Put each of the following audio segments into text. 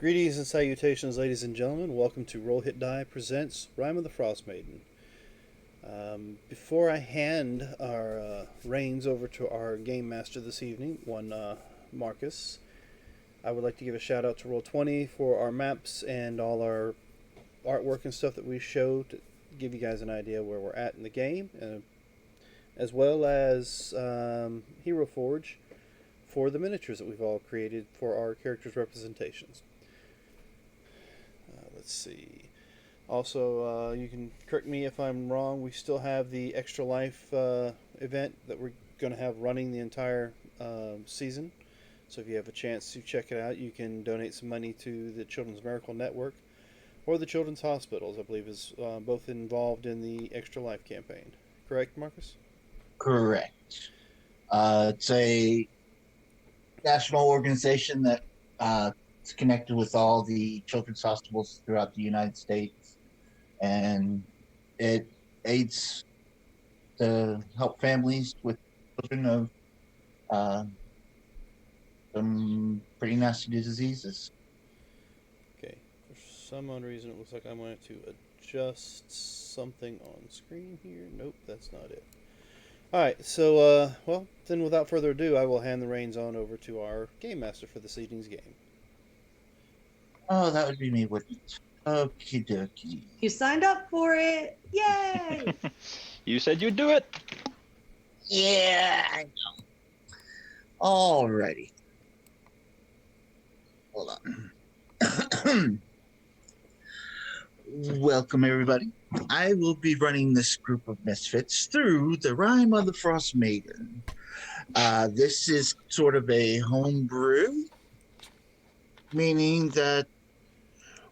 Greetings and salutations, ladies and gentlemen. Welcome to Roll Hit Die presents Rime of the Frost Maiden. Before I hand our reins over to our game master this evening, one Marcus, I would like to give a shout out to Roll20 for our maps and all our artwork and stuff that we show to give you guys an idea where we're at in the game, as well as Hero Forge for the miniatures that we've all created for our characters' representations. Let's see. Also, you can correct me if I'm wrong. We still have the Extra Life event that we're going to have running the entire season. So if you have a chance to check it out, you can donate some money to the Children's Miracle Network or the Children's Hospitals, I believe, is both involved in the Extra Life campaign. Correct, Marcus? Correct. It's a national organization that is connected with all the children's hospitals throughout the United States, and it aids to help families with children of some pretty nasty diseases. Okay. For some odd reason, it looks like I wanted to adjust something on screen here. Nope, that's not it. Alright, so, well, then without further ado, I will hand the reins on over to our game master for this evening's game. Oh, that would be me, wouldn't it? Okie dokie. You signed up for it. Yay! You said you'd do it. Yeah, I know. Alrighty. Hold on. Welcome, everybody. I will be running this group of misfits through the Rime of the Frost Maiden. This is sort of a homebrew, meaning that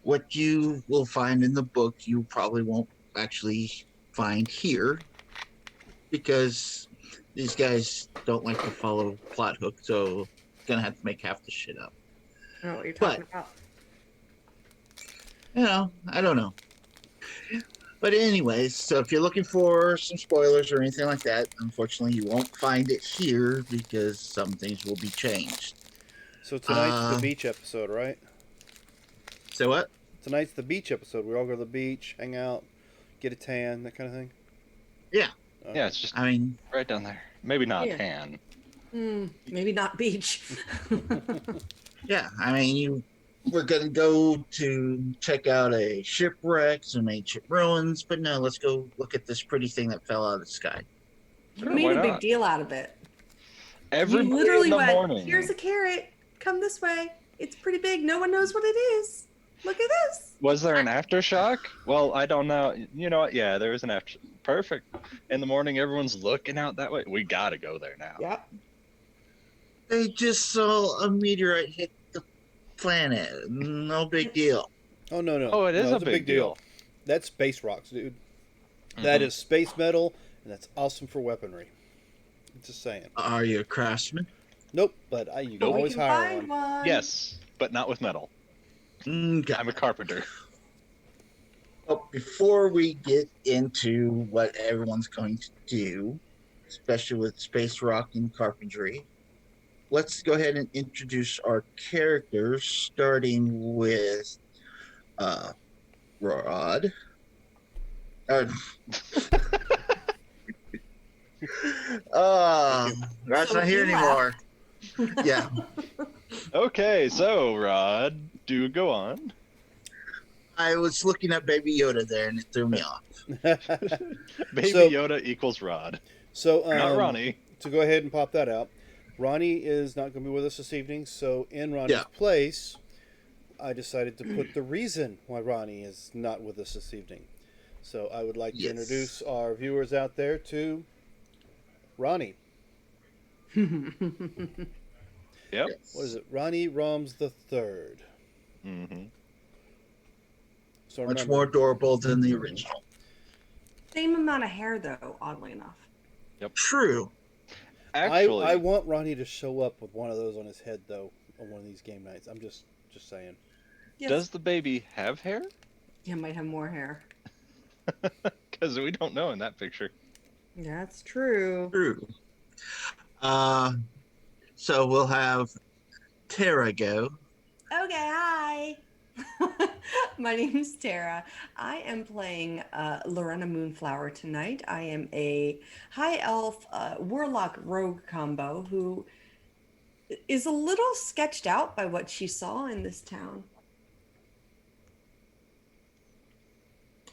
what you will find in the book, you probably won't actually find here, because these guys don't like to follow plot hook, so gonna have to make half the shit up. I don't know what you're talking about. You know, I don't know. But anyways, so if you're looking for some spoilers or anything like that, unfortunately you won't find it here because some things will be changed. So tonight's the beach episode, right? So what? Tonight's the beach episode. We all go to the beach, hang out, get a tan, that kind of thing? Yeah. Okay. Yeah, it's just I mean, right down there. Maybe not Yeah. tan. Maybe not beach. yeah, I mean, we're going to go to check out a shipwreck, some ancient ruins, but no, let's go look at this pretty thing that fell out of the sky. You Sure, made why a big not? deal out of it. Every You literally in the went, morning. here's a carrot. Come this way. It's pretty big. No one knows what it is. Look at this. Was there an aftershock? Well, I don't know. You know what? Yeah, there was an after. Perfect. In the morning, everyone's looking out that way. We gotta go there now. Yep. They just saw a meteorite hit the planet. No big deal. Oh, no. Oh, it is no, a it's big deal. That's space rocks, dude. That is space metal, and that's awesome for weaponry. Just saying. Are you a craftsman? Nope, but you can Nope. We always can hire find one. one. Yes, but not with metal. Okay. I'm a carpenter. Well, before we get into what everyone's going to do, especially with space rock and carpentry, let's go ahead and introduce our characters, starting with Rod. Rod's So not here you anymore. Yeah. Okay, so Rod, do go on. I was looking at Baby Yoda there and it threw me off. Baby So- Yoda equals Rod, So, not Ronnie. to go ahead and pop that out, Ronnie is not going to be with us this evening, so in Ronnie's Yeah. place, I decided to put the reason why Ronnie is not with us this evening. So I would like to Yes. introduce our viewers out there to Ronnie. Yep. What is it? Ronnie Roms the Third. Mm-hmm. So Much remember, more adorable than the original. Same amount of hair, though, oddly enough. True. Actually, I want Ronnie to show up with one of those on his head, though, on one of these game nights. I'm just saying. Yes. does the baby have hair? Yeah, might have more hair. Because we don't know in that picture. That's true. True. So we'll have Tara go. Okay, hi. My name's Tara. I am playing Lorena Moonflower tonight. I am a high elf warlock rogue combo who is a little sketched out by what she saw in this town.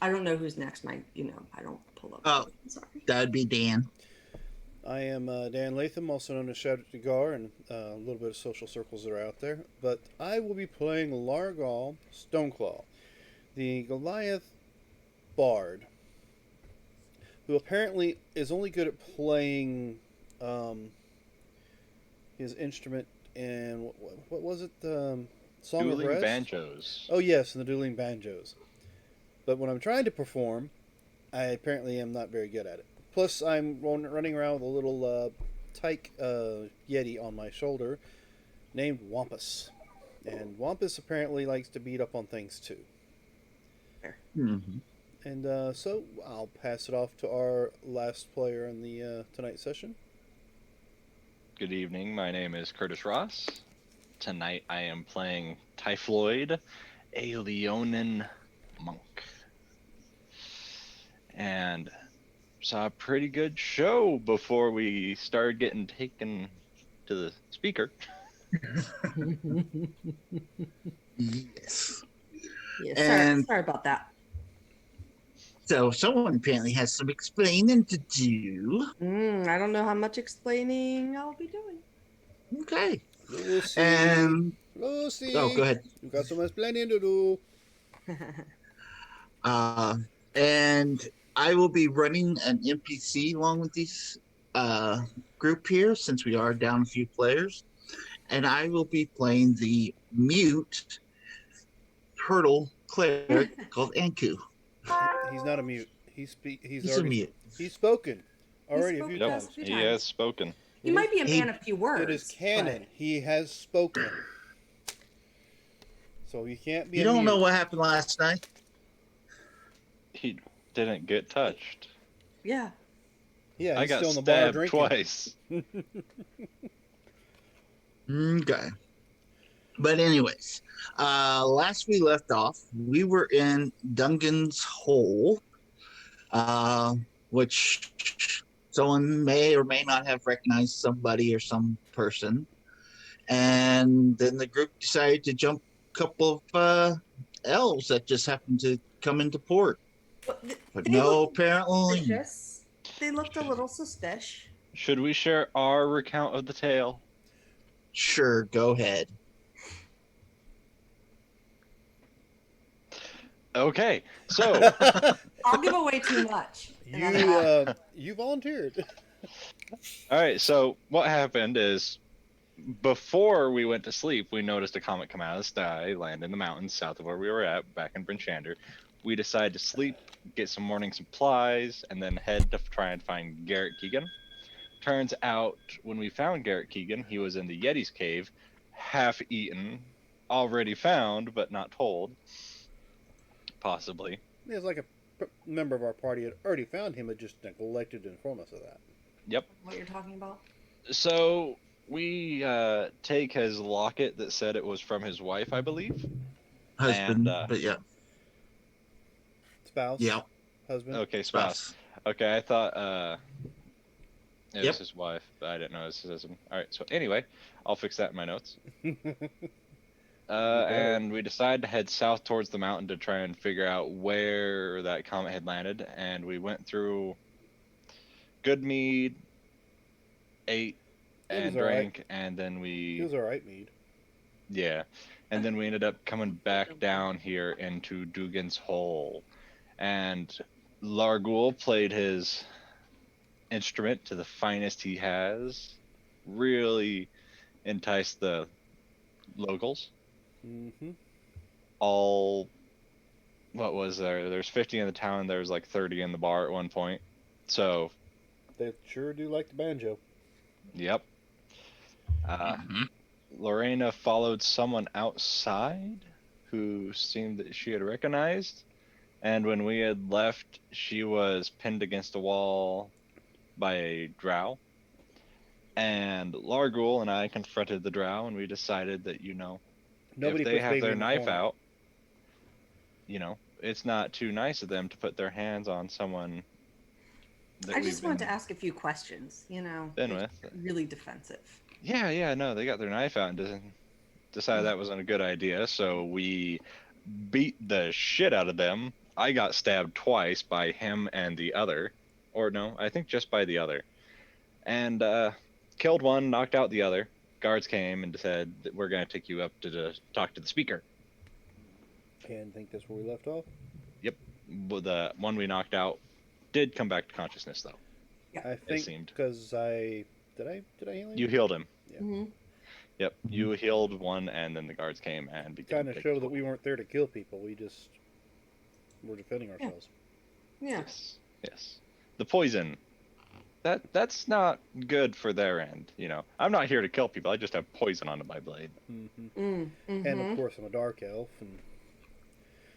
I don't know who's next. I don't pull up. Oh, I'm sorry. that'd be Dan. I am Dan Latham, also known as Shadow Gar, and a little bit of social circles that are out there. But I will be playing Largal Stoneclaw, the Goliath Bard, who apparently is only good at playing his instrument in what was it? Song of Dueling Rest. banjos. Oh yes, and the dueling banjos. But when I'm trying to perform, I apparently am not very good at it. Plus, I'm running around with a little tyke yeti on my shoulder named Wampus. And Wampus apparently likes to beat up on things too. Mm-hmm. And so I'll pass it off to our last player in the tonight's session. Good evening. My name is Curtis Ross. Tonight I am playing Typhloid, a Leonin monk. And saw a pretty good show before we started getting taken to the speaker. Yes. Yeah, And sorry about that. so someone apparently has some explaining to do. I don't know how much explaining I'll be doing. Okay. Lucy, And Lucy, oh, go ahead. you got some explaining to do. Uh, and I will be running an NPC along with this group here since we are down a few players. And I will be playing the mute turtle cleric called Anku. He's not a mute. He's He's a already mute. he's spoken already a spoken few to Yep, us times. a few he times. has spoken. He might be a He- man of few words. It is canon. but- He has spoken. So he can't be You a don't mute. know what happened last night? He didn't get touched. Yeah. Yeah, I he's got still in the bar stabbed drinking. twice. Okay. But anyways, last we left off, we were in Dungan's Hole, which someone may or may not have recognized somebody or some person. And then the group decided to jump a couple of elves that just happened to come into port. But But they no, looked apparently. suspicious. They looked a little suspicious. Should we share our recount of the tale? Sure, go ahead. Okay, so I'll give away too much. and I'm You out. you volunteered. all right. So what happened is, before we went to sleep, we noticed a comet come out of the sky, land in the mountains south of where we were at, back in Brinchander. We decided to sleep, get some morning supplies, and then head to try and find Garrett Keegan. Turns out, when we found Garrett Keegan, he was in the Yeti's cave, half eaten, already found but not told. Possibly. It's like a member of our party had already found him, had just neglected to inform us of that. Yep. What you're talking about? So we take his locket that said it was from his wife, I believe. Husband, And, but yeah. Spouse. Yeah. Husband. Okay, spouse. Okay, I thought it Yep. was his wife, but I didn't know it was his husband. All right, so anyway, I'll fix that in my notes. better. And we decided to head south towards the mountain to try and figure out where that comet had landed. And we went through Goodmead, ate It was and all right. drank, and then He we, was alright, Mead. yeah, and then we ended up coming back down here into Dugan's Hole. And Largul played his instrument to the finest he has, really enticed the locals. Mm-hmm. All, what was there? There's 50 in the town. There was like 30 in the bar at one point. So, They sure do like the banjo. yep. Lorena followed someone outside who seemed that she had recognized. And when we had left, she was pinned against a wall by a drow. And Largul and I confronted the drow, and we decided that, Nobody if they puts have baby their in the knife corner. out, it's not too nice of them to put their hands on someone that I we've just wanted been, to ask a few questions. been They're with. really defensive. Yeah, no, they got their knife out and decided that wasn't a good idea, so we beat the shit out of them. I got stabbed twice by him and the other, or no, I think just by the other, and killed one, knocked out the other. Guards came and said that we're going to take you up to talk to the speaker. And I think that's where we left off. Yep, but the one we knocked out did come back to consciousness though. I think seemed. because did I heal him? You healed him. Yeah. Mm-hmm. Yep, you healed one, and then the guards came and began Kind of show that we weren't there to kill people. We just were defending ourselves. Yeah. Yes. The poison. That's not good for their end. I'm not here to kill people. I just have poison on my blade. Mm-hmm. Mm-hmm. And of course, I'm a dark elf,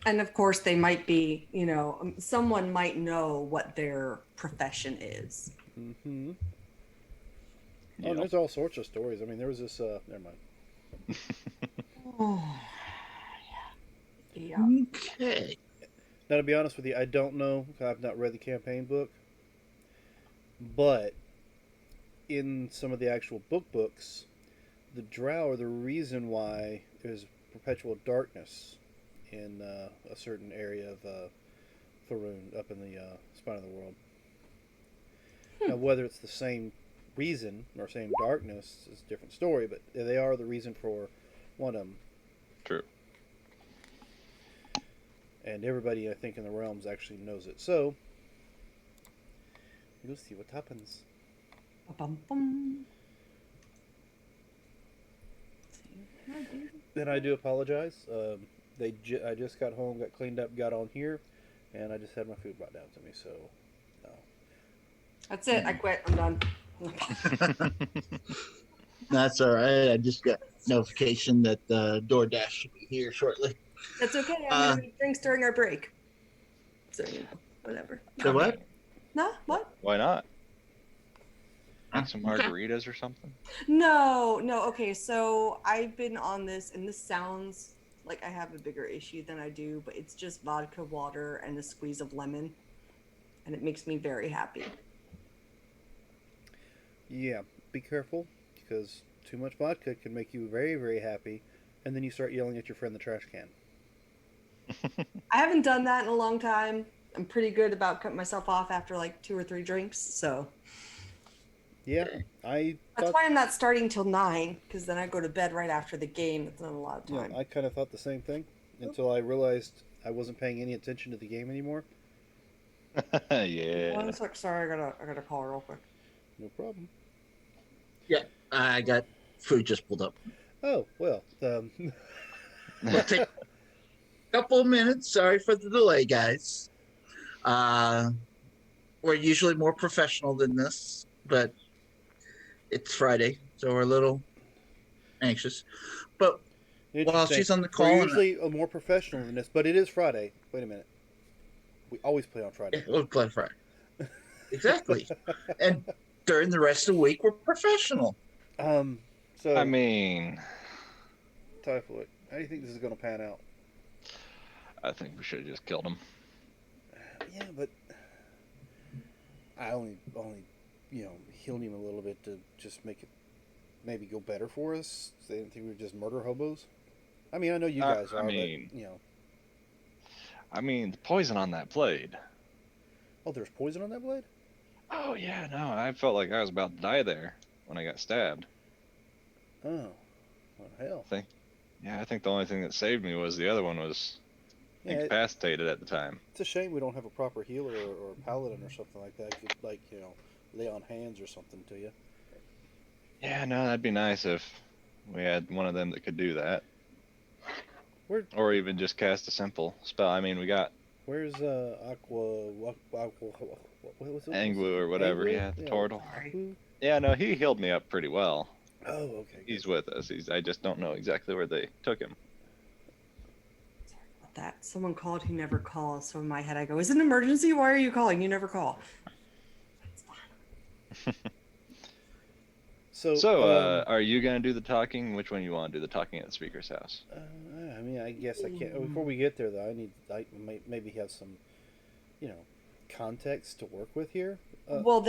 And of course, they might be, someone might know what their profession is. mm-hmm. You Oh, know. there's all sorts of stories. I mean, there was this. Never mind. Oh, yeah. Okay. Now, to be honest with you, I don't know. I've not read the campaign book, but in some of the actual books, the Drow are the reason why there's perpetual darkness in a certain area of Faerun, up in the spine of the world. Now, whether it's the same reason or same darkness is a different story, but they are the reason for one of them. True. And everybody, I think, in the realms actually knows it. So, we'll see what happens. Ba-bum-bum. Then I do apologize. I just got home, got cleaned up, got on here, and I just had my food brought down to me. So, no. That's it. I quit. I'm done. That's all right. I just got notification that the DoorDash should be here shortly. That's okay. I'm having drinks during our break. So, whatever. The what? No? What? Why not? Make Ah, some okay. margaritas or something. No. Okay, so I've been on this, and this sounds like I have a bigger issue than I do, but it's just vodka, water, and a squeeze of lemon. And it makes me very happy. Yeah, be careful, because too much vodka can make you very, very happy, and then you start yelling at your friend in the trash can. I haven't done that in a long time. I'm pretty good about cutting myself off after like 2 or 3 drinks, so. Yeah, I That's thought, why I'm not starting till 9, because then I go to bed right after the game. It's not a lot of yeah, time. I kind of thought the same thing until I realized I wasn't paying any attention to the game anymore. Yeah. 1 sec, sorry, I gotta call real quick. No problem. Yeah, I got food just pulled up. Oh, well, We'll take a couple of minutes. Sorry for the delay, guys. We're usually more professional than this, but it's Friday, so we're a little anxious. But while interesting. she's on the call, We're usually more professional than this, but it is Friday. Wait a minute. We always play on Friday. we'll play Friday. Exactly. And during the rest of the week, we're professional. So, I mean, Typhoid, how do you think this is going to pan out? I think we should have just killed him. Yeah, but I only healed him a little bit to just make it maybe go better for us. They didn't think we were just murder hobos. I mean, I know you guys are, but I mean, the poison on that blade. Oh, there's poison on that blade? Oh yeah, no, I felt like I was about to die there when I got stabbed. Oh, well, hell. I think the only thing that saved me was the other one was incapacitated at the time. It's a shame we don't have a proper healer or paladin or something like that. Could, lay on hands or something to you. Yeah, no, that'd be nice if we had one of them that could do that. Or even just cast a simple spell. I mean, we got Where's what was it? Anglu or whatever. Anglu? Yeah, the turtle. Aku? Yeah, no, he healed me up pretty well. Oh, okay. He's with us. I just don't know exactly where they took him. Sorry about that. Someone called who never calls. So in my head, I go, "Is it an emergency? Why are you calling? You never call." It's fine. So, are you gonna do the talking? Which one you want to do the talking at the speaker's house? I mean, I guess I can't. Before we get there, though, maybe have some, context to work with here. Well,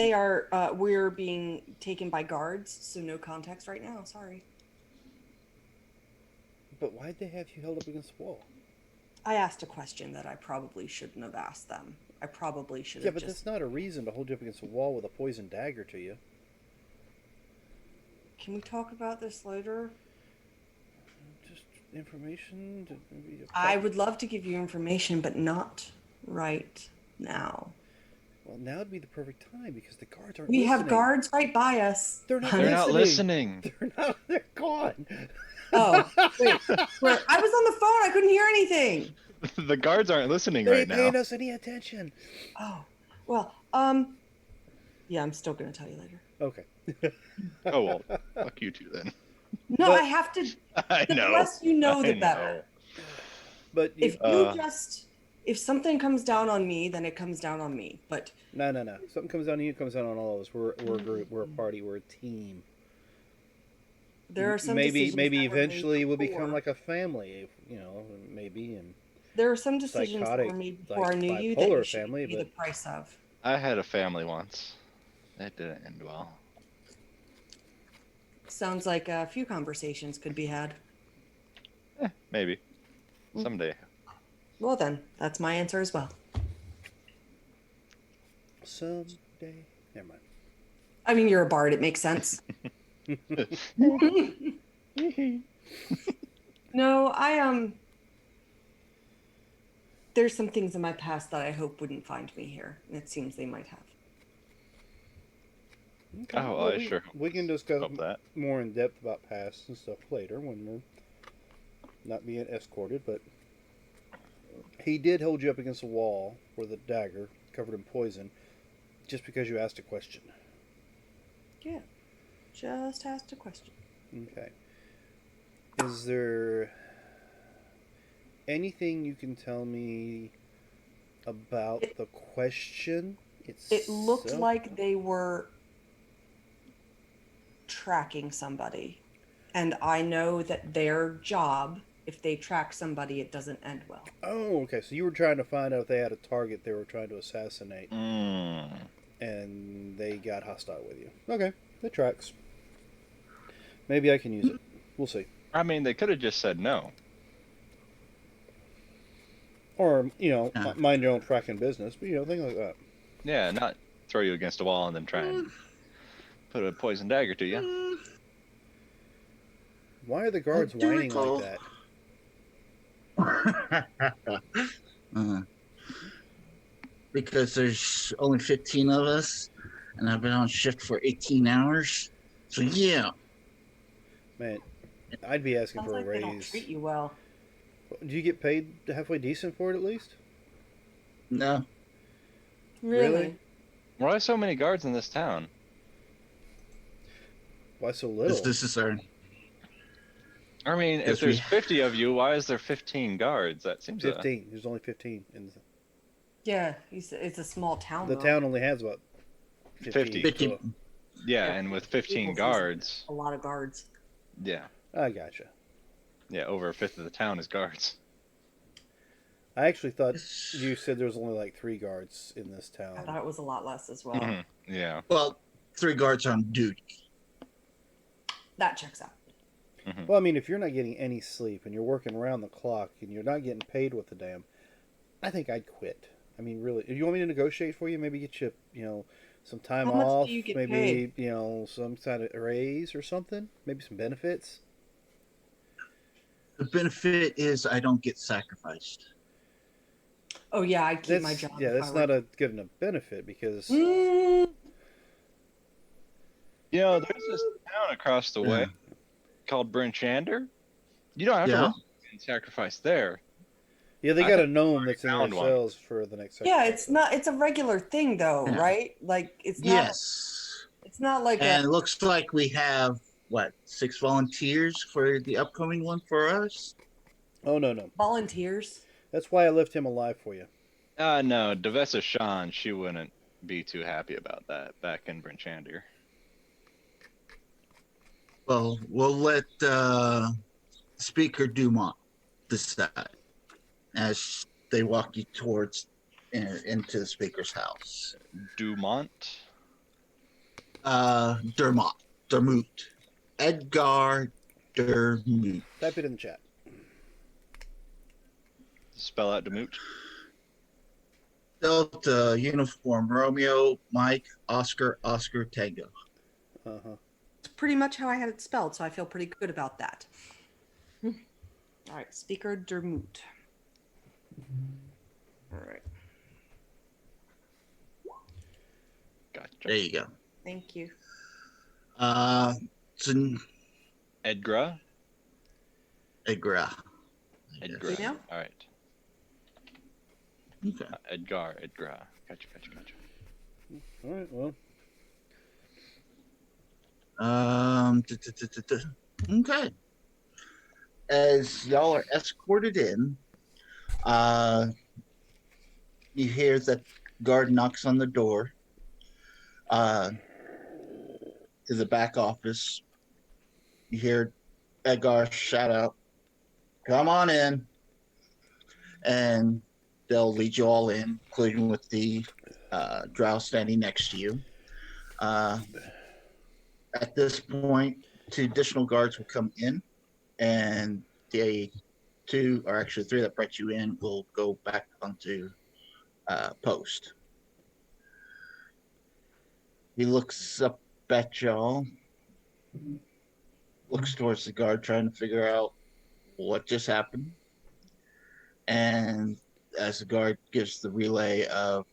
we're being taken by guards, so no context right now. Sorry. But why'd they have you held up against the wall? I asked a question that I probably shouldn't have asked them. I probably should Yeah, have but just. that's not a reason to hold you up against a wall with a poison dagger to you. Can we talk about this later? Just information to maybe. I would love to give you information, but not right now. Well, now would be the perfect time because the guards aren't We listening. have guards right by us. They're not They're listening. not listening. They're not. They're gone. Oh, wait. I was on the phone. I couldn't hear anything. The guards aren't listening They right ain't now. paying us any attention. Oh, well, yeah, I'm still gonna tell you later. Okay. Oh well, fuck you two then. No, But- I have to. I The know. less you know, the I better. But If if something comes down on me, then it comes down on me. But no. Something comes down on you, it comes down on all of us. We're a group. We're a party. We're a team. there are some maybe decisions that were made eventually we'll become before. like a family. Maybe and There are some decisions that psychotic, were made before like I knew you that bipolar you should family, pay the but- price of. I had a family once. That didn't end well. Sounds like a few conversations could be had. Maybe. Someday. Well, then, that's my answer as well. someday. Never mind. I mean, you're a bard. It makes sense. No, there's some things in my past that I hope wouldn't find me here, and it seems they might have. Okay. Oh, well, I sure hope- we can discuss hope that. more in depth about past and stuff later when we're not being escorted. But he did hold you up against a wall with a dagger covered in poison, just because you asked a question. Yeah. Just asked a question. Okay. Is there anything you can tell me about the question itself? It looked like they were tracking somebody. And I know that their job, if they track somebody, it doesn't end well. Oh, okay. So you were trying to find out if they had a target they were trying to assassinate, Mm. and they got hostile with you. Okay, that tracks. Maybe I can use it. We'll see. I mean, they could have just said no. Or, Yeah. mind your own tracking business, but, things like that. Yeah, not throw you against a wall and then try and put a poison dagger to you. Why are the guards do whining recall- like that? Because there's only 15 of us, and I've been on shift for 18 hours. So yeah, Man, I'd be asking Sounds for a like they don't raise. treat you well. Do you get paid halfway decent for it at least? no, Really? Why are so many guards in this town? Why so little? this is our I mean, if Yes, there's we- 50 of you, why is there 15 guards? That seems 15. There's only 15. Yeah, it's a small town. The though. town only has about 50. 50. so- Yeah, and with 15 People sees guards, A lot of guards. yeah, I gotcha. yeah, over a fifth of the town is guards. I actually thought you said there was only like 3 guards in this I thought town. it was a lot less as well. Mhm, yeah. well, 3 guards on duty. That checks out. Well, I mean, if you're not getting any sleep and you're working around the clock and you're not getting paid with the damn, I think I'd quit. I mean, really, if you want me to negotiate for you, maybe get you, some time How much do off, you get maybe, paid? some kind of raise or something, maybe some benefits. The benefit is I don't get sacrificed. Oh yeah, I'd keep That's, my job. yeah, if that's I were- not a good enough benefit because Mm, You know, there's this town across the way called Brinchander. You don't have to Yeah. work and sacrifice there. yeah, they I got a think gnome that's in their found one. cells for the next. yeah, it's not. It's a regular thing though, Yeah. right? Like it's not. Yes. It's not like And a. it looks like we have, 6 volunteers for the upcoming one for us? Oh no, Volunteers. that's why I left him alive for you. No, Devessa Sean, she wouldn't be too happy about that back in Brinchander. Well, we'll let Speaker Dumont decide as they walk you towards into the speaker's house. Dumont. Dermot. Edgar Dermot. Type it in the chat. Spell out Demut. Delta Uniform Romeo Mike Oscar Oscar Tango. Uh-huh. It's pretty much how I had it spelled, so I feel pretty good about that. All right, Speaker Dermot. All right. Gotcha. There you go. Thank you. It's an Edgra. Edgar. Edgra. Yeah. All right. Okay. Edgar. Gotcha. All right, well. Okay. As y'all are escorted in, you hear that guard knocks on the door to the back office. You hear Edgar shout out, "Come on in," and they'll lead you all in, including with the drow standing next to you. At this point, 2 additional guards will come in, and the 2, or actually 3 that brought you in, will go back onto post. He looks up at y'all, looks towards the guard, trying to figure out what just happened. And as the guard gives the relay of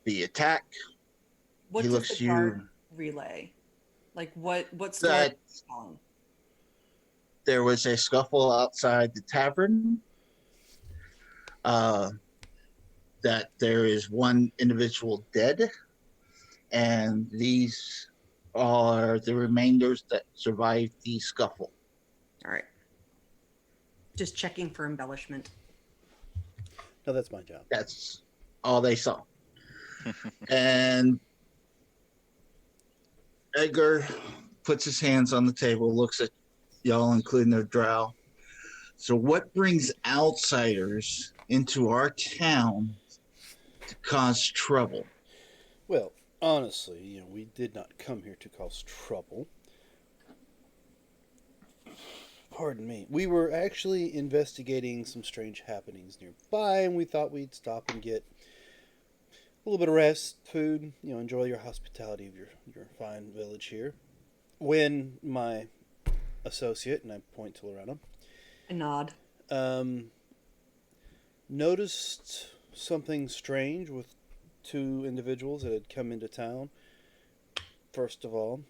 the attack, What he does looks the to you. guard relay? Like what story That is he telling? there was a scuffle outside the tavern. That there is 1 individual dead, and these are the remainders that survived the scuffle. All right. Just checking for embellishment. No, that's my job. That's all they saw. And Edgar puts his hands on the table, looks at y'all, including their drow. So what brings outsiders into our town to cause trouble? Well, honestly, we did not come here to cause trouble. Pardon me. We were actually investigating some strange happenings nearby, and we thought we'd stop and get a little bit of rest, food, enjoy your hospitality of your fine village here. When my associate, and I point to Lorena, A nod. noticed something strange with 2 individuals that had come into town. First of all,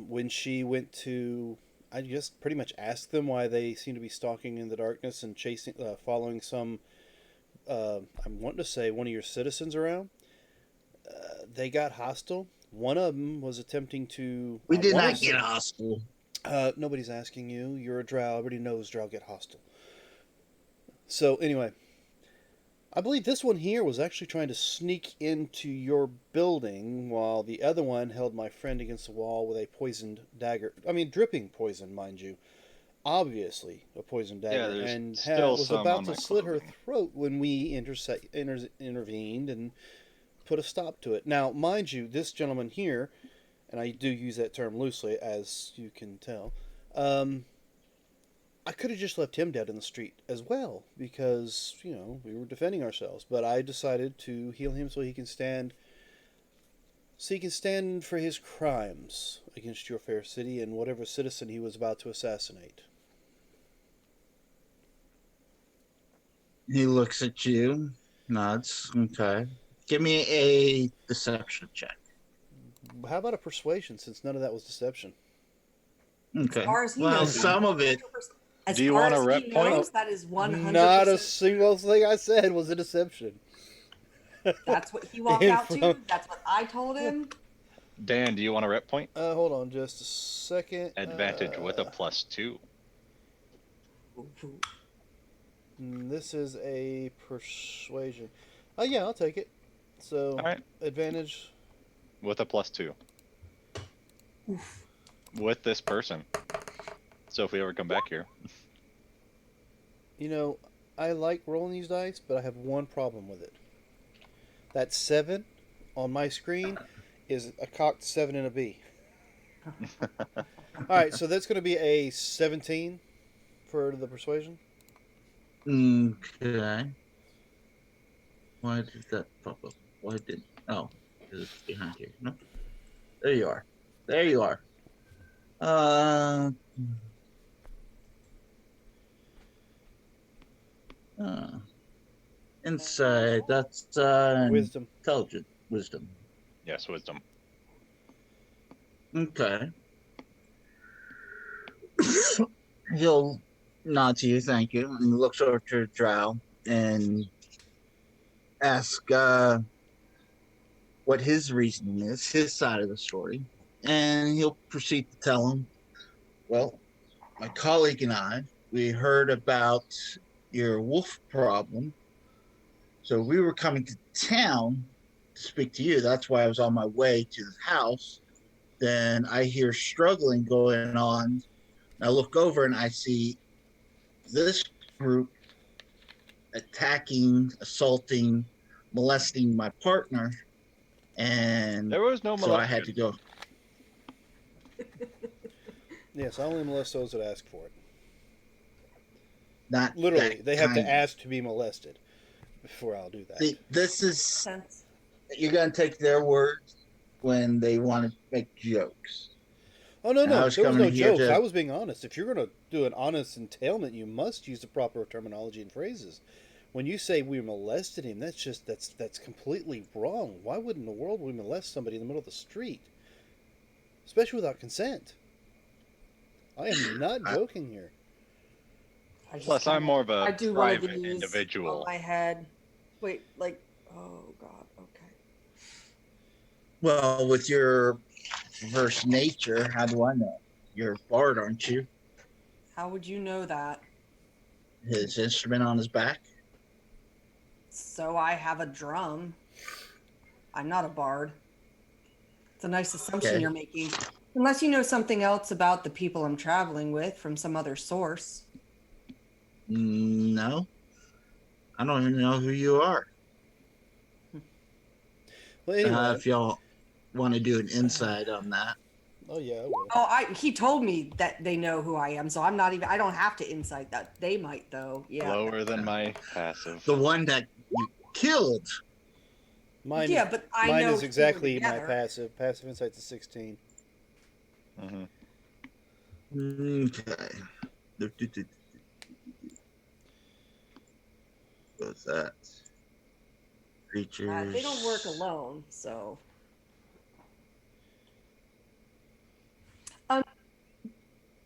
when she went to, I just pretty much asked them why they seem to be stalking in the darkness and chasing, following some, I'm wanting to say one of your citizens around. They got hostile. One of them was attempting to. We did not get hostile. Nobody's asking you. You're a drow. Everybody knows drow get hostile. So anyway, I believe this one here was actually trying to sneak into your building, while the other one held my friend against the wall with a poisoned dagger. I mean, dripping poison, mind you. Obviously, a poisoned dagger, there's and still was some about on to my slit her clothing. throat when we intervened and put a stop to it. Now, mind you, this gentleman here, and I do use that term loosely, as you can tell, I could have just left him dead in the street as well, because, we were defending ourselves. But I decided to heal him so he can stand for his crimes against your fair city and whatever citizen he was about to assassinate. He looks at you, nods. Okay. Give me a deception check. How about a persuasion, since none of that was deception? Okay. As far as he Well, knows, some of it. As Do you far want a as rep he point? knows, that is 100%. Not a single thing I said was a deception. That's what he walked out to. That's what I told him. Dan, do you want a rep point? Hold on just a second. Advantage with a +2. This is a persuasion. Yeah, I'll take it. So, All right. advantage. With a +2. with this person. So if we ever come back here, You know, I like rolling these dice, but I have one problem with it. That 7 on my screen is a cocked 7 and a B. Alright, so that's going to be a 17 for the persuasion. Okay. Why did that pop up? Why did? Oh, because it's behind here. No. There you are. There you are. Uh, uh inside. That's Wisdom. intelligent wisdom. yes, wisdom. Okay. He'll nod to you, thank you, and looks over to Drow and asks what his reasoning is, his side of the story, and he'll proceed to tell him, well, my colleague and I, we heard about your wolf problem, so we were coming to town to speak to you. That's why I was on my way to the house. Then I hear struggling going on. I look over and I see this group attacking, assaulting, molesting my partner, and There was no so I had to molestation. go. Yes, I only molest those that ask for it. Not Literally, that they have kind. to ask to be molested before I'll do that. See, this is Sense. you're gonna take their words when they want to make jokes. Oh, no, And I no. was There was coming no here jokes. to. I was being honest. If you're going to do an honest entailment, you must use the proper terminology and phrases. When you say we molested him, that's completely wrong. Why would in the world we molest somebody in the middle of the street? Especially without consent. I am not I- joking here. I just Plus, I'm more of I a do one of private these on individual. my head. Wait, like, oh god, okay. Well, with your verse nature, how do I know? You're a bard, aren't you? How would you know that? His instrument on his back. So I have a drum. I'm not a bard. It's a nice assumption Okay. you're making. Unless you know something else about the people I'm traveling with from some other source. No, I don't even know who you are. Well, anyway. If y'all want to do an insight on that. Oh, yeah, I will. Oh, he told me that they know who I am, so I don't have to insight that. They might though. Yeah. Lower than my passive. The one that you killed. Mine, Yeah, but I mine know is two exactly my together. passive. Passive insight's a 16. Mm-hmm. Okay. What's that? Creatures. They don't work alone, so.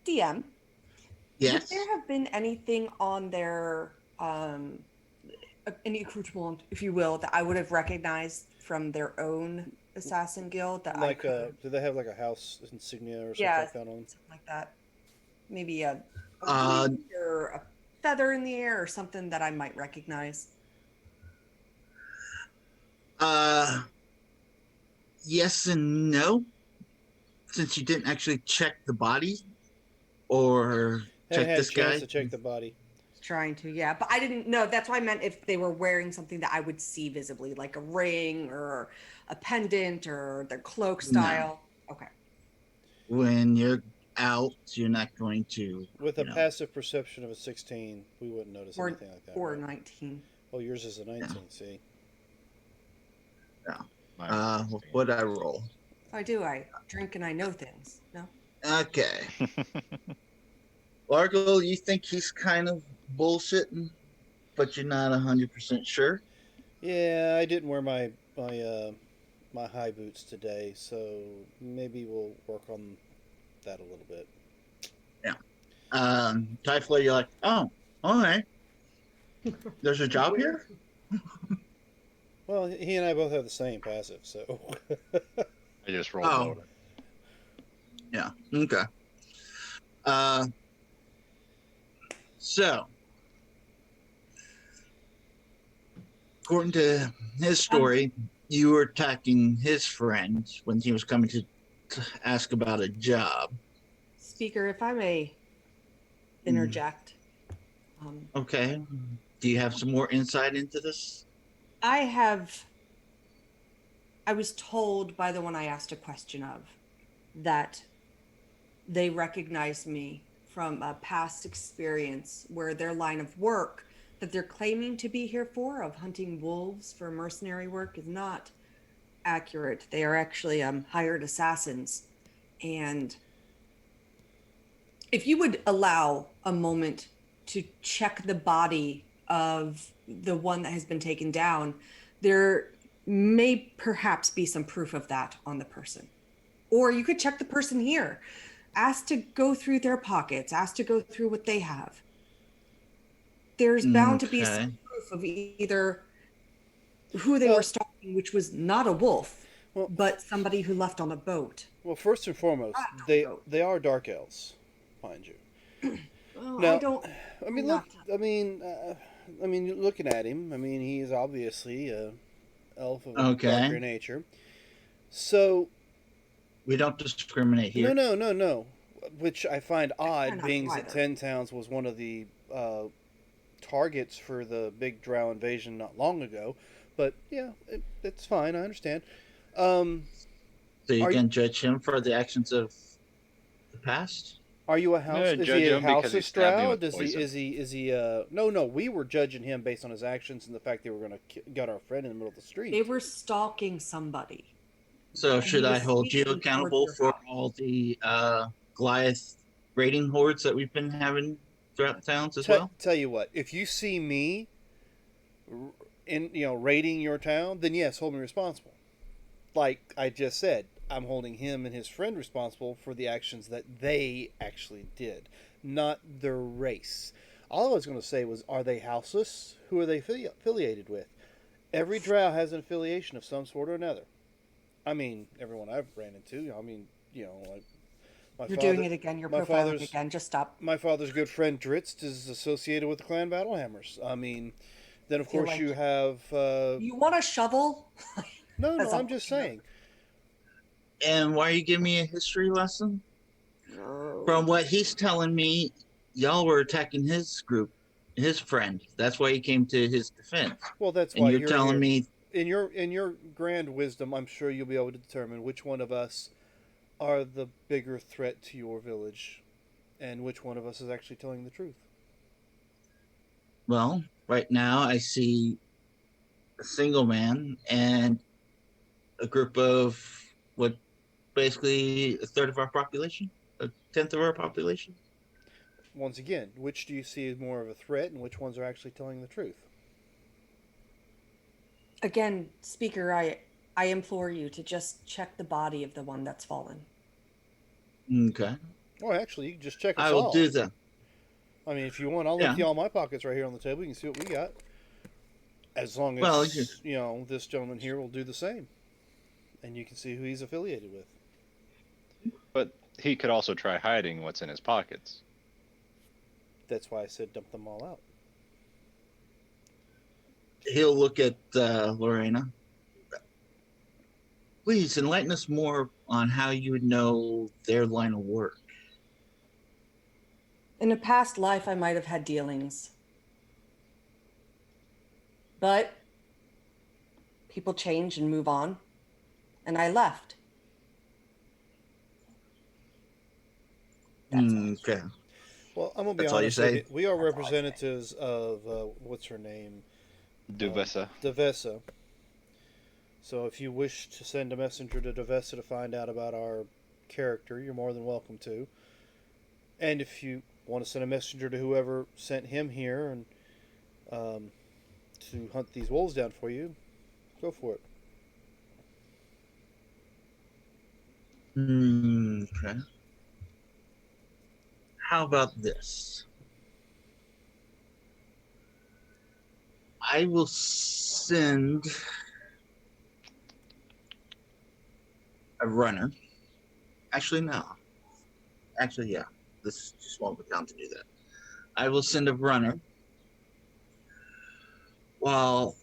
DM. Yes. Would there have been anything on their any accoutrement, if you will, that I would have recognized from their own assassin guild that I Like, could? do they have like a house insignia or something Yeah, like that on them? something like that. Maybe a Uh, wing or a feather in the air or something that I might recognize. Yes and no. Since you didn't actually check the body or Haven't check had a this chance guy. to check the body. Trying to, yeah, but I didn't know. That's why I meant if they were wearing something that I would see visibly, like a ring or a pendant or their cloak style. Okay. When you're out, you're not going to. With a passive perception of a 16, we wouldn't notice Or, anything like that. or right? 19. Oh, yours is a 19, see? What'd I roll? I do. I drink and I know things. No? Okay. Largo, you think he's kind of bullshitting, but you're not 100% sure? Yeah, I didn't wear my high boots today, so maybe we'll work on that a little bit. Yeah. Typhla, you're like, oh, all right. There's a job here? Well, he and I both have the same passive, so. I just rolled Oh. lower. Yeah. Okay. So, according to his story, you were attacking his friend when he was coming to ask about a job. Speaker, if I may interject, Okay. Do you have some more insight into this? I was told by the one I asked a question of that they recognize me from a past experience where their line of work that they're claiming to be here for, of hunting wolves for mercenary work, is not accurate. They are actually hired assassins. And if you would allow a moment to check the body of the one that has been taken down, there may perhaps be some proof of that on the person. Or you could check the person here, ask to go through their pockets, ask to go through what they have. There's bound to be Okay. some proof of either who they Well- were stalking, which was not a wolf, Well- but somebody who left on a boat. Well, first and foremost, they are dark elves, mind you. Well, Now, I don't. I mean, not look. I mean, looking at him, I mean, he is obviously a elf of a Okay. darker nature. So We don't discriminate here. no. Which I find odd, cannot being do that either. 10 Towns was one of the targets for the big drow invasion not long ago. But yeah, it's fine. I understand. So you Are you- can judge him for the actions of the past? Are you a house? Yeah, Is judge he a him because house he of stabbed me Stroud? with Does he? poison. Is he? No. We were judging him based on his actions and the fact they were going to get our friend in the middle of the street. They were stalking somebody. So And should he I was hold you sneaking accountable towards your for house. all the Goliath raiding hordes that we've been having throughout the towns as well? Tell you what, if you see me, raiding your town, then yes, hold me responsible. Like I just said, I'm holding him and his friend responsible for the actions that they actually did, not their race. All I was going to say was, are they houseless? Who are they affiliated with? Every drow has an affiliation of some sort or another. I mean, everyone I've ran into. I mean, like my You're father, doing it again. You're my profiling father's again. Just stop. my father's good friend Dritz is associated with the clan Battlehammers. I mean, then of Feel course like- you have You want a shovel? no. That's I'm all. just saying. And why are you giving me a history lesson? From what he's telling me, y'all were attacking his group, his friend. That's why he came to his defense. Well, that's And why you're telling me in your grand wisdom, I'm sure you'll be able to determine which one of us are the bigger threat to your village, and which one of us is actually telling the truth. well, right now I see a single man and a group of what basically a third of our population, a tenth of our population. Once again, which do you see as more of a threat, and which ones are actually telling the truth? Again, Speaker, I implore you to just check the body of the one that's fallen. Okay. Well, actually, you can just check us I will all. do that. I mean, if you want, I'll Yeah. empty all my pockets right here on the table. You can see what we got. As long as Well, this gentleman here will do the same, and you can see who he's affiliated with. But he could also try hiding what's in his pockets. That's why I said dump them all out. He'll look at Lorena. Please enlighten us more on how you would know their line of work. In a past life, I might have had dealings. But people change and move on. And I left. That's all. Okay. Well, I'm gonna be That's all you honest with say? you. We are That's all I say. representatives of what's her name, Duvessa. Devessa. So if you wish to send a messenger to Devessa to find out about our character, you're more than welcome to. And if you want to send a messenger to whoever sent him here and to hunt these wolves down for you, go for it. Okay. How about this? I will send a runner. Actually, no. Actually, yeah. This just won't be time to do that. I will send a runner while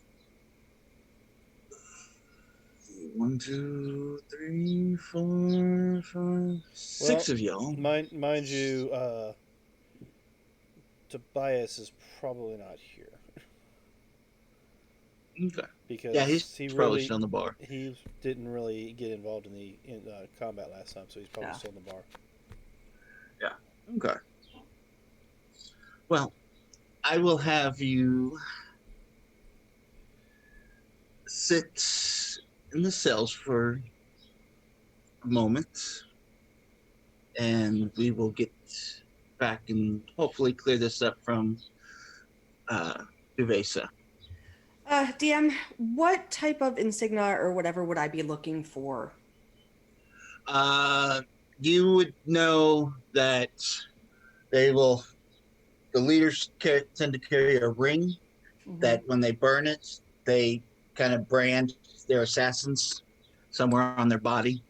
1, 2, 3, 4, 5, 6 of y'all. Mind you, Tobias is probably not here Okay. because Yeah, he's probably still in the bar. he didn't really get involved in the combat last time, so he's probably Yeah. still in the bar. Yeah. Okay. Well, I will have you sit in the cells for a moment, and we will get back and hopefully clear this up from Duvesa. DM, what type of insignia or whatever would I be looking for? You would know that they will. The leaders tend to carry a ring that, when they burn it, they kind of brand their assassins somewhere on their body.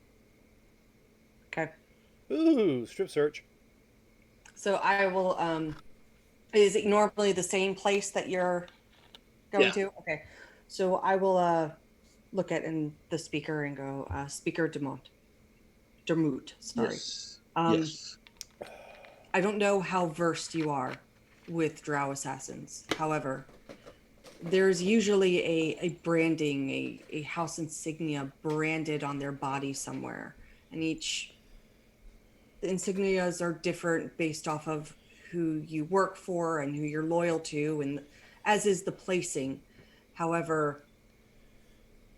Okay. Ooh, strip search. So I will. Is it normally the same place that you're going Yeah. to? Okay. So I will look at the speaker and go, Speaker Dermot. Sorry. Yes. Um, Yes. I don't know how versed you are with drow assassins. However, there's usually a branding, a house insignia branded on their body somewhere. And the insignias are different based off of who you work for and who you're loyal to, and as is the placing. However,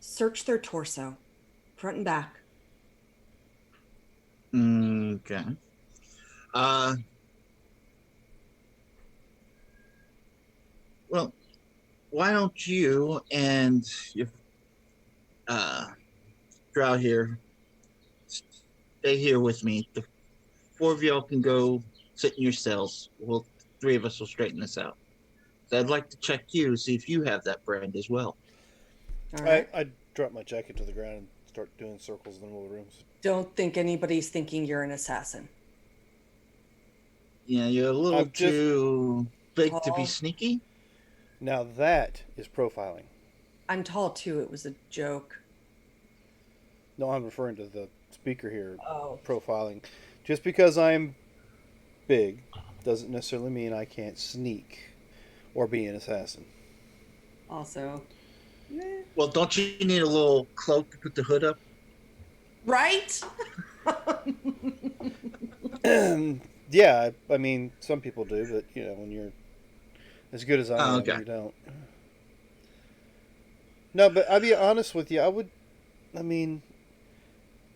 search their torso, front and back. Okay. Well, why don't you and your drow here stay here with me? The 4 of y'all can go sit in your cells. Well, 3 of us will straighten this out. So I'd like to check you, see if you have that brand as well. All right. I drop my jacket to the ground and start doing circles in the middle of the rooms. Don't think anybody's thinking you're an assassin. Yeah, you're a little too big to be sneaky. Now that is profiling. I'm tall too. It was a joke. No, I'm referring to the speaker here. Oh. Profiling. Just because I'm big doesn't necessarily mean I can't sneak or be an assassin. Also. Well, don't you need a little cloak to put the hood up? Right? Yeah, I mean, some people do, but when you're as good as I am, okay. You don't. No, but I'll be honest with you.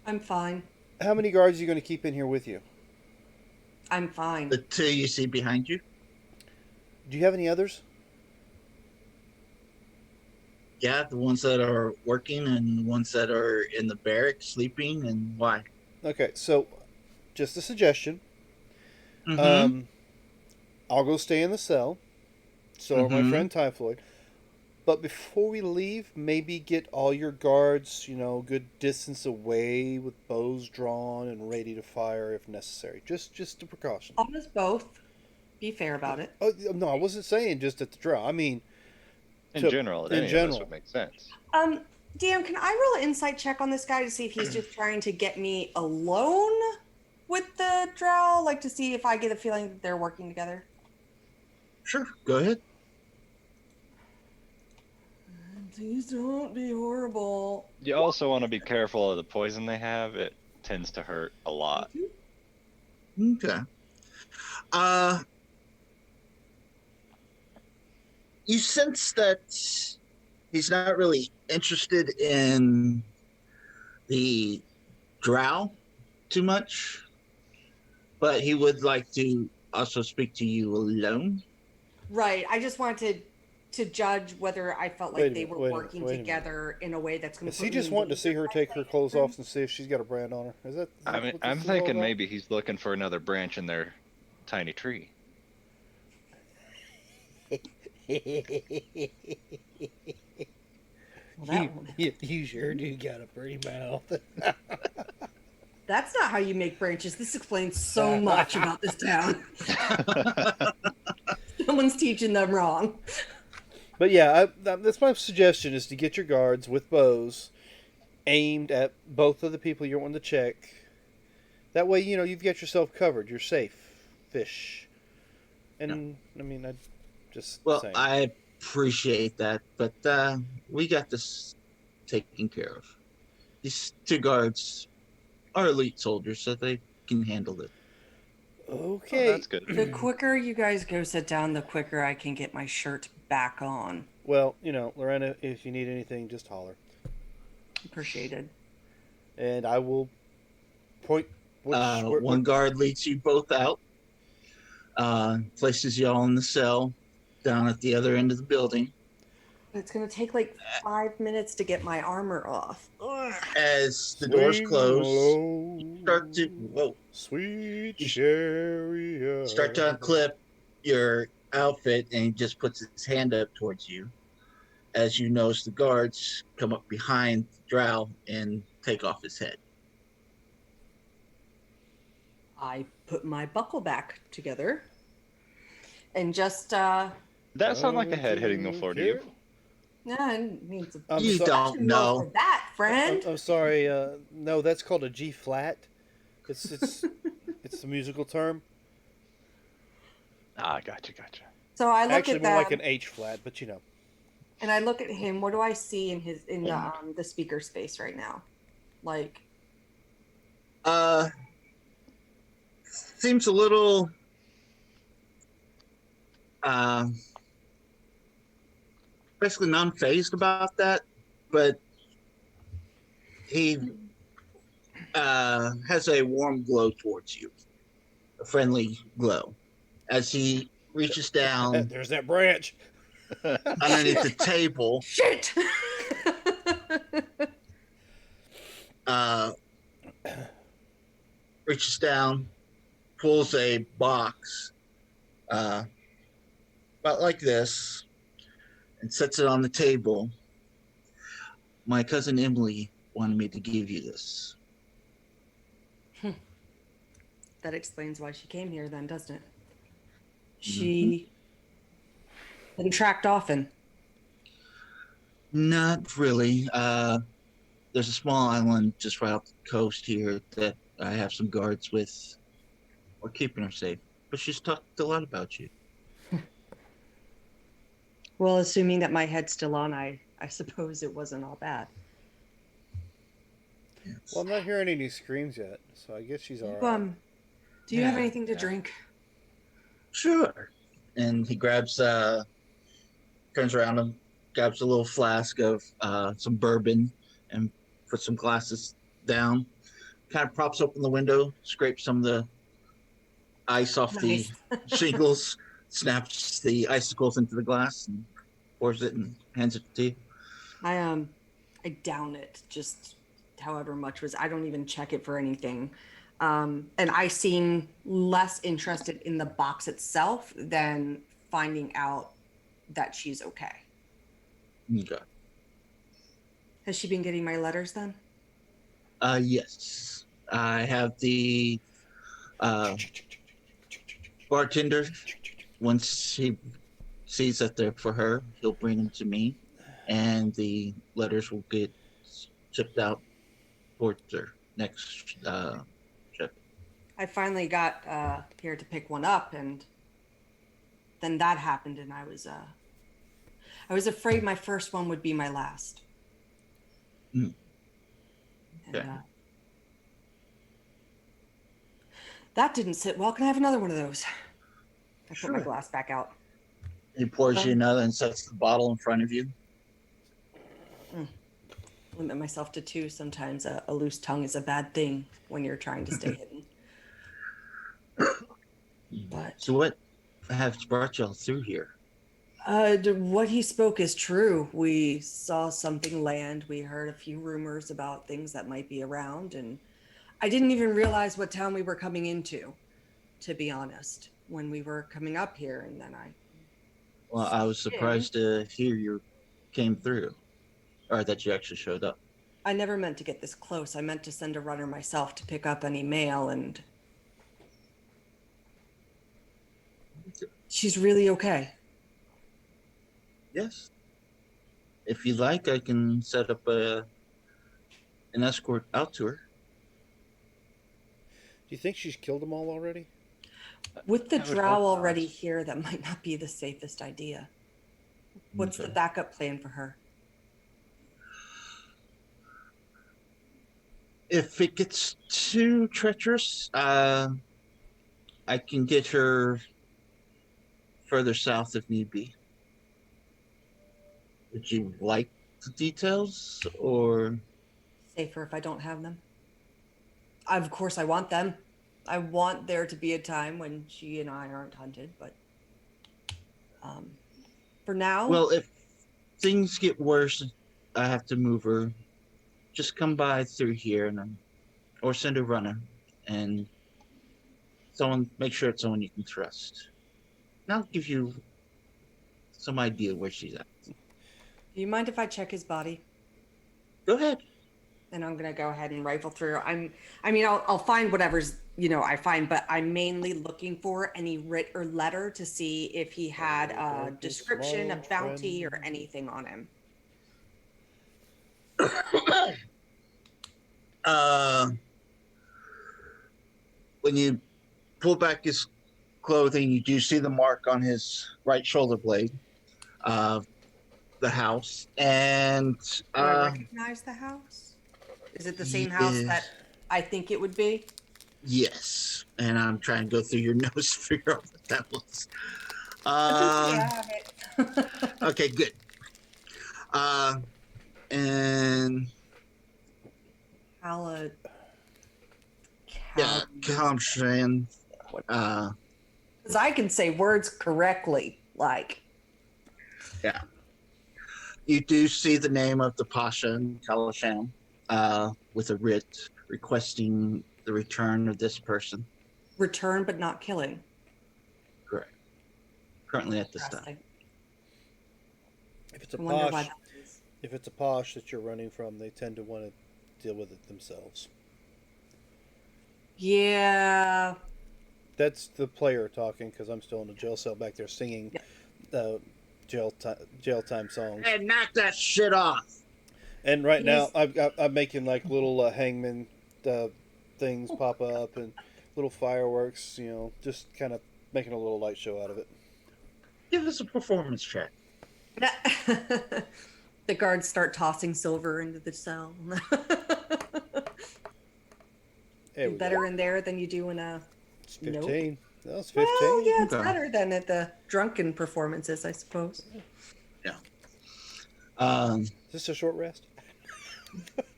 I'm fine. How many guards are you going to keep in here with you? I'm fine. The 2 you see behind you? Do you have any others? Yeah, the ones that are working and the ones that are in the barracks sleeping. And why? Okay, so just a suggestion. Mm-hmm. I'll go stay in the cell. So are my friend Typhoid. But before we leave, maybe get all your guards, good distance away with bows drawn and ready to fire if necessary. Just a precaution. I'll just both. Be fair about it. Oh, no, I wasn't saying just at the draw. I mean, in general, of us would make sense. DM, can I roll an insight check on this guy to see if he's just trying to get me alone with the drow? Like to see if I get a feeling that they're working together? Sure, go ahead. Please don't be horrible. You also want to be careful of the poison they have. It tends to hurt a lot. Okay. You sense that he's not really interested in the drow too much, but he would like to also speak to you alone. Right. I just wanted to judge whether I felt like they were working together in a way that's Is completely. he just wanting to see her take her clothes off and see if she's got a brand on her? Is that? I'm thinking maybe he's looking for another branch in their tiny tree. You sure do got a pretty mouth. That's not how you make branches. This explains so much about this town. Someone's teaching them wrong. But yeah, that's my suggestion: is to get your guards with bows aimed at both of the people you're wanting to check. That way, you've got yourself covered. You're safe, fish. And I mean, I just Well, saying. I appreciate that, but we got this taken care of. These two guards are elite soldiers, so they can handle it. Oh, Okay. that's good. The quicker you guys go sit down, the quicker I can get my shirt back on. Well, Lorena, if you need anything, just holler, Appreciated. and I will point. One guard leads you both out, places you all in the cell down at the other end of the building. It's going to take like 5 minutes to get my armor off. As the doors close, you start to Sweet you chariot. start to unclip your outfit, and he just puts his hand up towards you. As you notice, the guards come up behind Drow and take off his head. I put my buckle back together and just Did that sound like a head hitting the floor to you? yeah, it needs a You don't know. for that, friend. I'm sorry. No, that's called a G flat. It's it's the musical term. Ah, gotcha. So I look Actually, at more that, like an H flat, but and I look at him. What do I see in the speaker space right now? Like, Seems a little basically non-phased about that, but he has a warm glow towards you, a friendly glow, as he reaches down there's that branch. underneath the table, shit. reaches down, pulls a box about like this, and sets it on the table. My cousin Emily wanted me to give you this. That explains why she came here, then, doesn't it? She been tracked often. Not really. There's a small island just right off the coast here that I have some guards with. We're keeping her safe. But she's talked a lot about you. Well, assuming that my head's still on, I suppose it wasn't all bad. Yes. Well, I'm not hearing any screams yet, so I guess she's all right. Do you have Yeah, anything to drink? Sure. And he grabs, turns around and grabs a little flask of some bourbon and puts some glasses down. Kind of props open the window, scrapes some of the ice off the shingles, snaps the icicles into the glass, and pours it and hands it to you. I down it, just however much was. I don't even check it for anything. And I seem less interested in the box itself than finding out that she's okay. Okay. Has she been getting my letters then? Yes. I have the bartender. Once he sees that they're for her, he'll bring them to me, and the letters will get shipped out towards her next trip. I finally got here to pick one up, and then that happened, and I was afraid my first one would be my last. Mm. And, Okay. that didn't sit well. Can I have another one of those? I put my Sure. glass back out. He pours you another and sets the bottle in front of you. Limit myself to 2. Sometimes a loose tongue is a bad thing when you're trying to stay hidden. But So what has brought y'all through here? what he spoke is true. We saw something land. We heard a few rumors about things that might be around, and I didn't even realize what town we were coming into, to be honest, when we were coming up here. And then Well, I was surprised to hear you came through, or that you actually showed up. I never meant to get this close. I meant to send a runner myself to pick up any mail, and she's really okay. Yes. If you like, I can set up a and escort out to her. Do you think she's killed them all already? With the I would drow hope not. already here, that might not be the safest idea. What's the Okay. backup plan for her? If it gets too treacherous, I can get her further south if need be. Would you like the details, or Safer if I don't have them. Of course, I want them. I want there to be a time when she and I aren't hunted, but for now, well, if things get worse, I have to move her. Just come by through here, or send a runner, and someone make sure it's someone you can trust. And I'll give you some idea where she's at. do you mind if I check his body? Go ahead. And I'm gonna go ahead and rifle through. I'll find whatever's I find, but I'm mainly looking for any writ or letter to see if he had a description, a bounty, or anything on him. When you pull back his clothing, you do see the mark on his right shoulder blade, the house, and Do I recognize the house? Is it the same house yes. that I think it would be? Yes, and I'm trying to go through your notes to figure out what that was. I have it. Okay, good. And Hala. yeah, Kamshan. Because I can say words correctly, like. Yeah. You do see the name of the Pasha in Kalasham, with a writ requesting the return of this person. Return but not killing. Correct. Currently at this time. Interesting. If it's a I wonder why posh, that is. if it's a posh that you're running from, they tend to want to deal with it themselves. Yeah. That's the player talking because I'm still in the jail cell back there singing jail time songs. Hey, knock that shit off. And right now, He's- I'm making like little hangman things pop up and little fireworks. Just kind of making a little light show out of it. Give us a performance check. The guards start tossing silver into the cell. There Do we better go. in there than you do in a. It's Nope. 15. That was 15. Well, yeah, it's Okay. better than at the drunken performances, I suppose. Is this a short rest?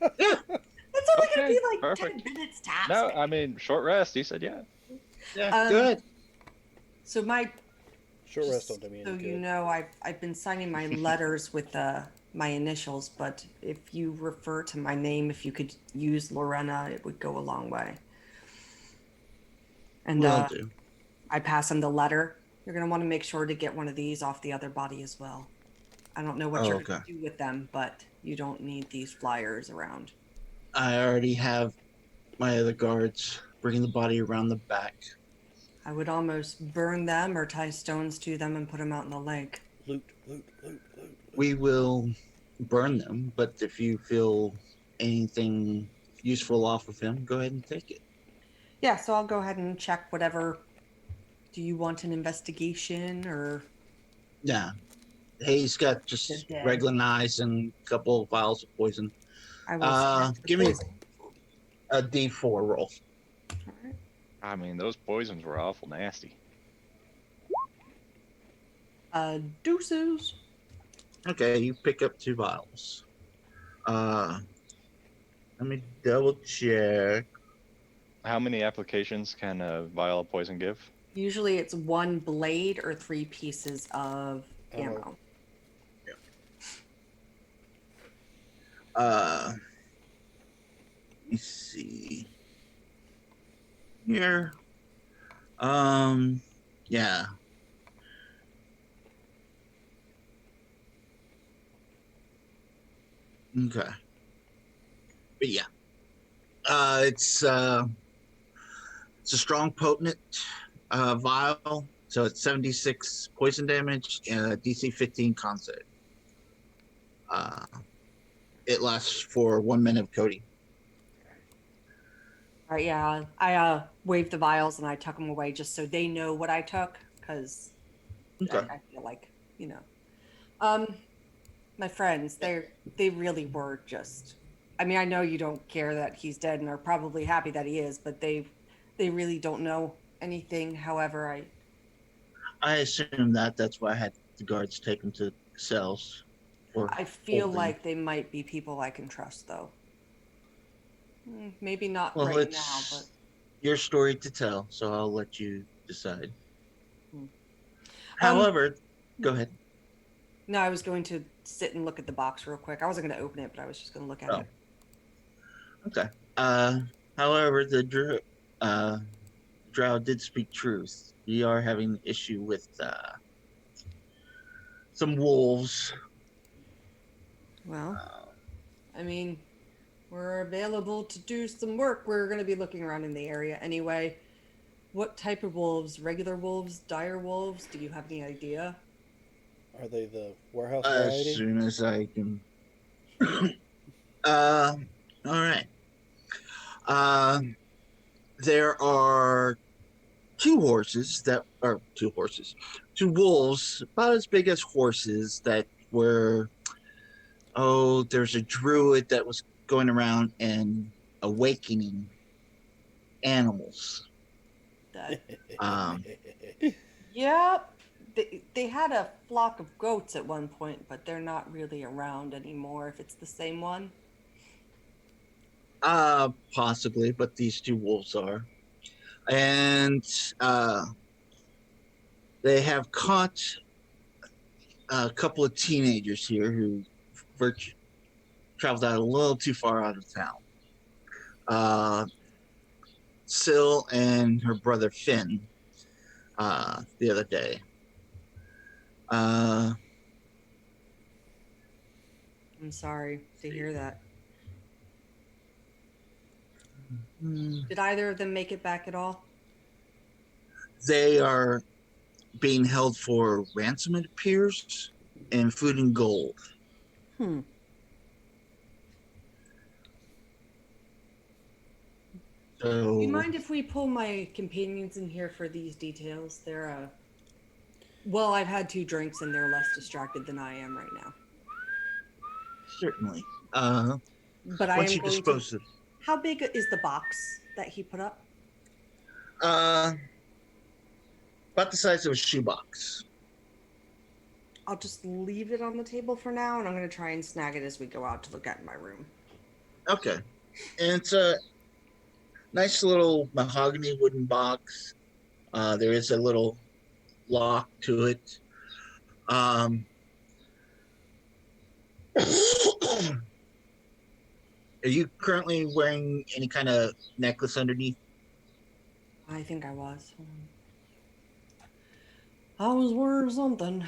It's only Okay, gonna be like perfect. 10 minutes tops. No, I mean short rest. He said, yeah. Yeah, Um, good. So my Short rest Just don't do me so any you good. know, I've been signing my letters with my initials, but if you refer to my name, if you could use Lorena, it would go a long way. And Will do. I pass him the letter. You're gonna want to make sure to get one of these off the other body as well. I don't know what you're gonna Okay. do with them, but you don't need these flyers around. I already have my other guards bringing the body around the back. I would almost burn them or tie stones to them and put them out in the lake. Loot. We will burn them, but if you feel anything useful off of him, go ahead and take it. Yeah, so I'll go ahead and check whatever. Do you want an investigation or? Yeah. He's got just They're dead. regular knives and a couple of vials of poison. I will Give me a D4 roll. Alright. I mean, those poisons were awful nasty. Deuces. Okay, you pick up 2 vials. Let me double check. How many applications can a vial of poison give? Usually it's 1 blade or 3 pieces of Ammo. ammo. Let me see here. Yeah. Okay. But yeah. It's a strong potent vial, so it's 76 poison damage and a DC 15 con save. It lasts for 1 minute of coating. All right, yeah. I wave the vials and I tuck them away just so they know what I took, because Okay. I feel like, you know. Um, my friends, they really were just. I mean, I know you don't care that he's dead and are probably happy that he is, but they really don't know anything. However, I assume that's why I had the guards take them to cells for I feel holding. like they might be people I can trust, though. Maybe not Well, right now, but. it's your story to tell, so I'll let you decide. Hmm. Um, However, go ahead. no, I was going to sit and look at the box real quick. I wasn't going to open it, but I was just going to look at Oh, it. okay. Uh, however, uh, drow did speak truth. We are having an issue with some wolves. Well, Uh, I mean, we're available to do some work. We're going to be looking around in the area anyway. What type of wolves? Regular wolves? Dire wolves? Do you have any idea? Are they the warehouse as variety? soon as I can. uh, all right. Uh, there are two wolves about as big as horses that were. Oh, there's a druid that was going around and awakening animals. That. Um, Yep. They had a flock of goats at one point, but they're not really around anymore if it's the same one. possibly, but these two wolves are, and uh, they have caught a couple of teenagers here who traveled out a little too far out of town. Uh, Syl and her brother Finn the other day. Uh, I'm sorry to hear that. hmm, Did either of them make it back at all? they are being held for ransom, it appears, and food and gold. Hmm. Do you So mind if we pull my companions in here for these details? They're well, I've had two drinks and they're less distracted than I am right now. certainly, But I once am you going to. dispose of, How big is the box that he put up? uh, about the size of a shoebox. I'll just leave it on the table for now, and I'm going to try and snag it as we go out to look at in my room. Okay, and it's a nice little mahogany wooden box. There is a little lock to it. Um, are you currently wearing any kind of necklace underneath? I think I was. Hold on. I was wearing something.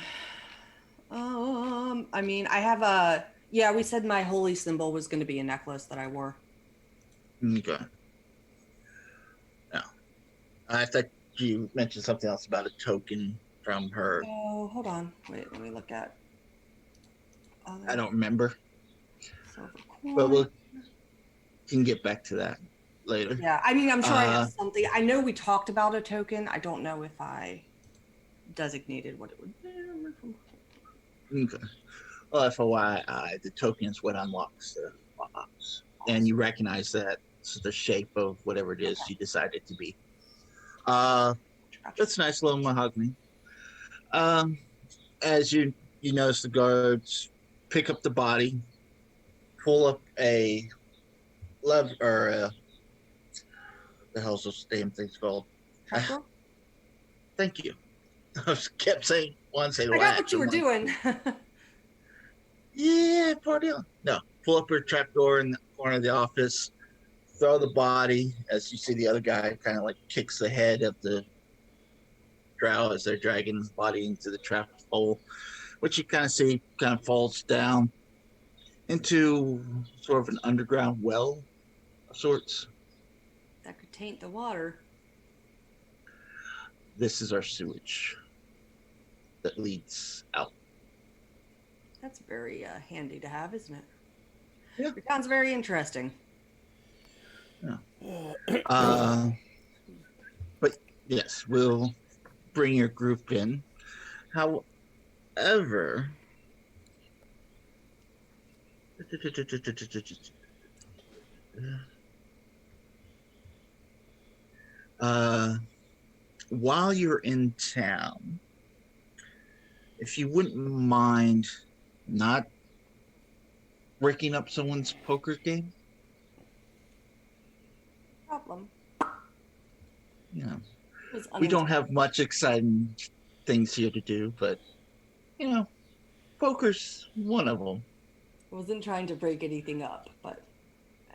I mean, I have a. Yeah, we said my holy symbol was going to be a necklace that I wore. Okay. No. I thought you mentioned something else about a token from her. Oh, hold on. Wait, let me look at I other don't remember, silver but coin. we can get back to that later. Yeah, I mean, I'm sure I have Uh, something. I know we talked about a token. I don't know if I designated what it would be. okay. Well, FYI, the token is what unlocks the box, and Awesome. you recognize that it's the shape of whatever it is Okay, you decide it to be. Uh, gotcha. that's a nice little mahogany. Um, as you notice, the guards pick up the body, pull up a lever or the hell's those damn things called? Trapdoor? Thank you. I kept saying one, say I got latch. what you I'm were like, doing. yeah, party on. No, pull up her trapdoor in the corner of the office, throw the body. As you see, the other guy kind of like kicks the head of the drow as they're dragging his body into the trap hole, which you kind of see kind of falls down into sort of an underground well of sorts. That could taint the water. This is our sewage that leads out. That's very handy to have, isn't it? Yeah. It sounds very interesting. Uh, but yes, we'll bring your group in. However, uh, while you're in town, if you wouldn't mind not breaking up someone's poker game, Problem. you know, It was we don't unintended. have much exciting things here to do, but you know, poker's one of them. I wasn't trying to break anything up, but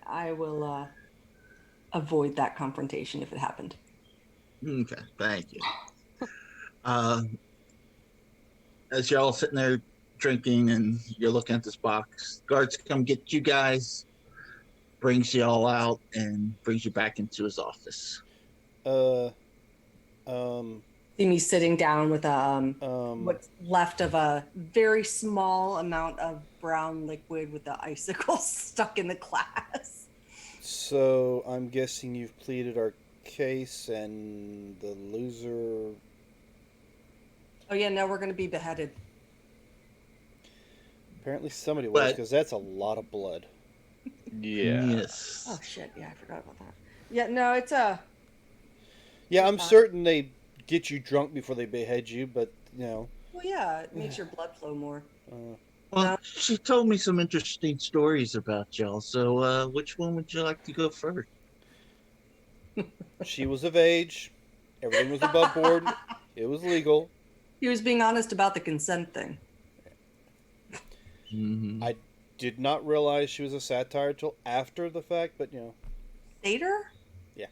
I will avoid that confrontation if it happened. Okay, thank you. Uh, as you're all sitting there drinking and you're looking at this box, guards come get you guys, brings you all out, and brings you back into his office. Uh, um, See me sitting down with um, what's left of a very small amount of brown liquid with the icicles stuck in the glass. so I'm guessing you've pleaded our case, and the loser. Oh yeah, now we're gonna be beheaded. Apparently, somebody was, But because that's a lot of blood. Yeah. yes, Oh shit, yeah, I forgot about that. Yeah, no, it's a. Yeah, It's I'm fine. certain they get you drunk before they behead you, but Well, yeah, it makes your blood flow more. uh, well, No. she told me some interesting stories about y'all. So, which one would you like to go first? she was of age. Everything was above board. It was legal. He was being honest about the consent thing. Mm-hmm. I did not realize she was a satire till after the fact, but Satyr? Yeah.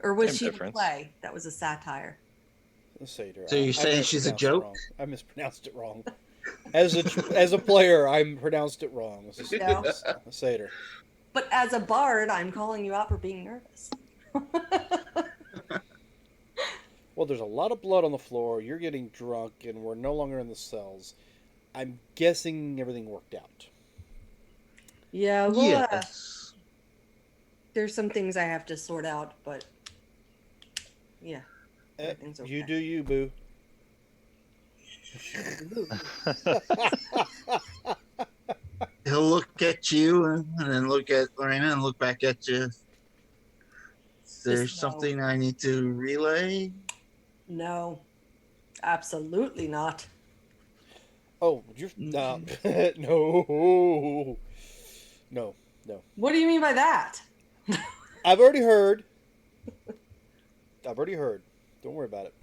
Or was Same she difference. the play that was a satire? a satyr. So you're saying she's a mispronounced it joke? wrong. I mispronounced it wrong. As a player, I pronounced it wrong. It's No. a satyr. But as a bard, I'm calling you out for being nervous. Well, there's a lot of blood on the floor. You're getting drunk, and we're no longer in the cells. I'm guessing everything worked out. Yeah, well, Yes. there's some things I have to sort out, but yeah, everything's okay. You do you, boo. He'll look at you and then look at Lorena and look back at you. Is there Just no. something I need to relay? No, absolutely not. Oh, you're no, no, no. What do you mean by that? I've already heard. Don't worry about it.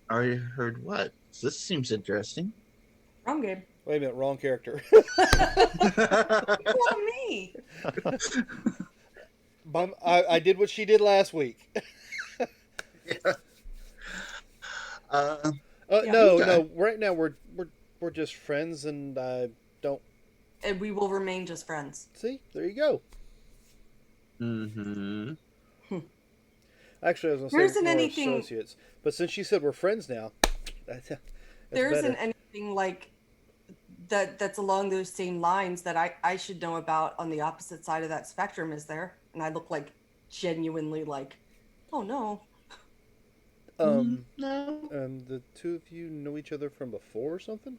I heard what? This seems interesting. Wrong game. Wait a minute, wrong character. Well, me. I did what she did last week. Yeah. Yeah. No, Okay. no. Right now we're just friends, and I don't And we will remain just friends. see. There you go. Mm-hmm. Actually, I was There gonna say isn't more anything- associates, but since she said we're friends now, that's There better. isn't anything like that's along those same lines that I should know about on the opposite side of that spectrum, is there? And I look like genuinely like, oh no. No. The two of you know each other from before or something?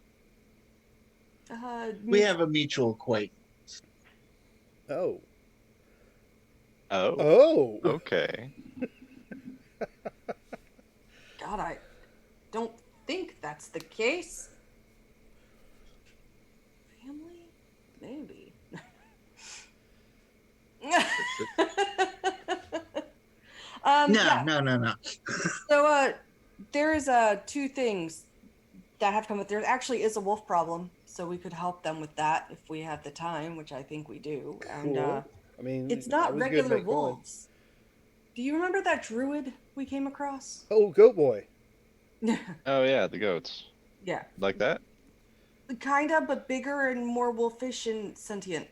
We have a mutual acquaintance. Oh. Oh. Oh. Okay. God, I don't think that's the case. Family? Maybe. Yeah. No. So, there's two things that have come up. There actually is a wolf problem, so we could help them with that if we have the time, which I think we do. And Cool. I mean, it's I not was good regular making fun. wolves. Do you remember that druid we came across? Oh, Goat Boy. Oh yeah, the goats. Yeah, Like that? kinda, but bigger and more wolfish and sentient.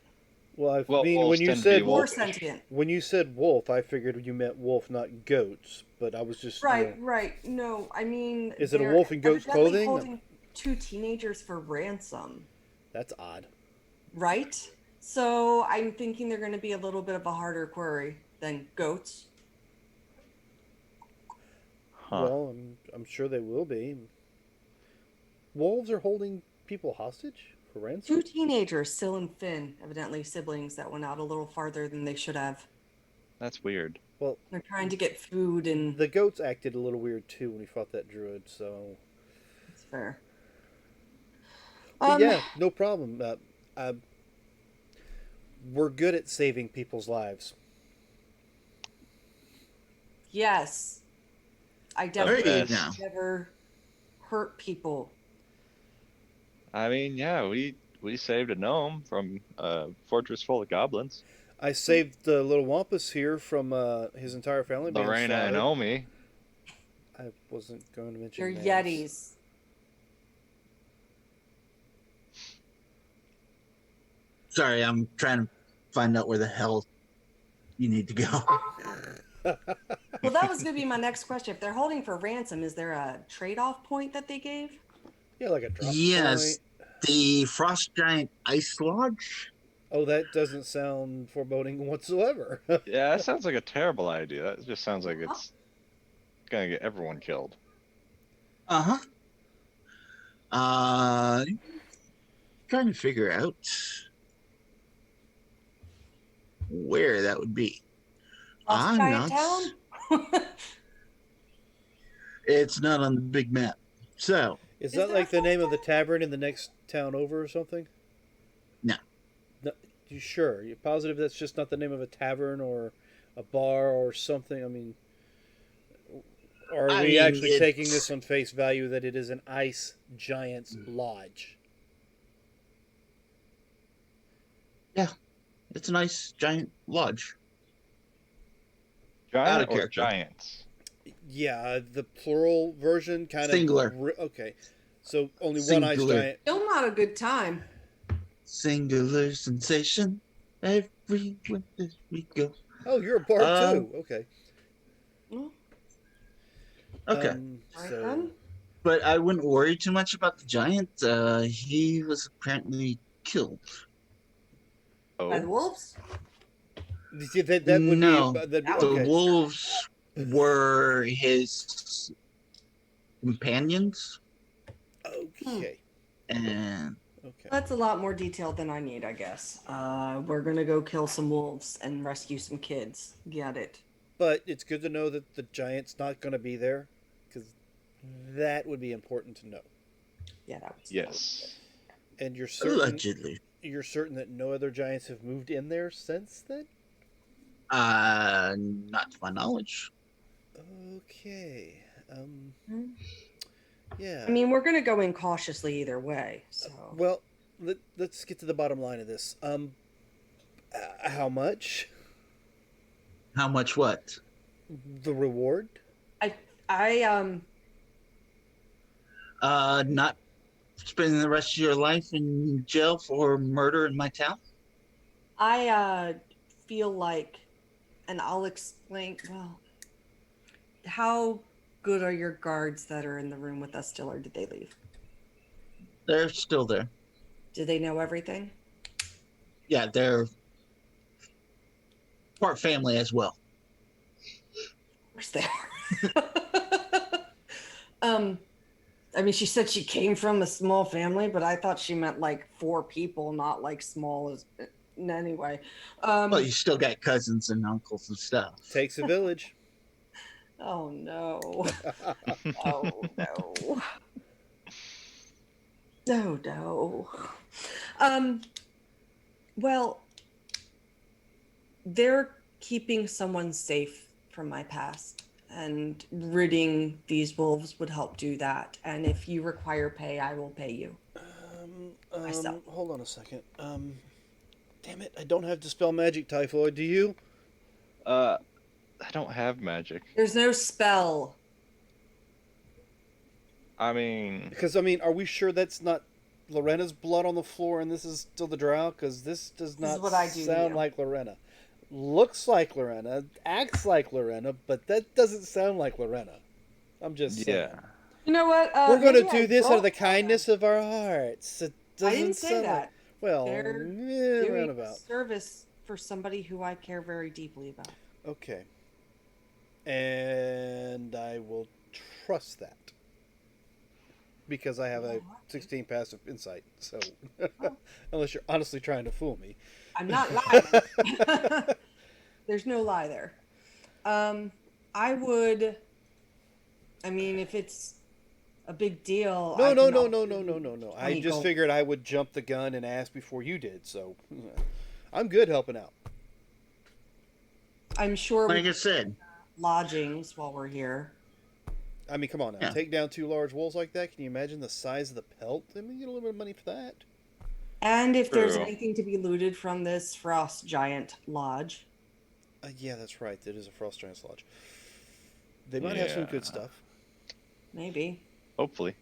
Well, I Well, mean, wolves when you tend to be said More wolfish. sentient. when you said wolf, I figured you meant wolf, not goats. But I was just Right. No, I mean, Is it a they're wolf in goat's evidently clothing? Holding two teenagers for ransom, That's odd. right? So I'm thinking they're going to be a little bit of a harder quarry than goats. Huh. Well, I'm sure they will be. Wolves are holding people hostage for ransom? Two teenagers, Syl and Finn, evidently siblings that went out a little farther than they should have. That's weird. Well, They're trying to get food and the goats acted a little weird too when we fought that druid, so. it's fair. But yeah, no problem. We're good at saving people's lives. Yes. I There you definitely go. never hurt people. I mean, yeah, we saved a gnome from a fortress full of goblins. I saved the little wampus here from his entire family being Lorena and slaughtered. Omi. I wasn't going to mention They're names. yetis. Sorry, I'm trying to find out where the hell you need to go. Well, that was going to be my next question. If they're holding for ransom, is there a trade-off point that they gave? Yeah, like a drop Yes, point. the Frost Giant Ice Lodge. Oh, that doesn't sound foreboding whatsoever. Yeah, that sounds like a terrible idea. That just sounds like it's gonna get everyone killed. Uh-huh. Trying to figure out where that would be. Lost Giant Town? It's not on the big map. So, Is Is that there like a the name of the Frost tavern in the next town over or something? No. No, you sure? You positive that's just not the name of a tavern or a bar or something? I mean, or are I we mean, actually taking it's- this on face value that it is an ice giant's lodge? it's a nice giant lodge. Out Giant of or character. giants? Yeah, the plural version kind of Singular. Okay, so only one ice Singular. giant. Still not a good time. Singular sensation. Everywhere we go. Oh, you're a bard too. Okay. Okay. Right So then. But I wouldn't worry too much about the giant. He was apparently killed. By the Oh, wolves? that would No, be that'd be, That the would okay. wolves were his companions, Okay. and Okay. That's a lot more detail than I need, I guess. We're gonna go kill some wolves and rescue some kids. Get it. But it's good to know that the giant's not going to be there, because that would be important to know. Yeah, that was yes. And you're certain allegedly. that no other giants have moved in there since then. Not to my knowledge. Okay. Hmm. Yeah. I mean, we're gonna go in cautiously either way. So Well, let's get to the bottom line of this. How much? How much what? The reward? I Not spending the rest of your life in jail for murder in my town? feel like, and I'll explain. Well, how good are your guards that are in the room with us still, or did they leave? They're still there. Do they know everything? Yeah, they're part family as well. Of course they are. I mean, she said she came from a small family, but I thought she meant like 4 people, not like small as. Anyway, Well, you still got cousins and uncles and stuff. Takes a village. oh no, oh no, no. Well, they're keeping someone safe from my past, and ridding these wolves would help do that. And if you require pay, I will pay you. Myself. Hold on a second. Damn it! I don't have Dispel Magic, Typhoid. Do you? I don't have magic. There's no spell. I mean, Because I mean, are we sure that's not Lorena's blood on the floor and this is still the drow? Because this does This not is what I do to sound you. like Lorena. Looks like Lorena, acts like Lorena, but that doesn't sound like Lorena. I'm just saying. yeah. You know what? We're going to maybe I do this out of the don't- kindness of our hearts. It I doesn't didn't say sound that. Like, Well, They're yeah, doing roundabout. service for somebody who I care very deeply about. Okay. And I will trust that because I have a 16 passive insight. So, Oh, unless you're honestly trying to fool me. I'm not lying. There's no lie there. Um, I would. I mean, if it's a big deal, No, I no, can no, offer no, no, no, you no, no. I 20 just gold. figured I would jump the gun and ask before you did. So, I'm good helping out. I'm sure we Like I can said, lodgings while we're here. I mean, come on now. yeah. Take down two large wolves like that. Can you imagine the size of the pelt? I mean, you get a little bit of money for that. And if there's True. anything to be looted from this frost giant lodge, Yeah, that's right. That is a Frost Giant's Lodge. They might have some Yeah. good stuff. maybe. Hopefully.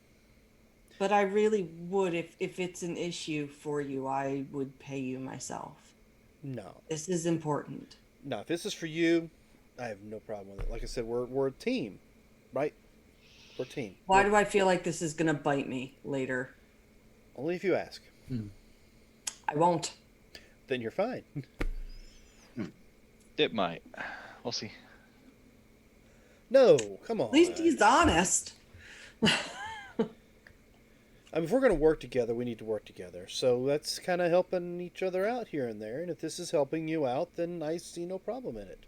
But I really would, if it's an issue for you, I would pay you myself. No, This is important. no. If this is for you, I have no problem with it. Like I said, we're a team, right? We're a team. Why do I feel like this is gonna bite me later? Only if you ask. I won't. Then you're fine. It might. We'll see. No, come on. At least he's honest. I mean, if we're going to work together, we need to work together. So that's kind of helping each other out here and there. And if this is helping you out, then I see no problem in it.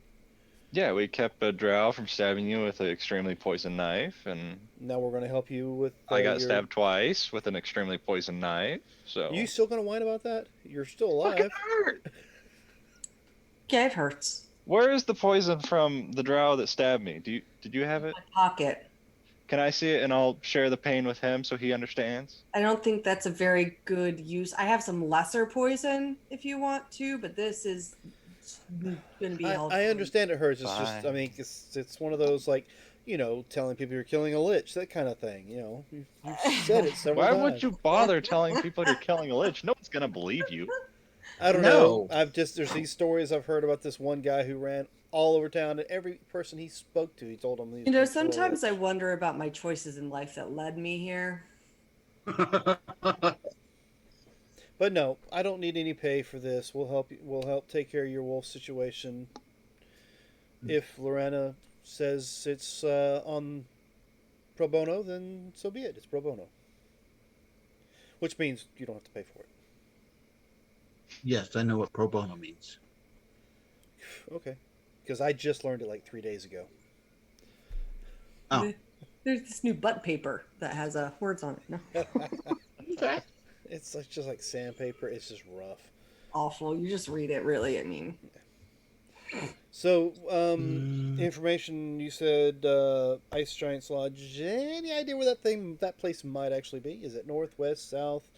Yeah, we kept a drow from stabbing you with an extremely poisoned knife, and Now we're going to help you with. I got your... stabbed twice with an extremely poisoned knife. So You still going to whine about that? You're still Fucking alive. hurt. Yeah, it hurts. where is the poison from the drow that stabbed me? Did you have it? My pocket. Can I see it and I'll share the pain with him so he understands? I don't think that's a very good use. I have some lesser poison if you want to, but this is going to be helpful. I understand it hurts. It's just, I Fine. mean, it's one of those, like, you know, telling people you're killing a lich, that kind of thing. You know, you've said it several Why times. would you bother telling people you're killing a lich? No one's gonna believe you. I don't No. know. There's these stories I've heard about this one guy who ran all over town, and every person he spoke to, he told them these. You know, people were sometimes I lich. wonder about my choices in life that led me here. But no, I don't need any pay for this. We'll help you. We'll help take care of your wolf situation. If Lorena says it's on pro bono, then so be it. It's pro bono, which means you don't have to pay for it. Yes, I know what pro bono means. Okay, because I just learned it like 3 days ago. Oh. There's this new butt paper that has words on it. No, Okay. It's like, just like sandpaper. It's just rough. awful. You just read it, really. I mean, So, information you said Ice Giant's Lodge. Any idea where that place might actually be? Is it north, west, south?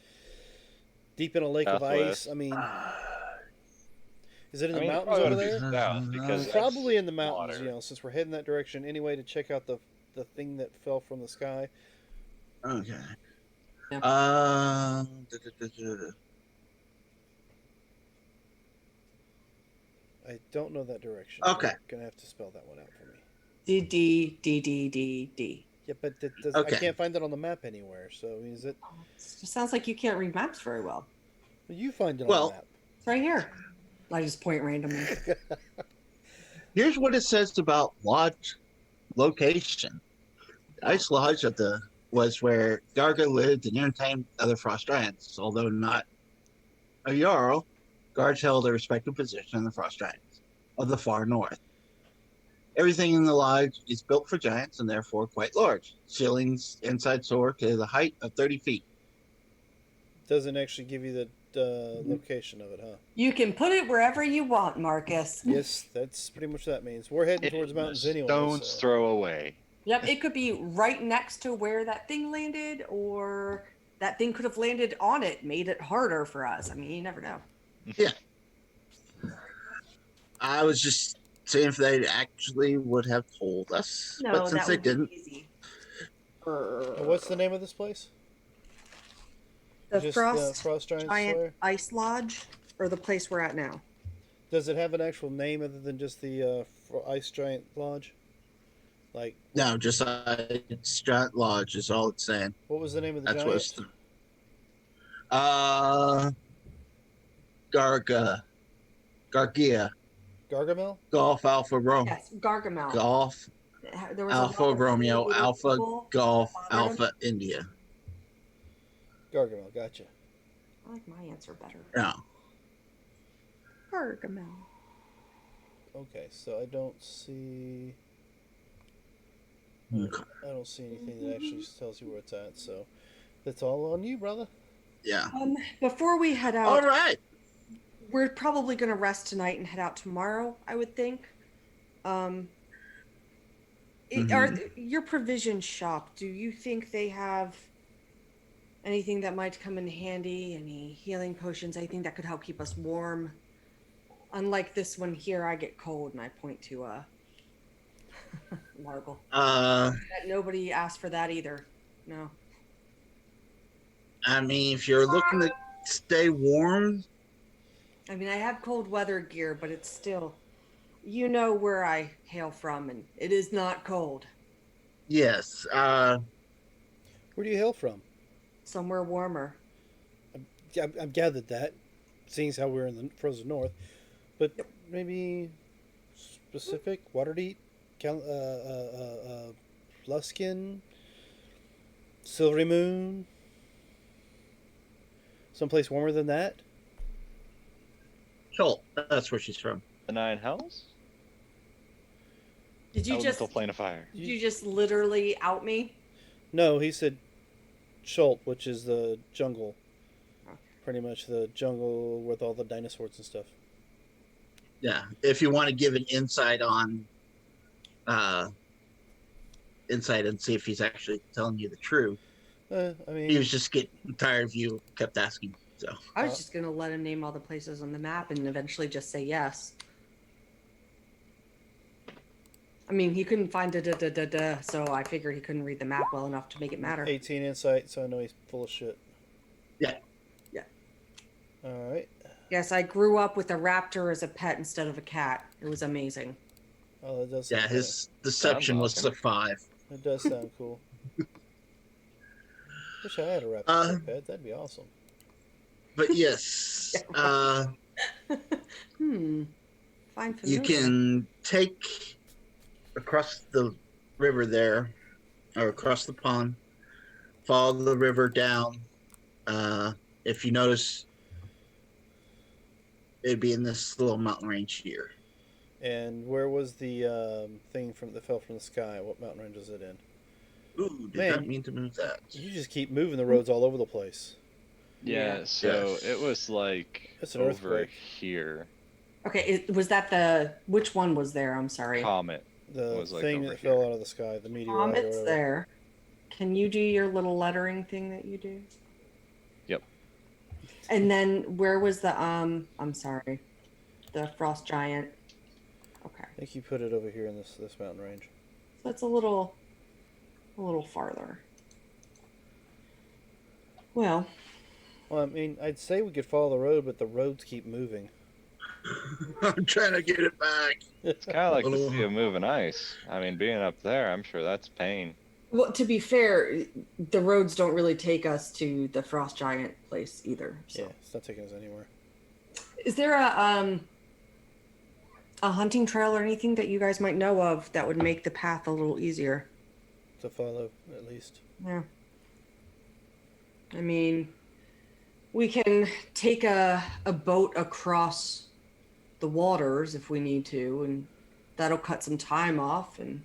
Deep in a lake of ice? Southwest. I mean, is it in I the mean, mountains probably over wouldn't there? be south because that's Probably in the mountains, water. you know, since we're heading that direction anyway to check out the thing that fell from the sky. Okay. Yeah. Da, da, da, da. I don't know that direction. Okay. You're gonna have to spell that one out for me. D. Yeah, but Okay. I can't find it on the map anywhere. So is it? It sounds like you can't read maps very well. You find it on Well- the map. It's right here. I just point randomly. Here's what it says about lodge location. The Ice Lodge was where Garga lived and entertained other frost giants. Although not a Jarl, guards held a respected position in the frost giants of the far north. Everything in the lodge is built for giants and therefore quite large. Ceilings inside soar to the height of 30 feet. Doesn't actually give you the location of it, huh? You can put it wherever you want, Marcus. Yes, that's pretty much what that means. We're heading towards the mountains anyway. Stone's so- throw away. Yep, it could be right next to where that thing landed, or that thing could have landed on it, made it harder for us. I mean, you never know. I was just saying if they actually would have told us, No, but since that they would be didn't, easy. What's the name of this place? The Just Frost Frost Giant Giant Slayer? Ice Lodge, or the place we're at now? Does it have an actual name other than just the Ice Giant Lodge? Like, no, just Giant Lodge is all it's saying. what was the name of the That's what giant? it's. Gargia, Gargamel? Golf Alpha Rome, Yes, Gargamel. Golf There was a lot Alpha of Romeo, little Alpha people Golf that bothered him. Alpha India. Gargamel, gotcha. I like my answer better. No. Gargamel. Okay, so I don't see. Okay. I don't see anything that actually tells you where it's at. So that's all on you, brother. Yeah. Before we head out, All right. we're probably going to rest tonight and head out tomorrow, I would think. Are your provision shop, do you think they have anything that might come in handy? Any healing potions, anything that could help keep us warm? Unlike this one here, I get cold and I point to Marble. Nobody asked for that either. No. I mean, if you're looking to stay warm, I mean, I have cold weather gear, but it's still, you know where I hail from, and it is not cold. yes. Where do you hail from? Somewhere warmer. I've gathered that, seeing as how we're in the frozen north. But maybe specific Waterdeep, Luskin, Silvery Moon, someplace warmer than that. Cool. That's where she's from. The Nine Hells? Did you Elemental just Plane of Fire. did you just literally out me? No, he said Schult, which is the jungle. Pretty much the jungle with all the dinosaurs and stuff. Yeah. If you want to give an insight on insight and see if he's actually telling you the truth. I He mean, was just getting tired of you kept asking. So I was just gonna let him name all the places on the map and eventually just say yes. I mean, he couldn't find so I figured he couldn't read the map well enough to make it matter. 18 insight, so I know he's full of shit. yeah. Yeah. All right. Yes, I grew up with a raptor as a pet instead of a cat. It was amazing. Oh, that does. Yeah, Sound his deception was awesome. the 5. funny. It does sound cool. Wish I had a raptor pet. That'd be awesome. But yes, Find familiar. you can take across the river there, or across the pond, follow the river down. If you notice, it'd be in this little mountain range here. And where was the thing that fell from the sky? What mountain range is it in? Ooh, did Man, not mean to move that. You just keep moving the roads all over the place. Yeah, Yeah. so Yes. it was like It's an over earthquake. here. Okay, was that which one was there? I'm sorry. Comet. The Was, like, thing over that here. fell out of the sky, the meteorite. or Comet's whatever. there. Can you do your little lettering thing that you do? Yep. And then where was the I'm sorry, the frost giant? Okay, I think you put it over here in this mountain range. so that's a little farther. Well, Well, I mean, I'd say we could follow the road, but the roads keep moving. I'm trying to get it back. It's kind of like the sea of moving ice. I mean, being up there, I'm sure that's pain. well, to be fair, the roads don't really take us to the frost giant place either. So. Yeah, it's not taking us anywhere. Is there a hunting trail or anything that you guys might know of that would make the path a little easier? To follow, at least. Yeah. I mean, we can take a boat across the waters if we need to, and that'll cut some time off. And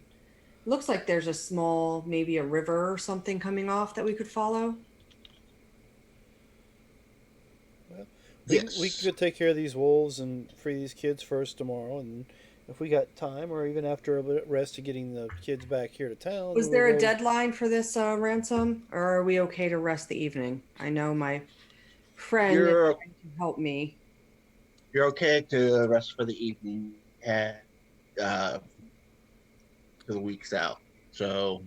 it looks like there's a small, maybe a river or something coming off that we could follow. We Yes. could take care of these wolves and free these kids first tomorrow, and if we got time, or even after a bit of rest to getting the kids back here to town. Was then there we'll a go- deadline for this ransom, or are we okay to rest the evening? I know my friend is You're trying to help me. you're okay to rest for the evening and for the week's out. So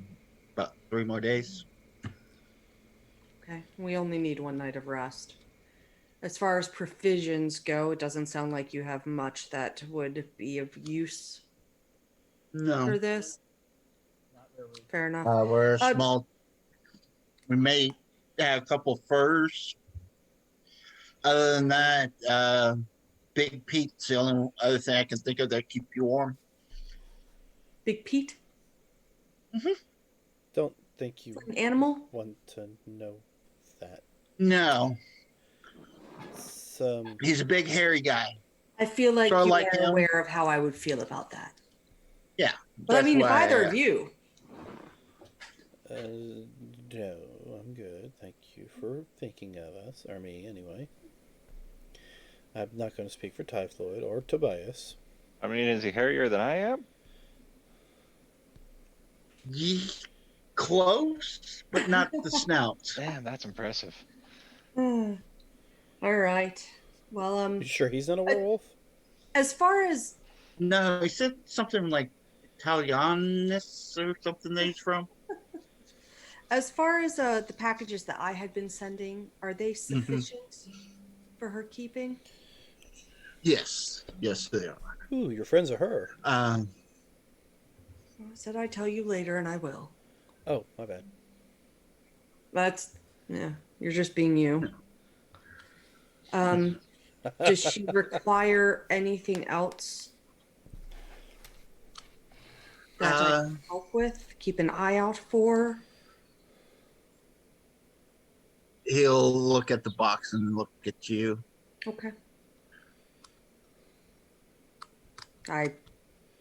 about 3 more days. Okay, we only need one night of rest. As far as provisions go, it doesn't sound like you have much that would be of use for No, this. Fair enough. we're Uh, small. We may have a couple furs, Other than that, Big Pete's the only other thing I can think of that keep you warm. Big Pete, Don't think you an animal. want to know that. No, It's, he's a big hairy guy. I feel like Sort of you like are him. aware of how I would feel about that. Yeah, But I that's mean, if why. either of you, no, I'm good. Thank you for thinking of us, or me anyway. I'm not going to speak for Typhloid or Tobias. I mean, is he hairier than I am? Ye close, but not the snout. Damn, that's impressive. all right. Well, You sure he's not a I- werewolf? as far as No, he said something like Italianis or something that he's from. the packages that I had been sending, are they sufficient for her keeping? Yes, yes, they are. Ooh, your friends are her. Um, Well, I said I'd tell you later, and I will. Oh, my bad. That's yeah. You're just being you. Does she require anything else that I uh, can help with? Keep an eye out for? he'll look at the box and look at you. Okay. I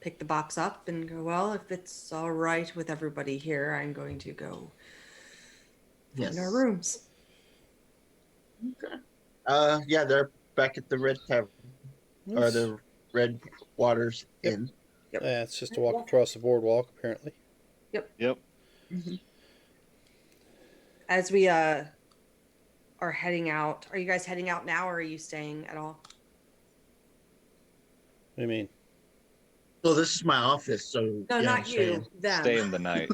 pick the box up and go, well, if it's all right with everybody here, I'm going to go Yes. find our rooms. Okay. Yeah, they're back at the Red Tavern or the Red Waters Yep. Inn. Yep. Yeah, it's just a walk across the boardwalk, apparently. Yep. As we are heading out, are you guys heading out now or are you staying at all? What do you mean? Well, this is my office, so No, yeah, not I'm staying. you. Them. Stay in the night.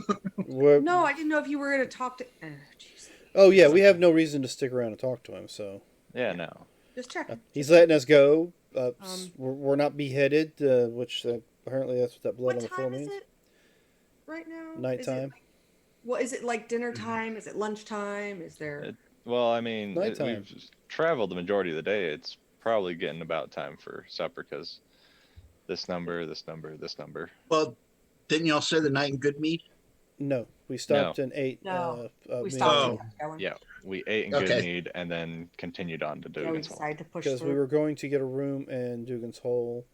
No, I didn't know if you were going to talk to. Jeez. Oh, yeah, we have no reason to stick around and talk to him, so. Yeah, no. Just checking. He's letting us go. Um, we're not beheaded, which apparently that's what that blood What on the floor time is means. it right now? Nighttime. Is it like dinner time? Is it lunchtime? Is there? Well, I mean, Nighttime. we've traveled the majority of the day. It's probably getting about time for supper because this number, this number, this number. Well, didn't y'all say the night in good mead? No, we stopped and ate. No, we meal stopped Oh. and kept going. Yeah, we ate in Okay. good mead and then continued on to Yeah, we Dugan's Hole. decided to push because through. we were going to get a room in Dugan's Hole,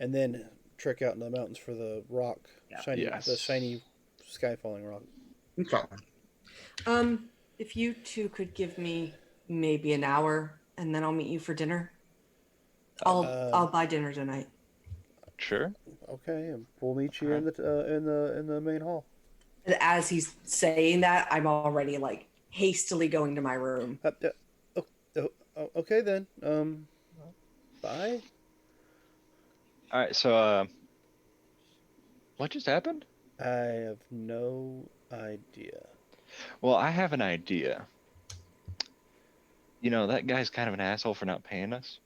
and then trek out into the mountains for the rock, Yeah. the shiny sky falling rock. Okay. If you two could give me maybe an hour, and then I'll meet you for dinner. I'll buy dinner tonight. Sure. Okay, and we'll meet you in the main hall. And as he's saying that, I'm already like hastily going to my room. Okay then. Bye. All right. So, what just happened? I have no idea. Well, I have an idea. You know, that guy's kind of an asshole for not paying us.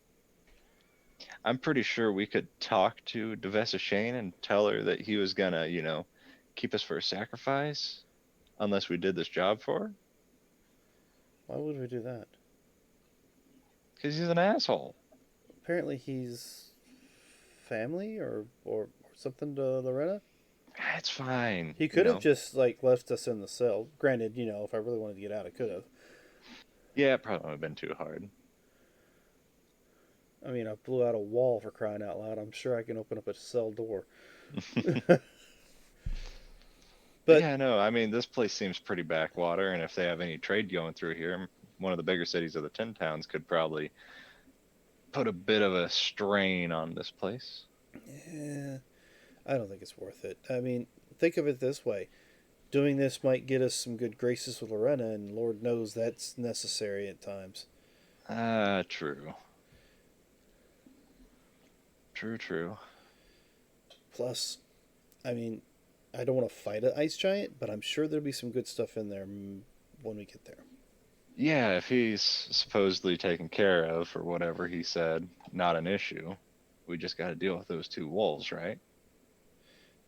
I'm pretty sure we could talk to Devessa Shane and tell her that he was gonna, keep us for a sacrifice unless we did this job for her. Why would we do that? Because he's an asshole. Apparently he's family or something to Lorena. It's fine. He could have just left us in the cell. Granted, if I really wanted to get out, I could have. Yeah, it probably would have been too hard. I mean, I blew out a wall for crying out loud. I'm sure I can open up a cell door. But yeah, no, I mean, this place seems pretty backwater, and if they have any trade going through here, one of the bigger cities of the Tin Towns could probably put a bit of a strain on this place. Yeah, I don't think it's worth it. I mean, think of it this way. Doing this might get us some good graces with Lorena, and Lord knows that's necessary at times. True. True. Plus, I mean, I don't want to fight an ice giant, but I'm sure there'll be some good stuff in there when we get there. Yeah, if he's supposedly taken care of for whatever he said, not an issue. We just got to deal with those two wolves, right?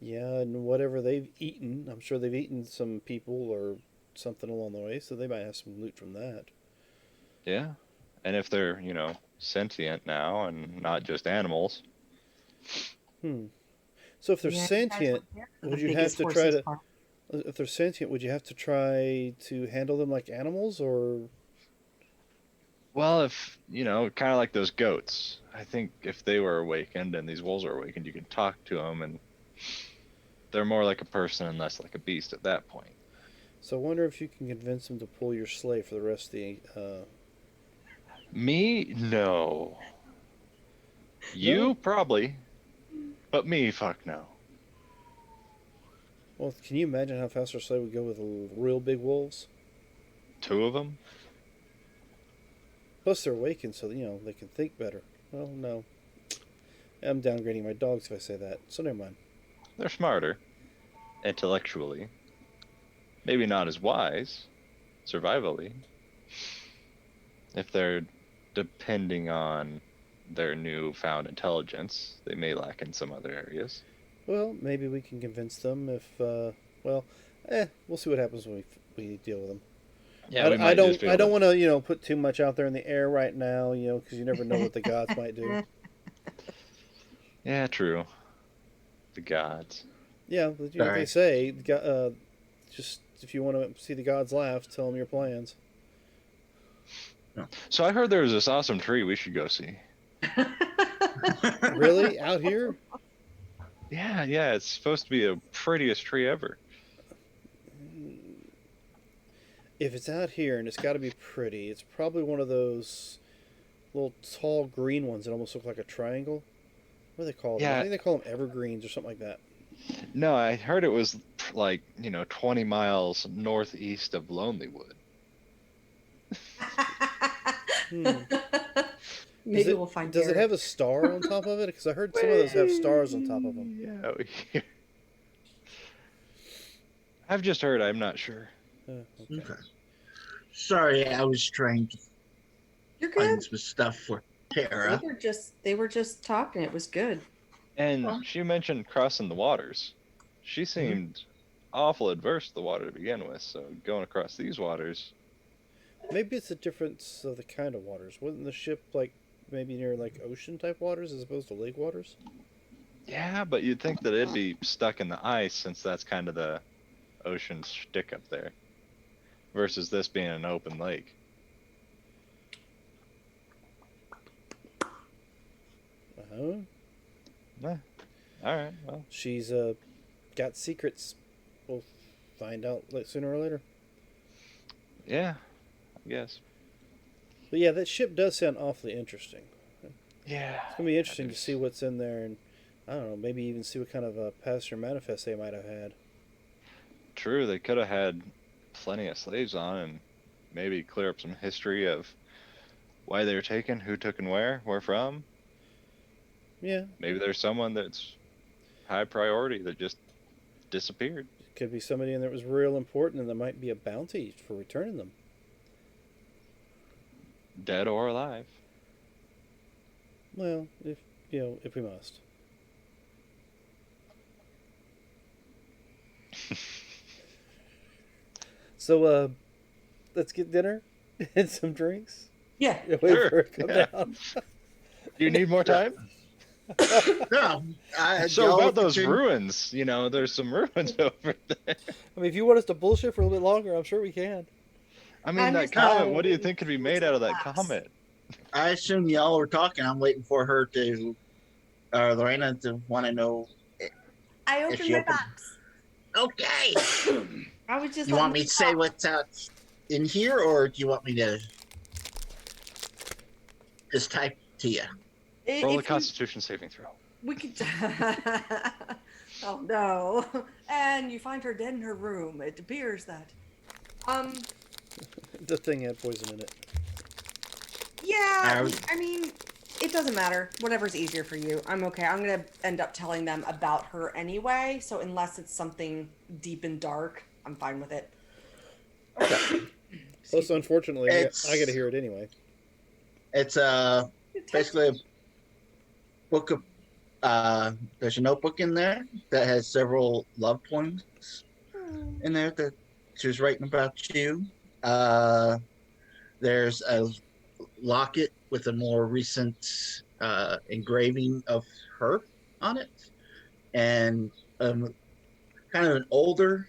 Yeah, and whatever they've eaten, I'm sure they've eaten some people or something along the way, so they might have some loot from that. Yeah. And if they're, sentient now and not just animals, Hmm. So if they're Yeah, you guys sentient, were there for the would you have biggest to try horses to? part. If they're sentient, would you have to try to handle them like animals, or? well, if, kind of like those goats, I think if they were awakened and these wolves are awakened, you can talk to them and they're more like a person and less like a beast at that point. So I wonder if you can convince them to pull your sleigh for the rest of the. Me? No. No. You? Probably. But me? Fuck no. Well, can you imagine how fast our sleigh would go with real big wolves? Two of them? Plus, they're awakened, so they can think better. Well, no, I'm downgrading my dogs if I say that. So never mind. They're smarter. Intellectually. Maybe not as wise. Survivally. If they're depending on their newfound intelligence, they may lack in some other areas. Well, maybe we can convince them if. Well, we'll see what happens when we deal with them. Yeah, we I might just don't. be I able don't to. want to put too much out there in the air right now. Because you never know what the gods might do. Yeah, true. The gods. Yeah, but, they Sorry. say just if you want to see the gods laugh, tell them your plans. So I heard there was this awesome tree we should go see. Really, out here? Yeah, it's supposed to be the prettiest tree ever. If it's out here and it's got to be pretty, it's probably one of those little tall green ones that almost look like a triangle. What do they call them? I Yeah. think they call them evergreens or something like that. No, I heard it was like, 20 miles northeast of Lonelywood. Hmm. Maybe we'll find. Does it have a star on top of it? Because I heard some of those have stars on top of them. Yeah. I've just heard, I'm not sure. Okay. Okay. Sorry, I was trying to You're find good. some stuff for They Tara. were just talking. It was good. And Huh? she mentioned crossing the waters. She seemed awful adverse to the water to begin with, so going across these waters. Maybe it's a difference of the kind of waters. Wasn't the ship maybe near ocean type waters as opposed to lake waters? Yeah, but you'd think that it'd be stuck in the ice since that's kind of the ocean shtick up there. Versus this being an open lake. Uh-huh. Alright, well. She's got secrets. We'll find out sooner or later. Yeah, I guess. But yeah, that ship does sound awfully interesting. Yeah. It's gonna be interesting to see what's in there, and I don't know, maybe even see what kind of passenger manifest they might have had. True, they could have had plenty of slaves on and maybe clear up some history of why they were taken, who took and where from. Yeah, Maybe there's someone that's high priority that just disappeared. could be somebody in there that was real important, and there might be a bounty for returning them. Dead or alive. Well, if we must. So, let's get dinner and some drinks. Yeah. Wait Sure, for it to come yeah. down. Do you need more time? No, So y'all about those continue. ruins, there's some ruins over there. I mean, if you want us to bullshit for a little bit longer, I'm sure we can. I mean, I'm that just comet, saying, what do you think could be made out of that Relax. comet? I assume y'all were talking. I'm waiting for her to, Lorena to want to know. I If opened you my open- box. Okay. I was just. You want letting me to say talk. what's out in here, or do you want me to just type to you? Roll a If you- Constitution saving throw. We could. Oh no! And you find her dead in her room. It appears that. The thing had poison in it. Yeah. Um, I mean, it doesn't matter. Whatever's easier for you. I'm okay. I'm gonna end up telling them about her anyway. So unless it's something deep and dark, I'm fine with it. Plus, unfortunately, It's- I got to hear it anyway. It's basically a book of. There's a notebook in there that has several love poems in there that she was writing about you. There's a locket with a more recent engraving of her on it, and kind of an older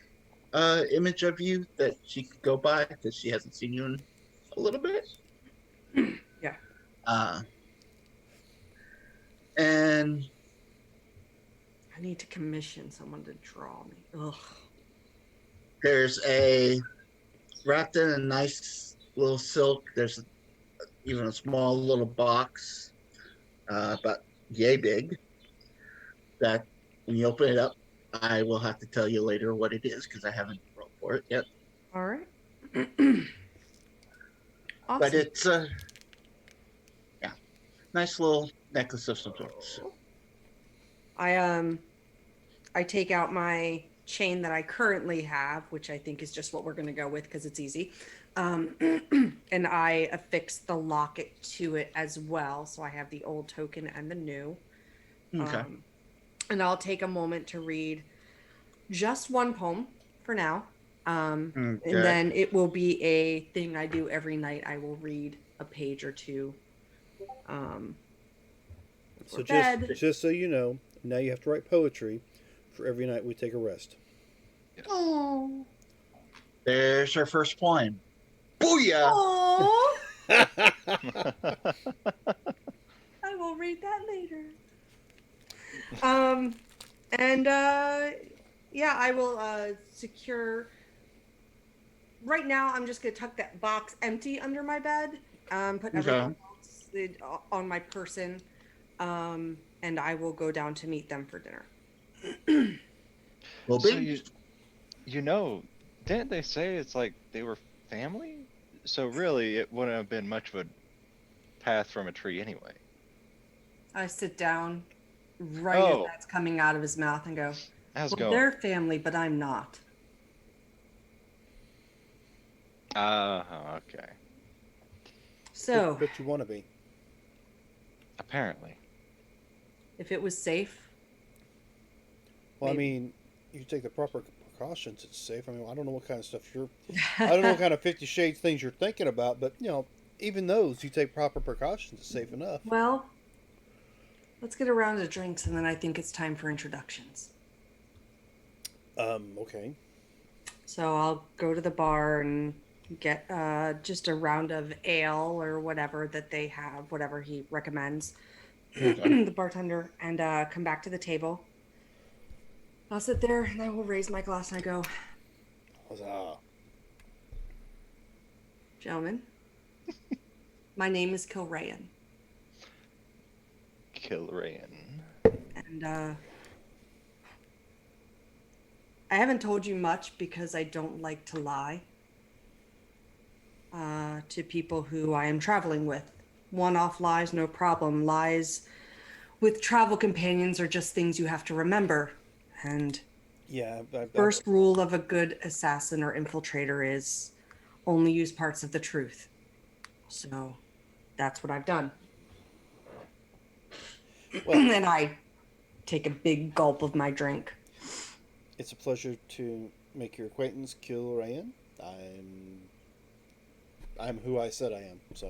image of you that she could go by because she hasn't seen you in a little bit. Yeah. Uh, and I need to commission someone to draw me. Ugh. there's a wrapped in a nice little silk. There's even a small little box, about yay big. That when you open it up, I will have to tell you later what it is because I haven't rolled for it yet. All right. But Awesome. it's a nice little necklace of some sorts. I take out my chain that I currently have, which I think is just what we're going to go with because it's easy. And I affix the locket to it as well. So I have the old token and the new. Okay. And I'll take a moment to read just one poem for now. And then it will be a thing I do every night. I will read a page or two. So bed. just so you know, now you have to write poetry for every night we take a rest. Oh. There's her first poem. Booyah! Oh. I will read that later. And yeah, I will secure. Right now, I'm just gonna tuck that box empty under my bed. Put everything else on my person, and I will go down to meet them for dinner. Well, So big. didn't they say it's like they were family? So really, it wouldn't have been much of a path from a tree anyway. I sit down right as that's coming out of his mouth and go, How's it well, going? they're family, but I'm not. Okay. So, But you want to be. Apparently. if it was safe. Well, maybe. I mean, you take the proper precautions, it's safe. I mean, I don't know what kind of stuff I don't know what kind of 50 Shades things you're thinking about, but, you know, even those, you take proper precautions, it's safe enough. Well, let's get a round of drinks, and then I think it's time for introductions. Okay. So I'll go to the bar and get just a round of ale or whatever that they have, whatever he recommends, the bartender, and come back to the table. I'll sit there and I will raise my glass and I go, Huzzah. gentlemen, my name is Kilrayan. Kilrayan. And I haven't told you much because I don't like to lie to people who I am traveling with. One-off lies, no problem. Lies with travel companions are just things you have to remember. And Yeah. first rule of a good assassin or infiltrator is only use parts of the truth. So that's what I've done. Well, And I take a big gulp of my drink. it's a pleasure to make your acquaintance, Kilrayan. I'm who I said I am, so.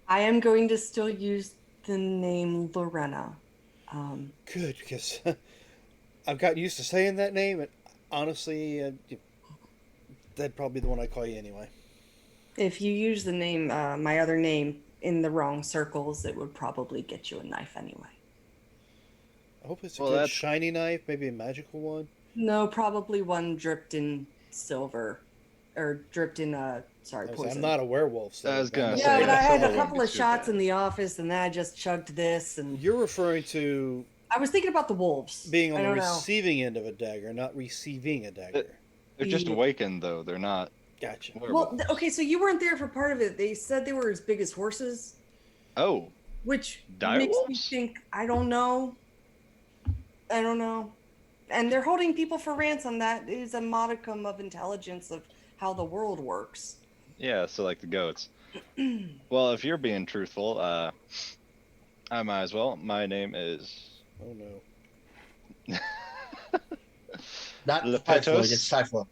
I am going to still use the name Lorena. Good, because I've gotten used to saying that name, and honestly, that'd probably be the one I call you anyway. If you use the name, my other name, in the wrong circles, it would probably get you a knife anyway. I hope it's a Well, good that's- shiny knife, maybe a magical one. No, probably one dripped in silver, or dripped in poison. I'm not a werewolf, so I was gonna Yeah, say, but I had silver a wouldn't couple be of too shots bad. in the office, and then I just chugged this, and You're referring to I was thinking about the wolves. being on I the don't know. receiving end of a dagger, not receiving a dagger. They're just Yeah. awakened, though. They're not Gotcha. Well, werewolves. okay, so you weren't there for part of it. They said they were as big as horses, Oh, which dire makes me wolves? think, I don't know. And they're holding people for ransom. That is a modicum of intelligence of how the world works. yeah, so like the goats. Well, if you're being truthful, I might as well. My name is Oh no. Not Lepetos? Typhoid, it's Typhoid.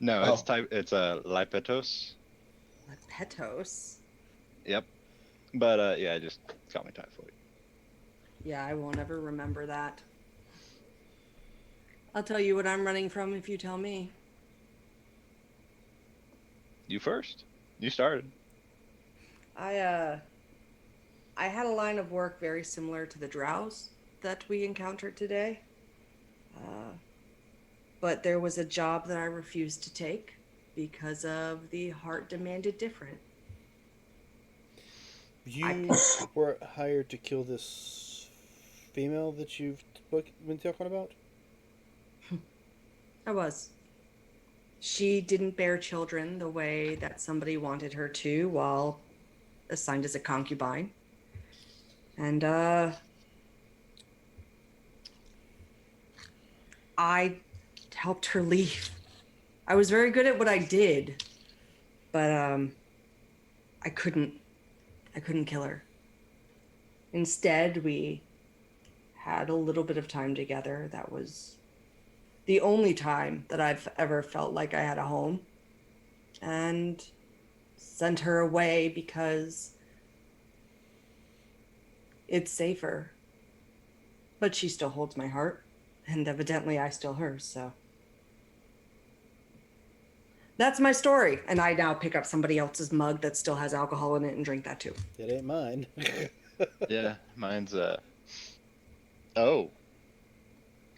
No, Oh. it's Lipetos. Petos. Yep. But yeah, just call me typhoid. Yeah, I won't ever remember that. I'll tell you what I'm running from if you tell me. You first. You started. I had a line of work very similar to the drows that we encountered today. But there was a job that I refused to take because of the heart demanded different. You were hired to kill this female that you've been talking about? I was. She didn't bear children the way that somebody wanted her to while assigned as a concubine. And I helped her leave. I was very good at what I did, but I couldn't kill her. Instead, we had a little bit of time together. That was the only time that I've ever felt like I had a home. And sent her away because it's safer. But she still holds my heart, and evidently I still hers, so. That's my story, and I now pick up somebody else's mug that still has alcohol in it and drink that too. It ain't mine. Yeah, mine's Oh.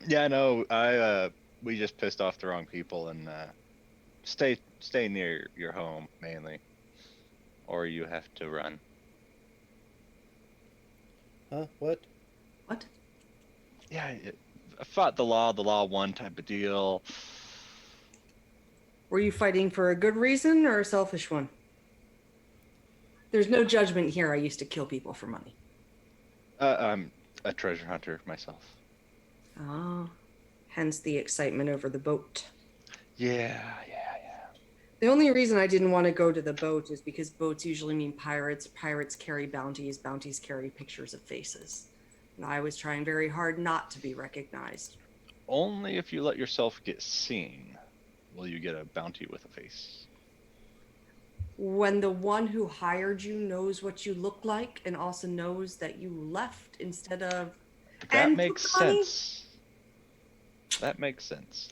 Yeah, no, we just pissed off the wrong people and stay near your home mainly, or you have to run. Huh? What? What? Yeah, I fought the law won type of deal. Were you fighting for a good reason or a selfish one? There's no judgment here. I used to kill people for money. I'm a treasure hunter myself. Ah, hence the excitement over the boat. Yeah. The only reason I didn't want to go to the boat is because boats usually mean pirates. Pirates carry bounties. Bounties carry pictures of faces. And I was trying very hard not to be recognized. Only if you let yourself get seen will you get a bounty with a face. When the one who hired you knows what you look like and also knows that you left instead of That and makes took the money? sense. That makes sense.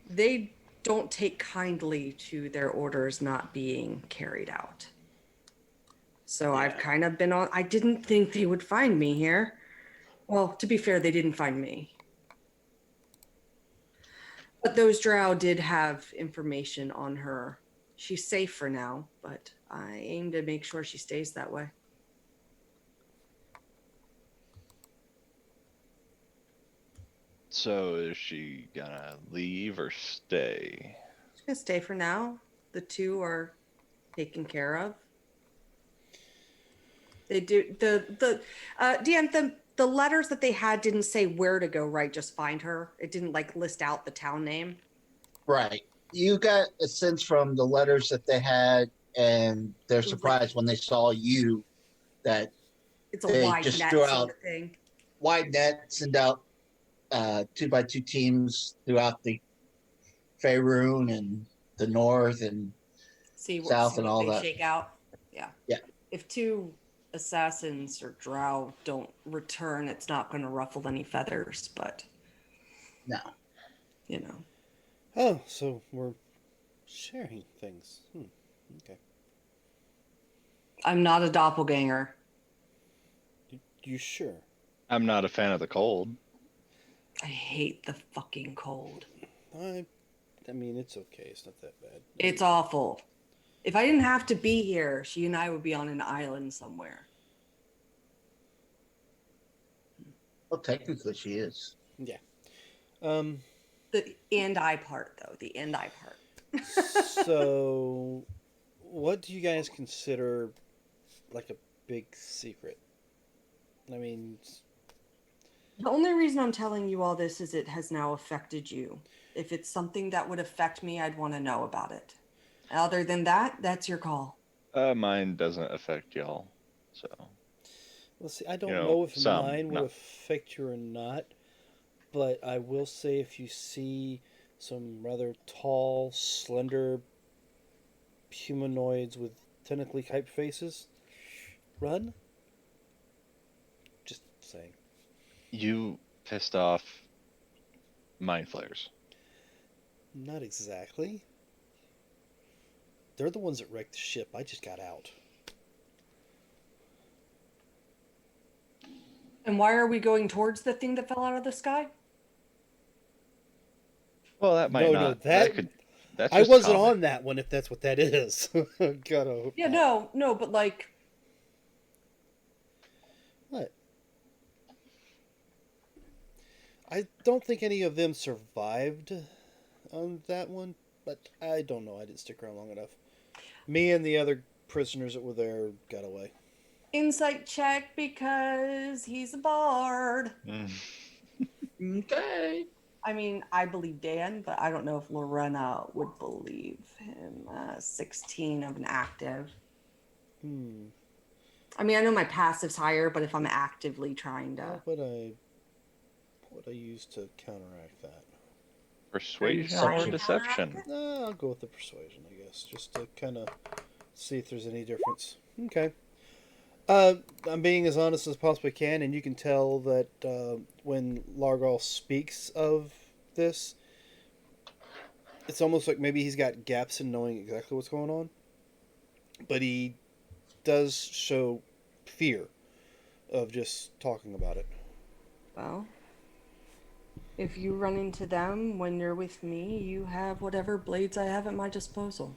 They don't take kindly to their orders not being carried out. So Yeah. I've kind of been on. I didn't think they would find me here. Well, to be fair, they didn't find me. But those drow did have information on her. She's safe for now, but I aim to make sure she stays that way. So is she gonna leave or stay? She's gonna stay for now. The two are taken care of. They do the DM the letters that they had didn't say where to go, right? Just find her. It didn't like list out the town name. Right. You got a sense from the letters that they had and their was like- surprise when they saw you that It's a they wide just net threw sort out of thing. wide net, send out 2x2 teams throughout the Faerun and the north and See what south and all they that. shake out. Yeah. Yeah. If two assassins or drow don't return, it's not going to ruffle any feathers, but No. you know. Oh, so we're sharing things. Okay. I'm not a doppelganger. You sure? I'm not a fan of the cold. I hate the fucking cold. I mean, it's okay. It's not that bad. It's awful. If I didn't have to be here, she and I would be on an island somewhere. Well, technically she is. Yeah. The and I part, though. The and I part. So, what do you guys consider like a big secret? I mean, The only reason I'm telling you all this is it has now affected you. If it's something that would affect me, I'd want to know about it. Other than that, that's your call. Mine doesn't affect y'all, so. well, see, I don't You know, know if some, mine would not- affect you or not, but I will say if you see some rather tall, slender humanoids with tentacly type faces. Run? Just saying. You pissed off mind flayers. Not exactly. They're the ones that wrecked the ship. I just got out. And why are we going towards the thing that fell out of the sky? Well, that might No, not. that could. That's I just wasn't common. on that one. If that's what that is, gotta hope Yeah, not. no, but like, What? I don't think any of them survived on that one, but I don't know. I didn't stick around long enough. Me and the other prisoners that were there got away. insight check because he's a bard. Mm. Okay. I mean, I believe Dan, but I don't know if Lorena would believe him. 16 of an active. Hmm. I mean, I know my passive's higher, but if I'm actively trying to. What I use to counteract that? Persuasion or Deception. deception? I'll go with the persuasion, I guess, just to kind of see if there's any difference. Okay. I'm being as honest as possibly can, and you can tell that when Largal speaks of this, it's almost like maybe he's got gaps in knowing exactly what's going on, but he does show fear of just talking about it. Well, if you run into them when you're with me, you have whatever blades I have at my disposal.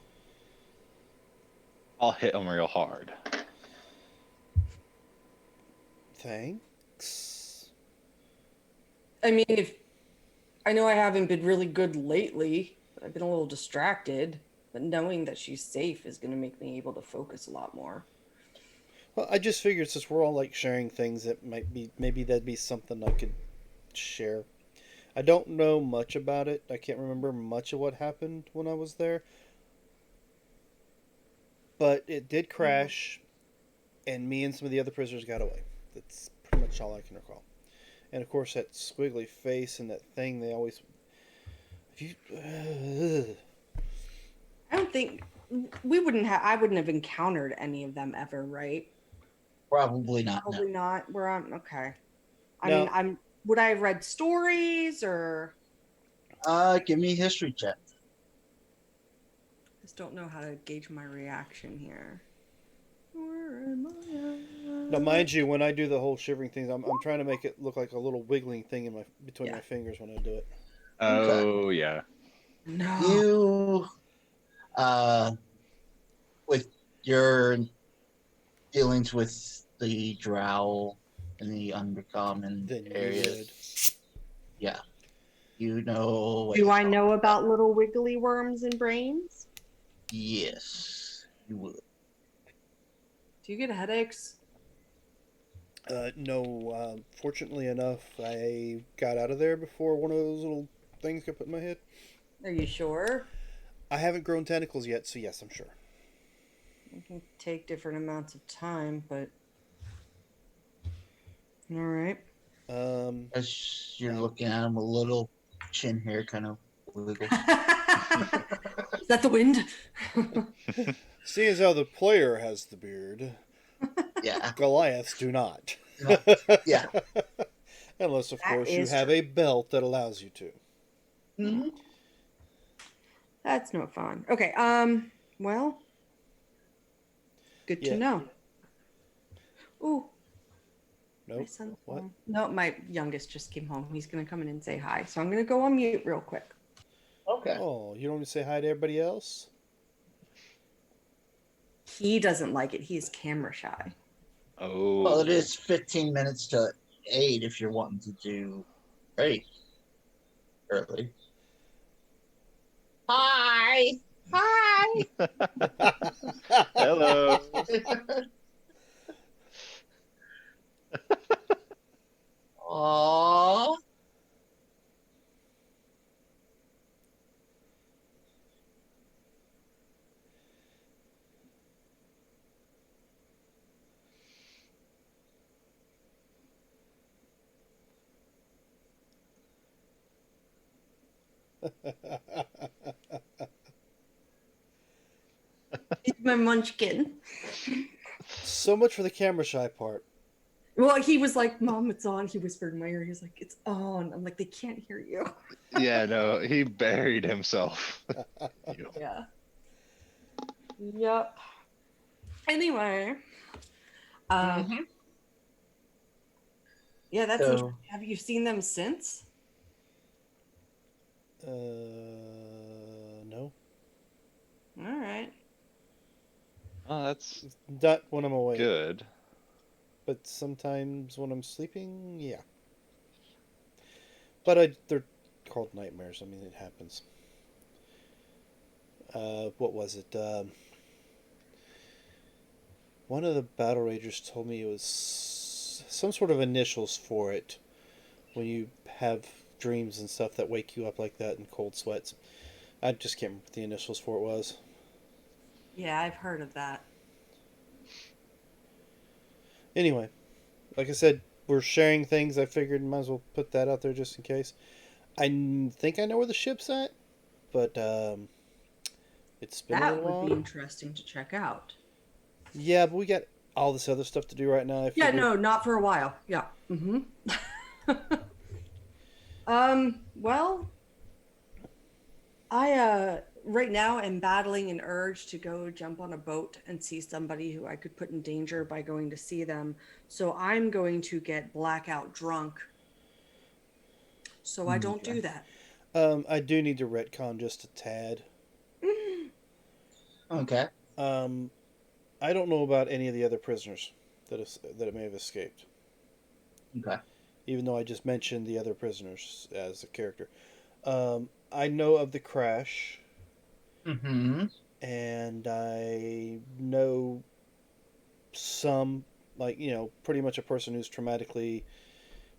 I'll hit them real hard. Thanks. I mean, if I know I haven't been really good lately, but I've been a little distracted. But knowing that she's safe is going to make me able to focus a lot more. Well, I just figured since we're all like sharing things, that might be maybe that'd be something I could share. I don't know much about it. I can't remember much of what happened when I was there, but it did crash, and me and some of the other prisoners got away. That's pretty much all I can recall. And of course, that squiggly face and that thing they always. If you, I don't think we wouldn't have. I wouldn't have encountered any of them ever, right? Probably not. No. Probably not. Where I'm okay. I No. mean, I'm. Would I have read stories or? Give me a history check. Just don't know how to gauge my reaction here. Where am I now, at? mind you, when I do the whole shivering thing, I'm trying to make it look like a little wiggling thing in my between Yeah. my fingers when I do it. Oh yeah. No. You, with your dealings with the drow and the undercommon Then you areas, yeah, you know. What Do you're I talking know about about. little wiggly worms and brains? Yes, you would. Do you get headaches? No, fortunately enough, I got out of there before one of those little things got put in my head. Are you sure? I haven't grown tentacles yet, so yes, I'm sure. It can take different amounts of time, but all right. As you're looking at him, a little chin hair kind of wiggles. Is that the wind? Seeing as how the player has the beard, Yeah, Goliaths do not. yeah. Unless, of That course, you is have true. a belt that allows you to. Hmm. That's no fun. Okay. Well, good to Yeah. know. Ooh, my Nope. son's What? home. No, my youngest just came home. He's gonna come in and say hi. So I'm gonna go on mute real quick. Okay. Oh, you don't want to say hi to everybody else? He doesn't like it. He's camera shy. Oh. Well, it is 15 minutes to 8 if you're wanting to do 8 early. Hi. Hi. Hello. Aww. my munchkin. So much for the camera shy part. Well, he was like, "Mom, it's on." He whispered in my ear. He was like, "It's on." I'm like, "They can't hear you." Yeah, no, he buried himself. Yeah. Yep. Anyway, Mhm. yeah, that's So- interesting. Have you seen them since? No. All right. Oh, that's Not when I'm awake. good. But sometimes when I'm sleeping, yeah. But they're called nightmares. I mean, it happens. What was it? One of the battle ragers told me it was some sort of initials for it when you have dreams and stuff that wake you up like that in cold sweats. I just can't remember what the initials for it was. Yeah, I've heard of that. Anyway, like I said, we're sharing things. I figured might as well put that out there just in case. Think I know where the ship's at, but it's been a That little would while. be interesting to check out. Yeah, but we got all this other stuff to do right now. I Yeah, figured, no, not for a while. Yeah. Mm-hmm. Well, I right now am battling an urge to go jump on a boat and see somebody who I could put in danger by going to see them. So I'm going to get blackout drunk. So I don't Okay. do that. I do need to retcon just a tad. Okay. I don't know about any of the other prisoners that may have escaped. Okay. Even though I just mentioned the other prisoners as a character. I know of the crash, Mm-hmm. and I know some, like, pretty much a person who's traumatically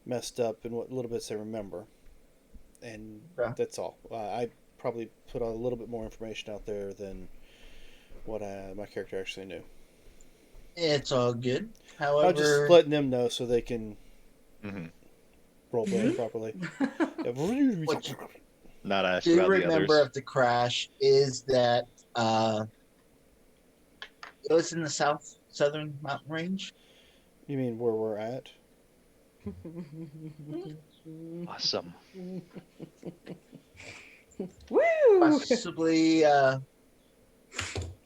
messed up and what little bits they remember. And Okay. that's all. I probably put a little bit more information out there than what my character actually knew. It's all good. I'm just However, letting them know so they can Hmm. roleplay Mhm. properly. what you Not asked do about the remember others. of the crash is that it was in the southern mountain range. You mean where we're at? Awesome. Woo! Possibly,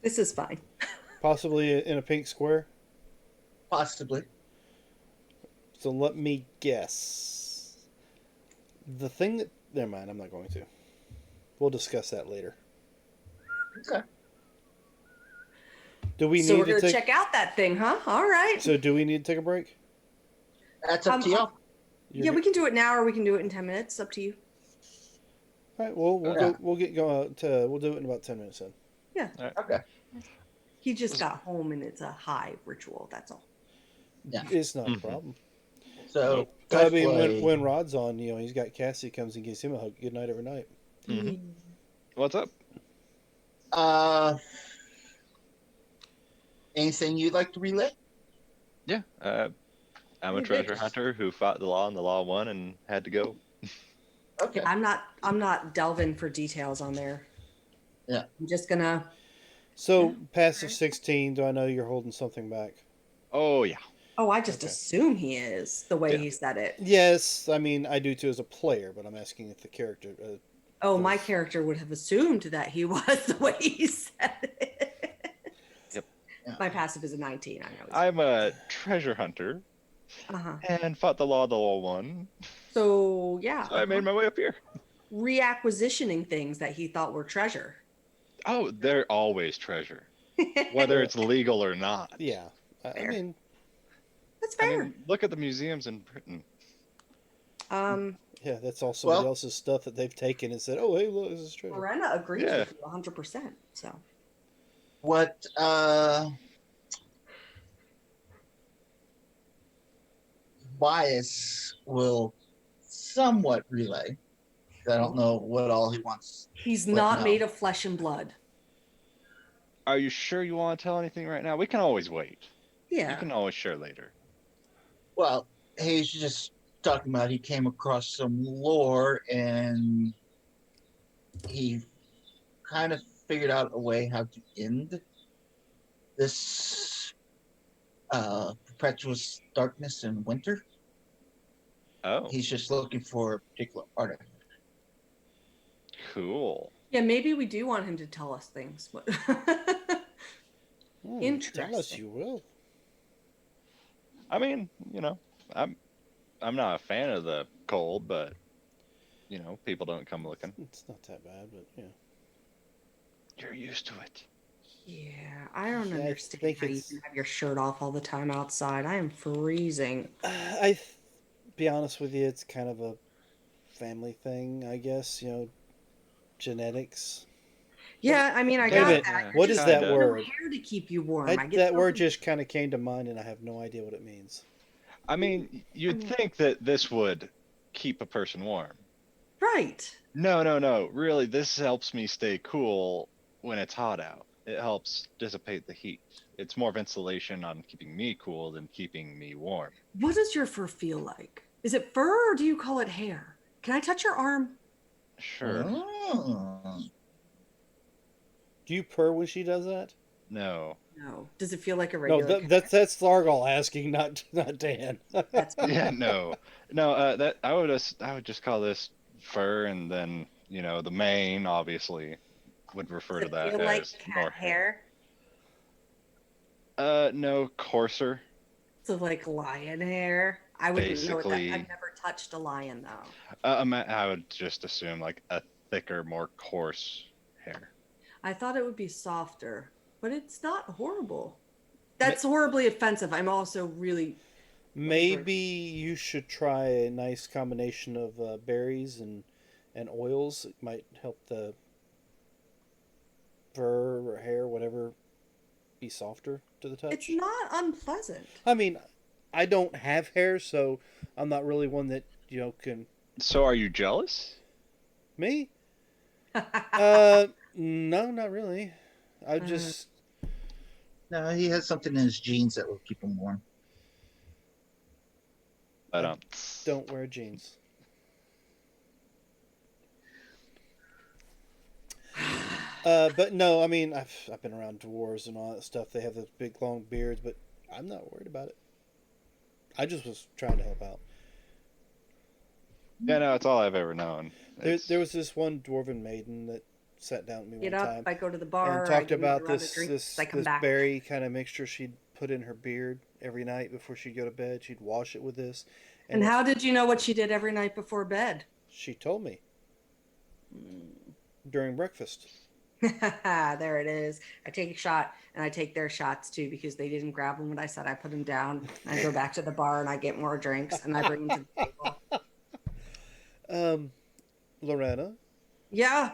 This is fine. Possibly in a pink square? possibly. So let me guess. The thing that. Never mind, I'm not going to. We'll discuss that later. Okay. Do we So need we're to gonna take. check out that thing, huh? All right. So do we need to take a break? That's up to y'all. Yeah, we can do it now, or we can do it in 10 minutes. Up to you. All right. Well, we'll Yeah. go. We'll get going. We'll do it in about 10 minutes then. Okay. He just got home, and it's a high ritual. That's all. Yeah. It's not a Mhm. problem. So, I mean, Cosplay- when Rod's on, he's got Cassie comes and gives him a hug. Good night every night. Mhm. What's up? Anything you'd like to relay? Yeah, I'm a You treasure bitch. hunter who fought the law and the law won and had to go. Okay. I'm not delving for details on there. Yeah. I'm just gonna. So passive 16. Do I know you're holding something back? Oh yeah. Oh, I just Okay. assume he is the way Yeah. he said it. Yes. I mean, I do too as a player, but I'm asking if the character. Oh, my Yes. character would have assumed that he was the way he said it. Yep. Yeah. My passive is a 19. I know. I'm a treasure hunter Uh-huh. and fought the law won. So yeah, So I made my way up here. reacquisitioning things that he thought were treasure. Oh, they're always treasure, whether it's legal or not. Yeah. I Fair. mean, That's I fair. mean, look at the museums in Britain. yeah, that's all somebody Well- else's stuff that they've taken and said, "Oh, hey, look, this is treasure." Morena agrees Yeah. with you 100%. So What Bias will somewhat relay. I don't know what all he wants. he's But not no. made of flesh and blood. Are you sure you want to tell anything right now? We can always wait. Yeah. You can always share later. Well, he's just talking about he came across some lore and he kind of figured out a way how to end this perpetuous darkness and winter. Oh, He's just looking for a particular artifact. cool. Yeah, maybe we do want him to tell us things. Tell us Interesting. you will. I mean, I'm not a fan of the cold, but people don't come looking. It's not that bad, but yeah. You're used to it. Yeah, I don't Yeah, I understand think how you it's. can have your shirt off all the time outside. I am freezing. Be honest with you, it's kind of a family thing, I guess. Genetics. Yeah, I mean, I Wait a got minute. that. Yeah, What You're is just that kinda. no word? hair to keep you warm. I get That so word just kind of came to mind, and I have no idea what it means. I mean, I you'd mean, think that this would keep a person warm. right. No, no, no. Really, this helps me stay cool when it's hot out. It helps dissipate the heat. It's more of insulation on keeping me cool than keeping me warm. What does your fur feel like? Is it fur or do you call it hair? Can I touch your arm? Sure. Oh. Do you purr when she does that? No. No. Does it feel like a No, regular cat? that's Thargal asking, not Dan. That's Yeah, no. No, that I would just call this fur, and then, the mane obviously would refer Does to it that feel like as cat more hair. hair? No, coarser, So like lion hair? I wouldn't know what that. basically. I've never touched a lion though. I would just assume like a thicker, more coarse hair. I thought it would be softer, but it's not horrible. That's horribly offensive. I'm also really Maybe you should try a nice combination of berries and oils. It might help the fur or hair, whatever, be softer to the touch. It's not unpleasant. I mean, I don't have hair, so I'm not really one that can. So are you jealous? Me? No, not really. I just No, he has something in his genes that will keep him warm. I don't wear jeans. But no, I mean, I've been around dwarves and all that stuff. They have those big long beards, but I'm not worried about it. I just was trying to help out. Yeah, no, it's all I've ever known. There was this one dwarven maiden that sat down with me Get one up, time I go to the bar, and I talked give about another this drink, this I come this back. berry kind of mixture she'd put in her beard every night before she'd go to bed. She'd wash it with this. And how did you know what she did every night before bed? She told me during breakfast. There it is. I take a shot, and I take their shots too because they didn't grab them when I said I put them down. I go back to the bar and I get more drinks and I bring them to the table. Lorena, Yeah.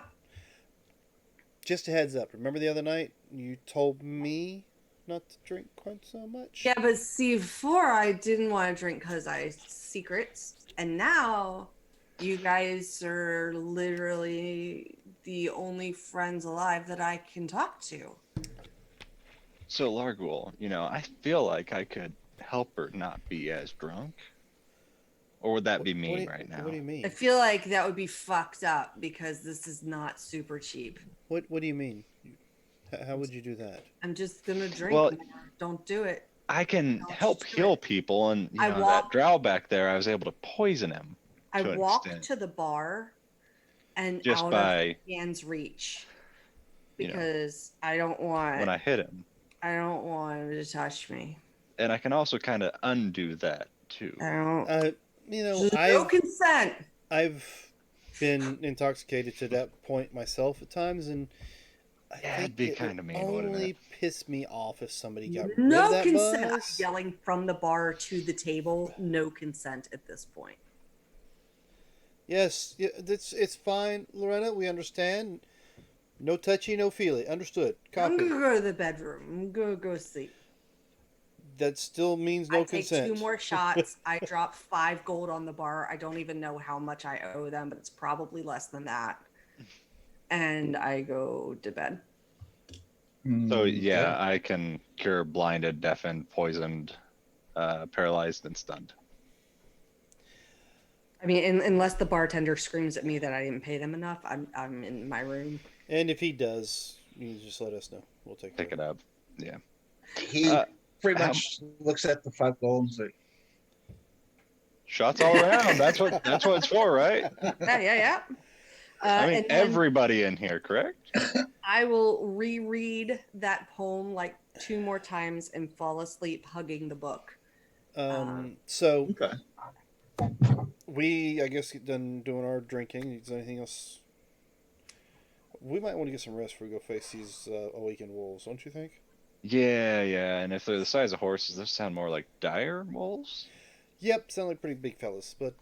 just a heads up. Remember the other night you told me not to drink quite so much? Yeah, but see, before I didn't want to drink because I secrets, and now you guys are literally the only friends alive that I can talk to. So Largul, I feel like I could help her not be as drunk. Or would that be mean right now? What do you mean? I feel like that would be fucked up because this is not super cheap. What do you mean? How would you do that? I'm just gonna drink Well, more. Don't do it. I can Don't help do heal it. people, and I that walk- drow back there, I was able to poison him. I to an walk extent. to the bar and Just out by, of Dan's reach because I don't want when I hit him. I don't want him to touch me. And I can also kind of undo that too. I don't. No Consent. I've been intoxicated to that point myself at times, and I Yeah, think it'd be it kind of would mean, wouldn't only it? piss me off if somebody got rid No of that consent. I'm buzz. yelling from the bar to the table. No consent at this point. Yes, yeah, it's fine, Lorena. We understand. No touchy, no feely. Understood. I'm Copy. gonna go to the bedroom. I'm gonna go sleep. That still means no I take consent. 2 more shots. I drop 5 gold on the bar. I don't even know how much I owe them, but it's probably less than that. And I go to bed. So yeah, I can cure blinded, deafened, poisoned, paralyzed, and stunned. I mean, unless the bartender screams at me that I didn't pay them enough, I'm in my room. And if he does, you just let us know. We'll take Pick care it of up. Yeah. He Uh, pretty how- much looks at the 5 gold and like, Shots all around. That's what it's for, right? Yeah. I mean, And then everybody in here, correct? I will reread that poem like 2 more times and fall asleep hugging the book. So okay. we, I guess, get done doing our drinking. Is there anything else? We might want to get some rest before we go face these awakened wolves, don't you think? Yeah. And if they're the size of horses, those sound more like dire wolves. Yep, sound like pretty big fellas, but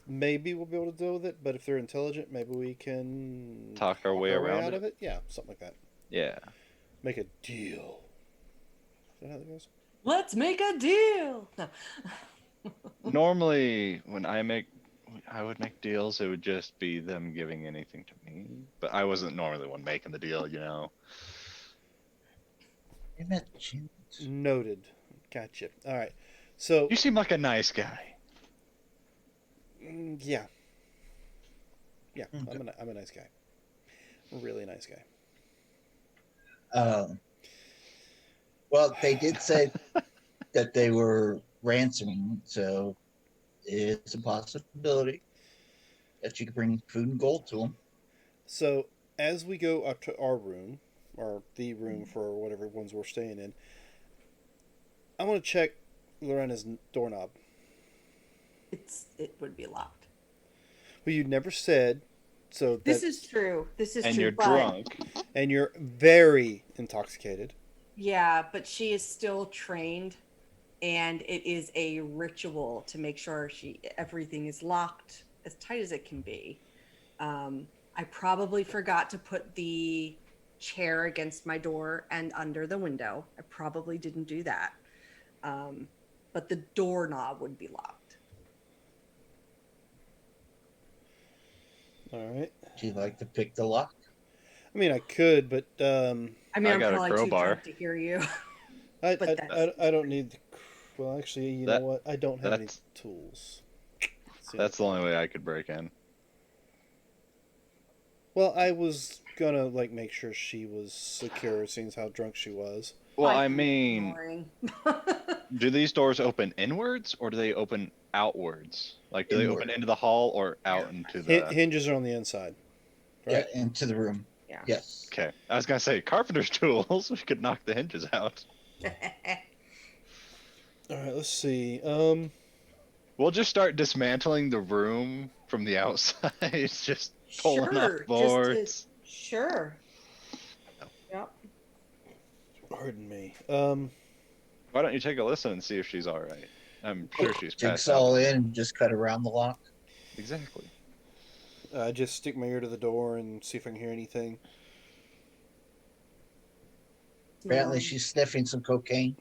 maybe we'll be able to deal with it. But if they're intelligent, maybe we can Talk our way around out it. of it. Yeah, something like that. Yeah. Make a deal. Is that how that goes? Let's make a deal. No. Normally, when I would make deals, it would just be them giving anything to me. But I wasn't normally the one making the deal, you know. You met Jim. Noted. Gotcha. All right. So You seem like a nice guy. yeah, Okay. I'm a nice guy. Really nice guy. Well, they did say that they were ransoming, so it's a possibility that you could bring food and gold to them. So as we go up to our room, or the room for whatever ones we're staying in, I want to check Lorena's doorknob. It would be locked. Well, you never said, so This is true. This is And true. you're but- drunk. and you're very intoxicated. Yeah, but she is still trained, and it is a ritual to make sure everything is locked as tight as it can be. I probably forgot to put the chair against my door and under the window. I probably didn't do that. But the doorknob would be locked. All right. Do you like to pick the lock? I mean, I could, but I mean, I I'm got a probably too crowbar. drunk to hear you. I But I don't need. Well, actually, you know what? I don't have any that's- tools. That's the only way I could break in. Well, I was gonna like make sure she was secure, seeing as how drunk she was. Well, I'm I mean, ignoring. do these doors open inwards or do they open outwards? Like, do they open Inward. into the hall or out into the? Hinges are on the inside, right? Yeah, into the room. Yeah. Yes. Okay, I was gonna say carpenter's tools. We could knock the hinges out. All right. Let's see. We'll just start dismantling the room from the outside. Just pulling Sure, off just to- boards. Sure. Yep. Pardon me. Why don't you take a listen and see if she's all right? I'm sure she's passed Jigsaw out. in and just cut around the lock. Exactly. I just stick my ear to the door and see if I can hear anything. Apparently, she's sniffing some cocaine.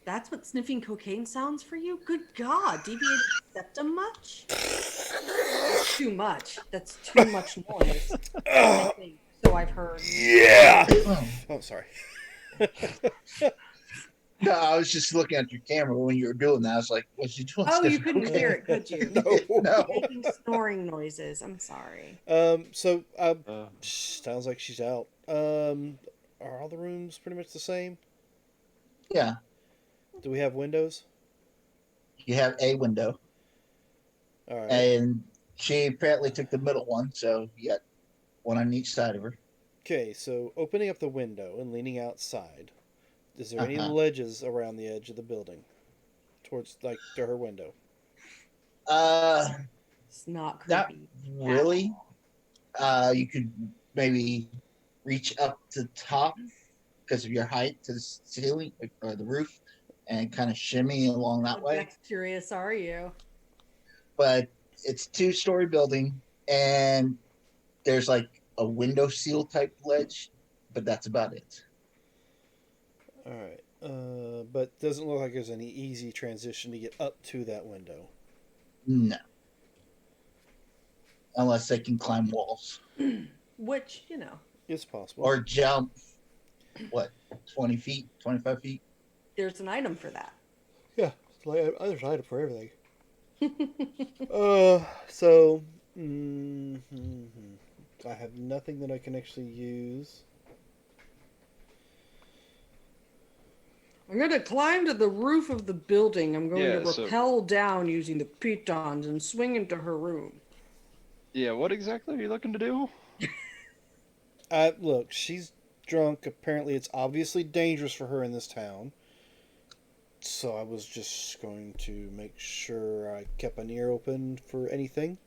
That's what sniffing cocaine sounds for you? Good God. Deviated septum much? That's too much. That's too much noise. I think. So I've heard. Yeah. Oh. Oh, sorry. No, I was just looking at your camera when you were doing that. I was like, "What's she doing?" Oh, you sniffing couldn't cocaine?" hear it, could you? No. Making snoring noises. I'm sorry. So Uh, sounds like she's out. Are all the rooms pretty much the same? Yeah, Do we have windows? you have a window, All right. and she apparently took the middle one, so you got one on each side of her. Okay, so opening up the window and leaning outside, is there any Uh-huh. ledges around the edge of the building, towards like to her window? It's not Not creepy. really. You could maybe reach up to the top because of your height to the ceiling or the roof, and kind of shimmy along that How way. dexterous are you? But it's 2-story building, and there's like a window seal type ledge, but that's about it. All right. But doesn't look like there's any easy transition to get up to that window. No, unless they can climb walls Which, you know, It's possible. or jump. What, 20 feet, 25 feet? there's an item for that. yeah, there's an item for everything. So I have nothing that I can actually use. I'm going to climb to the roof of the building. I'm going Yeah, to so- rappel down using the pitons and swing into her room. Yeah, what exactly are you looking to do? Look, she's drunk. Apparently, it's obviously dangerous for her in this town. So I was just going to make sure I kept an ear open for anything.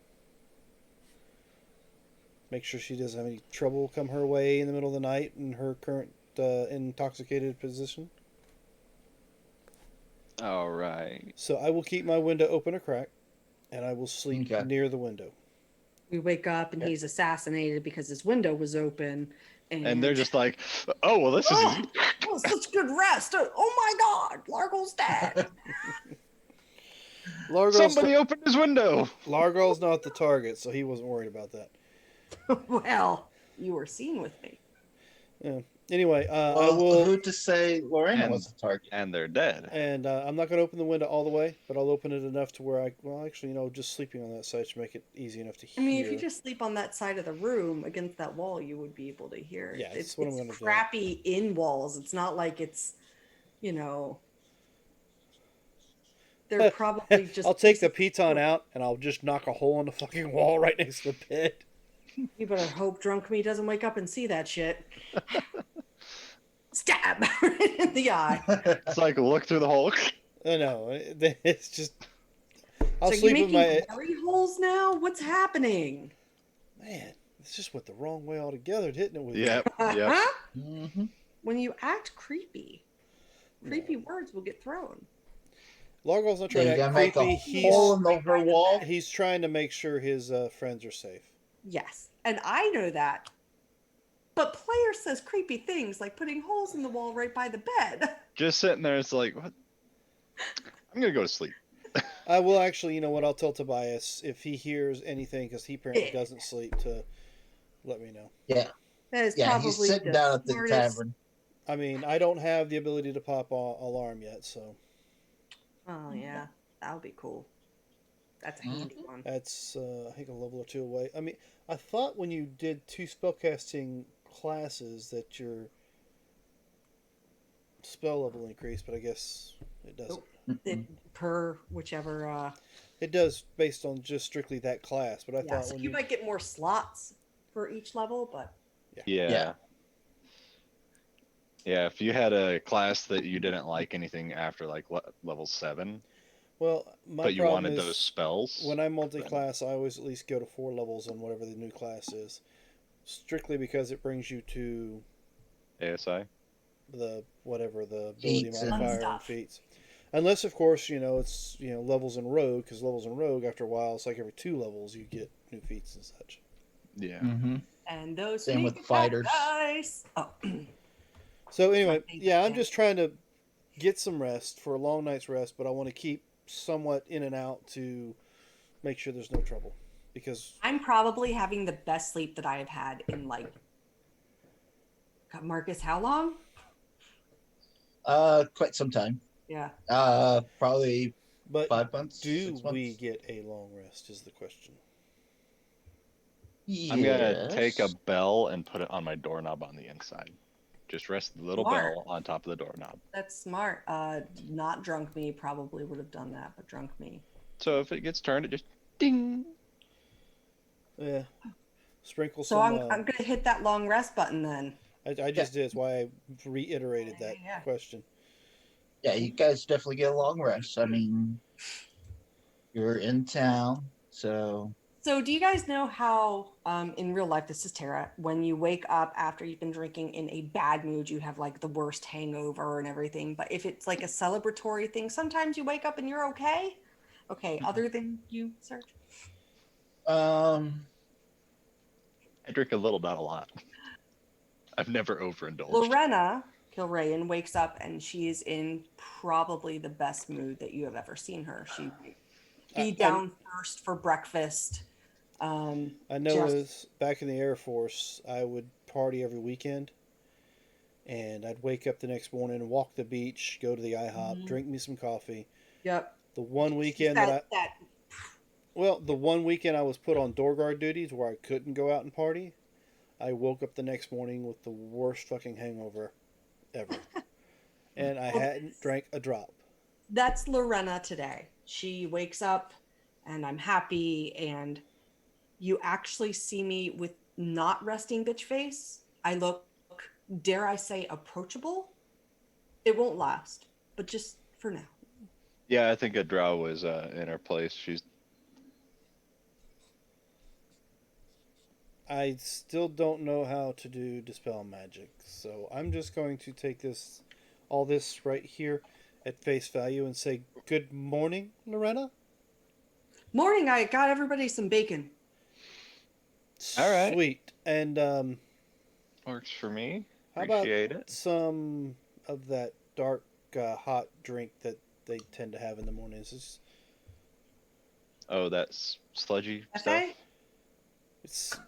Make sure she doesn't have any trouble come her way in the middle of the night in her current intoxicated position. All right. So I will keep my window open a crack, and I will sleep Okay. near the window. We wake up and he's assassinated because his window was open. And they're just like, oh, well, this is oh, easy. oh, such good rest. Oh my God, Largo's dead. Somebody opened his window. Largo's not the target, so he wasn't worried about that. Well, you were seen with me. Yeah. Anyway, I Well, will, who to say Lorena was the target? And they're dead. and I'm not going to open the window all the way, but I'll open it enough to where just sleeping on that side should make it easy enough to I hear. mean, if you just sleep on that side of the room against that wall, you would be able to hear. Yeah, it's what I'm gonna do. crappy in walls. It's not like it's, they're probably just. I'll take the piton out and I'll just knock a hole in the fucking wall right next to the bed. You better hope drunk me doesn't wake up and see that shit. Stab right in the eye. It's like, look through the hole. I know. It's just. I'll So you sleep with making my. glory holes now? What's happening? Man, this just went the wrong way altogether, didn't it? With Yep, yep. Huh? Mm-hmm. When you act creepy, words will get thrown. Largo's not Yeah, trying you to gotta act make a creepy. hole in the her wall. He's trying to make sure his friends are safe. Yes, and I know that. But player says creepy things like putting holes in the wall right by the bed. Just sitting there, it's like, what? I'm going to go to sleep. I will actually, you know what? I'll tell Tobias if he hears anything, because he apparently Yeah. doesn't sleep, to let me know. Yeah, That is yeah, probably he's sitting the down at the smartest- tavern. I mean, I don't have the ability to pop alarm yet, so Oh yeah, that would be cool. That's a handy one. that's I think a level or two away. I mean, I thought when you did 2 spellcasting classes that your spell level increased, but I guess it doesn't. Per whichever. It does based on just strictly that class, but I Yeah, thought so when you might get more slots for each level, but Yeah. Yeah. Yeah, if you had a class that you didn't like anything after like level 7, well, my but you problem wanted is those spells. when I multi-class, I always at least go to 4 levels on whatever the new class is, strictly because it brings you to ASI. the ability Feats and- modifier and stuff. feats. Unless, of course, it's levels in Rogue, because levels in Rogue, after a while, it's like every 2 levels you get new feats and such. Yeah. Mm-hmm. and those Same with sneaky fighters. dice. Oh, So anyway, Something yeah, I'm like just trying to get some rest for a long night's rest, but I want to keep somewhat in and out to make sure there's no trouble, because I'm probably having the best sleep that I have had in like. God, Marcus, how long? Quite some time. Yeah. Probably but 5 months. do 6 months. we get a long rest is the question. I'm going to Yes. take a bell and put it on my doorknob on the inside. Just rest the little Smart. bell on top of the doorknob. That's smart. Not drunk me probably would have done that, but drunk me. So if it gets turned, it just ding. Yeah, sprinkle So some. I'm gonna hit that long rest button then. I just did. That's why I reiterated that Yeah. question. Yeah, you guys definitely get a long rest. I mean, you're in town, so So do you guys know how in real life, this is Tara, when you wake up after you've been drinking in a bad mood, you have like the worst hangover and everything. But if it's like a celebratory thing, sometimes you wake up and you're okay. Okay, other than you, Serge. um, I drink a little, not a lot. I've never overindulged. Lorena Kilrayan wakes up and she is in probably the best mood that you have ever seen her. She'd be down first for breakfast. I know Just- as back in the Air Force, I would party every weekend, and I'd wake up the next morning and walk the beach, go to the IHOP, Mhm. drink me some coffee. Yep. The one She's weekend the one weekend I was put on door guard duties where I couldn't go out and party, I woke up the next morning with the worst fucking hangover ever. and I Well, hadn't drank a drop. that's Lorena today. She wakes up and I'm happy, and you actually see me with not resting bitch face. I look, dare I say, approachable. It won't last, but just for now. Yeah, I think a drow was in her place. She's I still don't know how to do dispel magic, so I'm just going to take all this right here at face value and say good morning, Lorena. Morning, I got everybody some bacon. All right. Sweet. And Works for me. how about Appreciate it. some of that dark, hot drink that they tend to have in the mornings? Oh, that's sludgy stuff. Okay. It's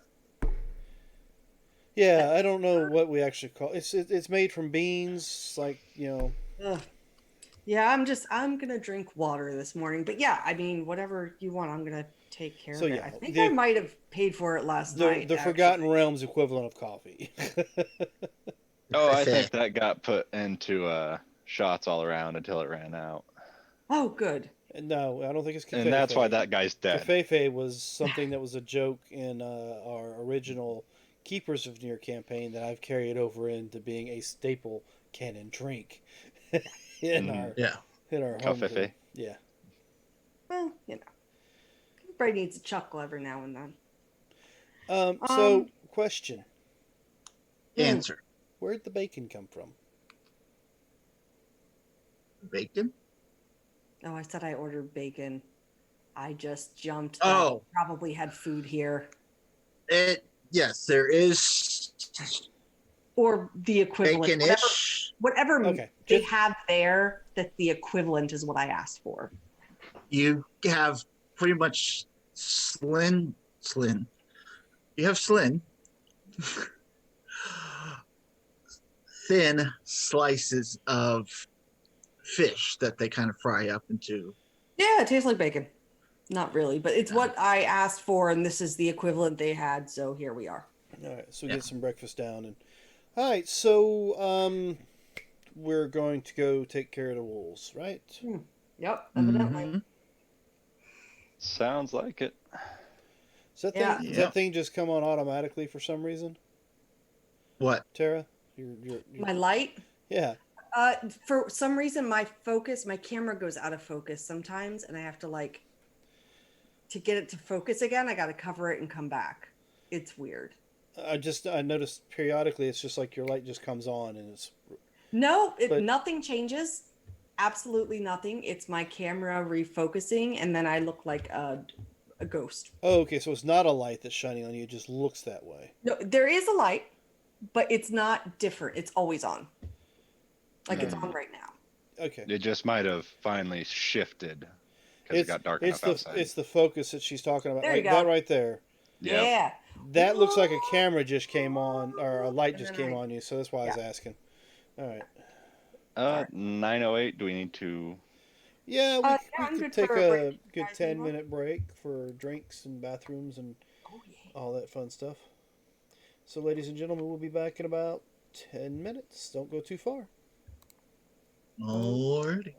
yeah, I don't know what we actually call it. It's made from beans, like Ugh. Yeah, I'm gonna drink water this morning. But yeah, I mean, whatever you want, I'm gonna take care So of it. yeah, I think I might have paid for it last night. the Actually. Forgotten Realms equivalent of coffee. Oh, I think that got put into shots all around until it ran out. Oh, good. No, I don't think it's Cafefe. And that's why that guy's dead. Cafefe was something that was a joke in our original Keepers of Near campaign that I've carried over into being a staple canon drink in our Yeah. home Cafefe. group. Yeah. Well, everybody needs a chuckle every now and then. So, question: Answer. Where'd the bacon come from? Bacon? Oh, I said I ordered bacon. I just jumped. Oh. Probably had food here. Yes, there is Or the equivalent. bacon-ish. Whatever Okay, they have there, that the equivalent is what I asked for. You have pretty much Slin. You have Slin. Thin slices of fish that they kind of fry up into. Yeah, it tastes like bacon. Not really, but it's what I asked for, and this is the equivalent they had, so here we are. All right, so we get some breakfast down, and all right, so we're going to go take care of the wolves, right? Yep, evidently. Mm-hmm. Sounds like it. Does Yeah. that thing just come on automatically for some reason? What? Tara? My light? Yeah. For some reason, my camera goes out of focus sometimes, and I have to to get it to focus again, I got to cover it and come back. It's weird. I noticed periodically it's just like your light just comes on and it's No, nothing changes. Absolutely nothing. It's my camera refocusing, and then I look like a ghost. Oh, okay, so it's not a light that's shining on you, it just looks that way. No, there is a light, but it's not different. It's always on. Like it's on right now. Okay. It just might have finally shifted because it got dark enough outside. It's the focus that she's talking about. There you Like go. that right there. Yep. Yeah. That looks like a camera just came on, or a light And just then came on you, so that's why I was asking. All right. 9:08. Do we need to? Yeah, we I'm could good take for a break. a You good guys need one? 10-minute break for drinks and bathrooms and Oh, yeah. all that fun stuff. So, ladies and gentlemen, we'll be back in about 10 minutes. Don't go too far. Lord.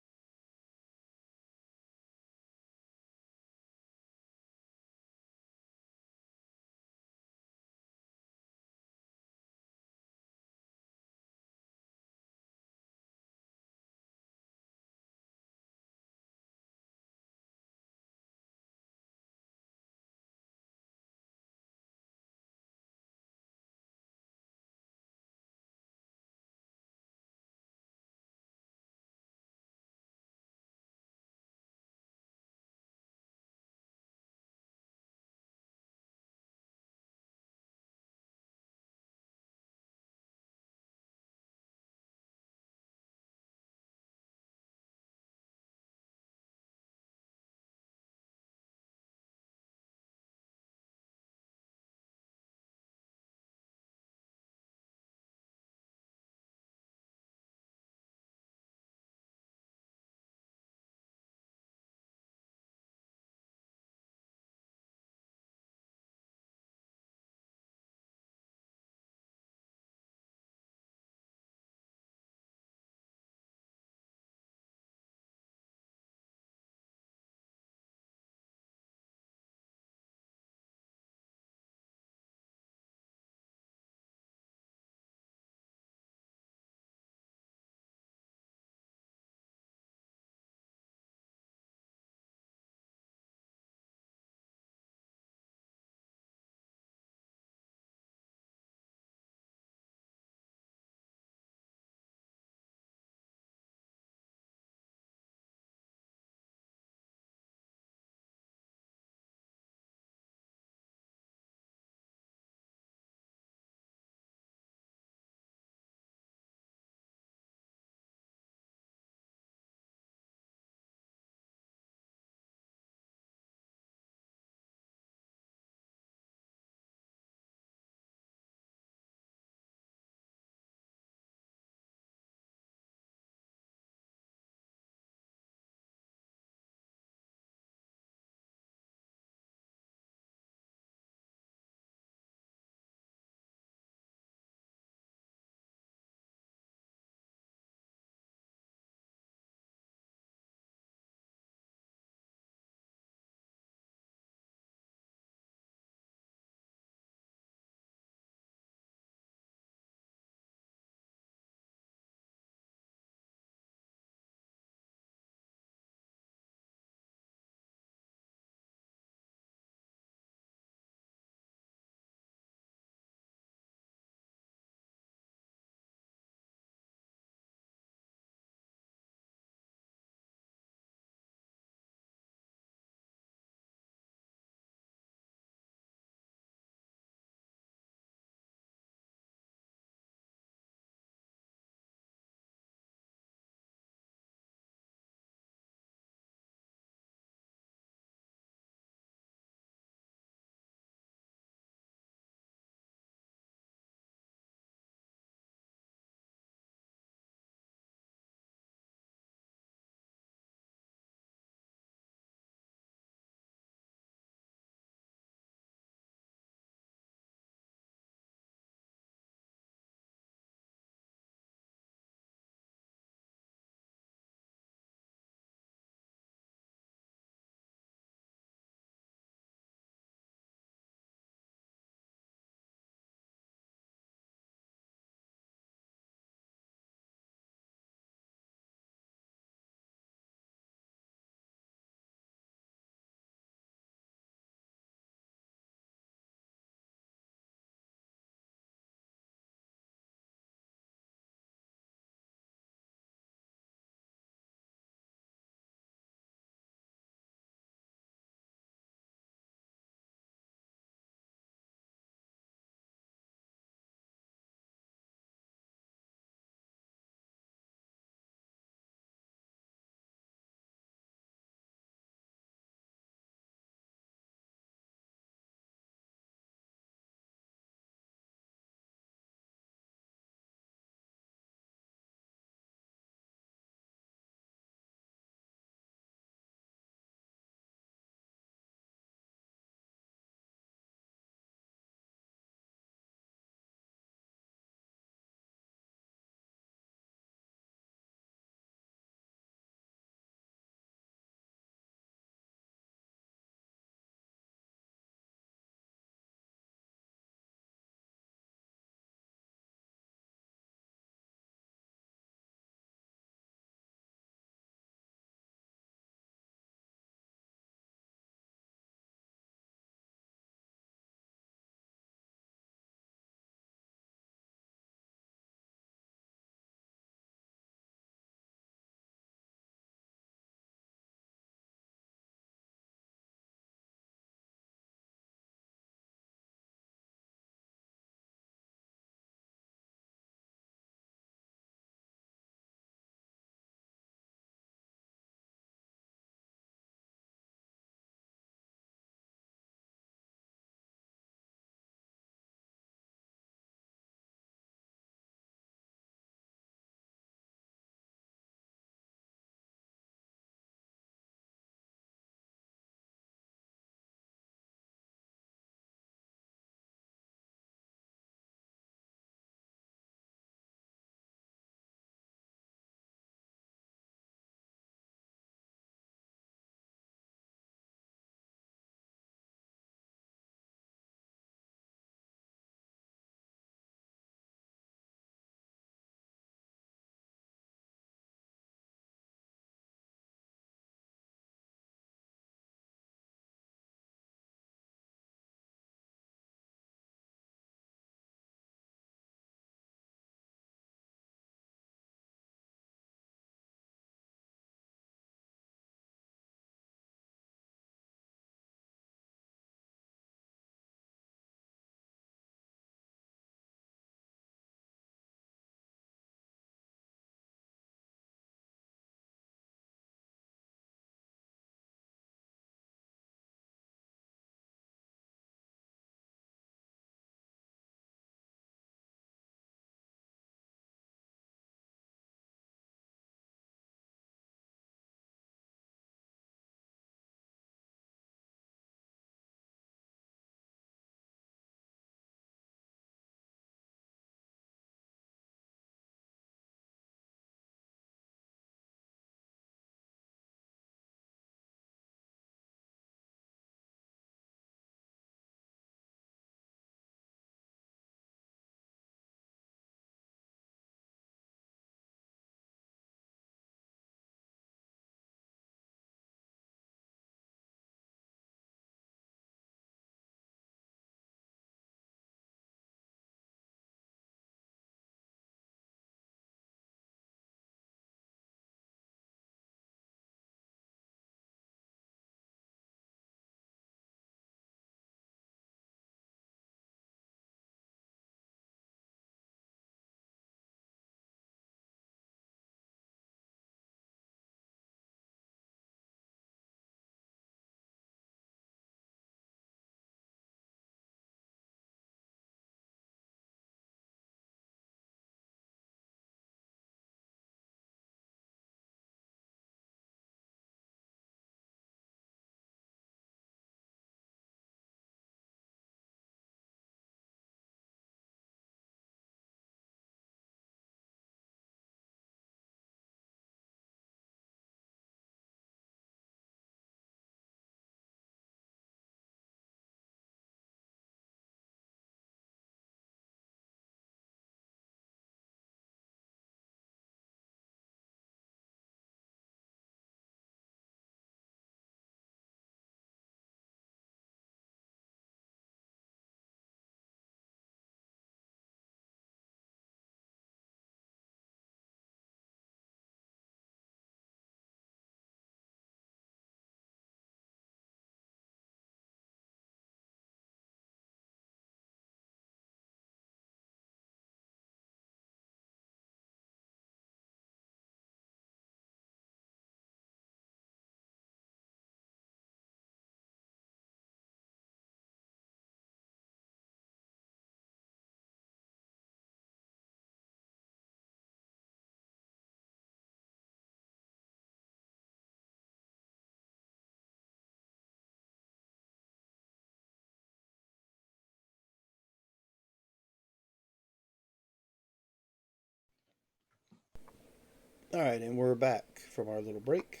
All right, and we're back from our little break.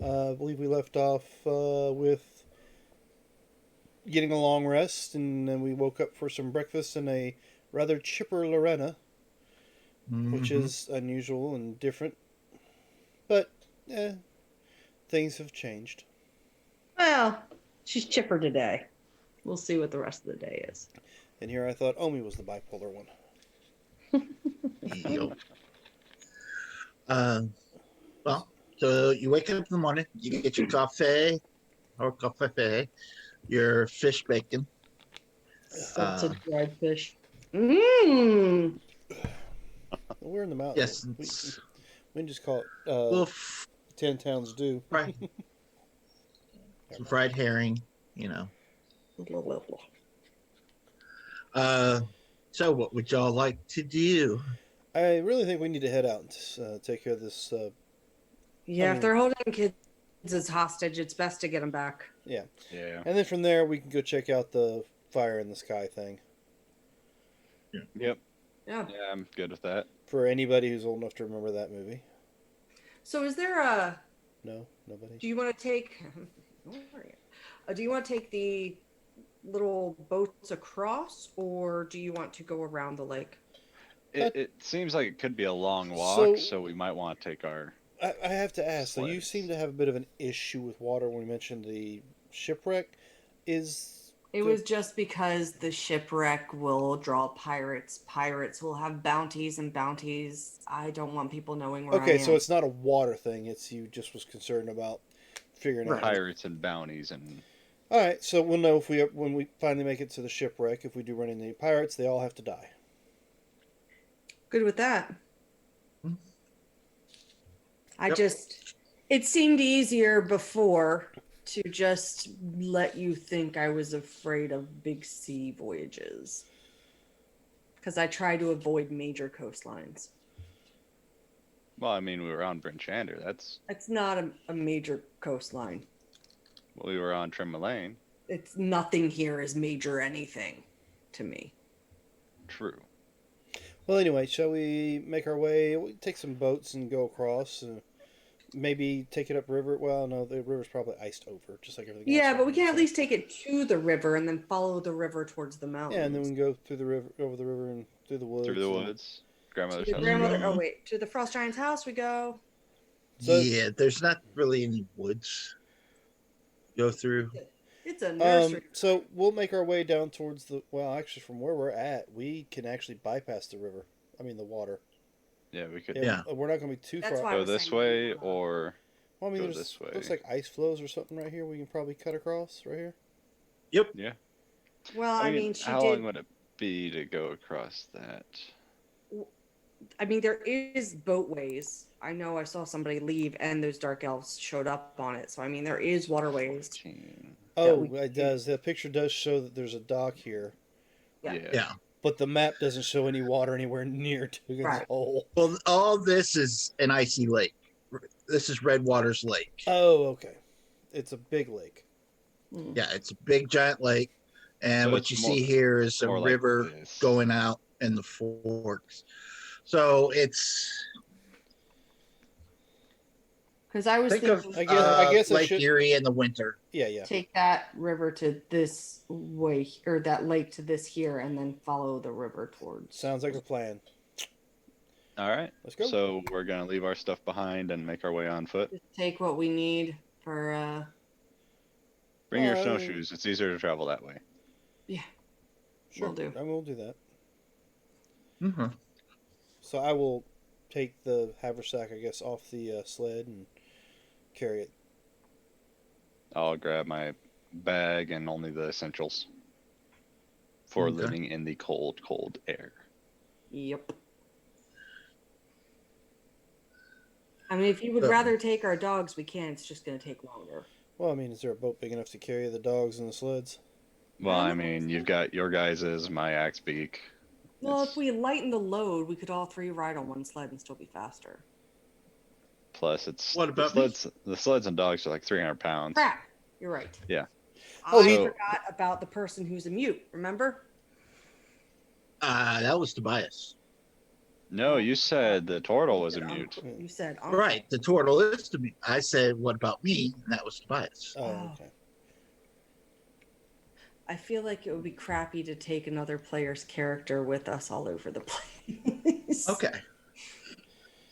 I believe we left off with getting a long rest, and then we woke up for some breakfast in a rather chipper Lorena, which Mhm. is unusual and different. But things have changed. Well, she's chipper today. We'll see what the rest of the day is. And here I thought Omi was the bipolar one. Yo. Uh, well, so you wake up in the morning, you get your coffee or coffee, your fish bacon. Salted dried fish. Mmm. We're in the mountains. Yes, We it's can just call it well, 10 towns do. some fried herring, you know. Uh, so what would y'all like to do? I really think we need to head out and take care of this. Yeah, I if mean- they're holding kids as hostage, it's best to get them back. Yeah. Yeah. And then from there, we can go check out the fire in the sky thing. Yep. Yeah. Yeah, I'm good with that. For anybody who's old enough to remember that movie. So is there a... No? Nobody? Do you want to take... Don't worry. Do you want to take the little boats across, or do you want to go around the lake? It seems like it could be a long walk, So- so we might want to take our. I have to ask, so you Sleds. seem to have a bit of an issue with water when we mentioned the shipwreck. Is It was just because the shipwreck will draw pirates. Pirates will have bounties and bounties. I don't want people knowing where I okay, am. so it's not a water thing, it's you just was concerned about figuring out. Pirates and bounties and. All right, so we'll know if when we finally make it to the shipwreck, if we do run into any pirates, they all have to die. Good with that. Hmm. Yep. It seemed easier before to just let you think I was afraid of big sea voyages. Because I try to avoid major coastlines. Well, I mean, we were on Brinchander. That's. It's not a major coastline. We were on Tremolane. It's nothing here is major anything to me. True. Well, anyway, shall we make our way? We take some boats and go across. Maybe take it up river. Well, no, the river's probably iced over, just like everything else. Yeah, but we can at least take it to the river and then follow the river towards the mountains. Yeah, and then we can go through the river, over the river, and through the woods. Through the and- woods. Grandmother's To the house. grandmother. Oh wait, to the Frost Giant's house we go. So- Yeah, there's not really any woods to go through. It's a nursery. So we'll make our way down towards the. Well, actually, from where we're at, we can actually bypass the river. I mean, the water. Yeah, we could Yeah. We're not going to be too That's far. why I go was this saying way maybe not. or. Well, I mean, go there's this way. looks like ice flows or something right here. We can probably cut across right here. Yep. Yeah. Well, I mean, she how did. long would it be to go across that? I mean, there is boatways. I know I saw somebody leave, and those dark elves showed up on it. So I mean, there is waterways. 14. Oh, we- it does. The picture does show that there's a dock here, Yeah. Yeah. but the map doesn't show any water anywhere near Dugan's Right. Hole. Well, all this is an icy lake. This is Redwater's Lake. Oh, okay. It's a big lake. Mm. Yeah, it's a big giant lake, and So what it's you more- see here is a more like river this. going out in the forks. So it's Because I was think of thinking, I guess I Lake should- Erie in the winter. Yeah. take that river to this way, or that lake to this here, and then follow the river towards. Sounds like a plan. All right. Let's go. So we're going to leave our stuff behind and make our way on foot. Just take what we need for. Bring your Uh, snowshoes. It's easier to travel that way. Sure, will do. I will do that. Mm-hmm. So I will take the haversack, I guess, off the sled and carry it. I'll grab my bag and only the essentials for Okay. living in the cold, cold air. Yep. I mean, if you would Uh, rather take our dogs, we can. It's just going to take longer. Well, I mean, is there a boat big enough to carry the dogs and the sleds? Well, I I don't mean, think you've so. got your guys's, my axe beak. Well, It's- if we lighten the load, we could all three ride on one sled and still be faster. Plus, it's What about me? the sleds and dogs are like 300 pounds. Crap! You're right. Yeah. Oh, I he- forgot about the person who's a mute. Remember? That was Tobias. No, you said the turtle was You a said mute. You said uncle. Right, the turtle is to me. I said, what about me? And that was Tobias. Oh, okay. I feel like it would be crappy to take another player's character with us all over the place. Okay.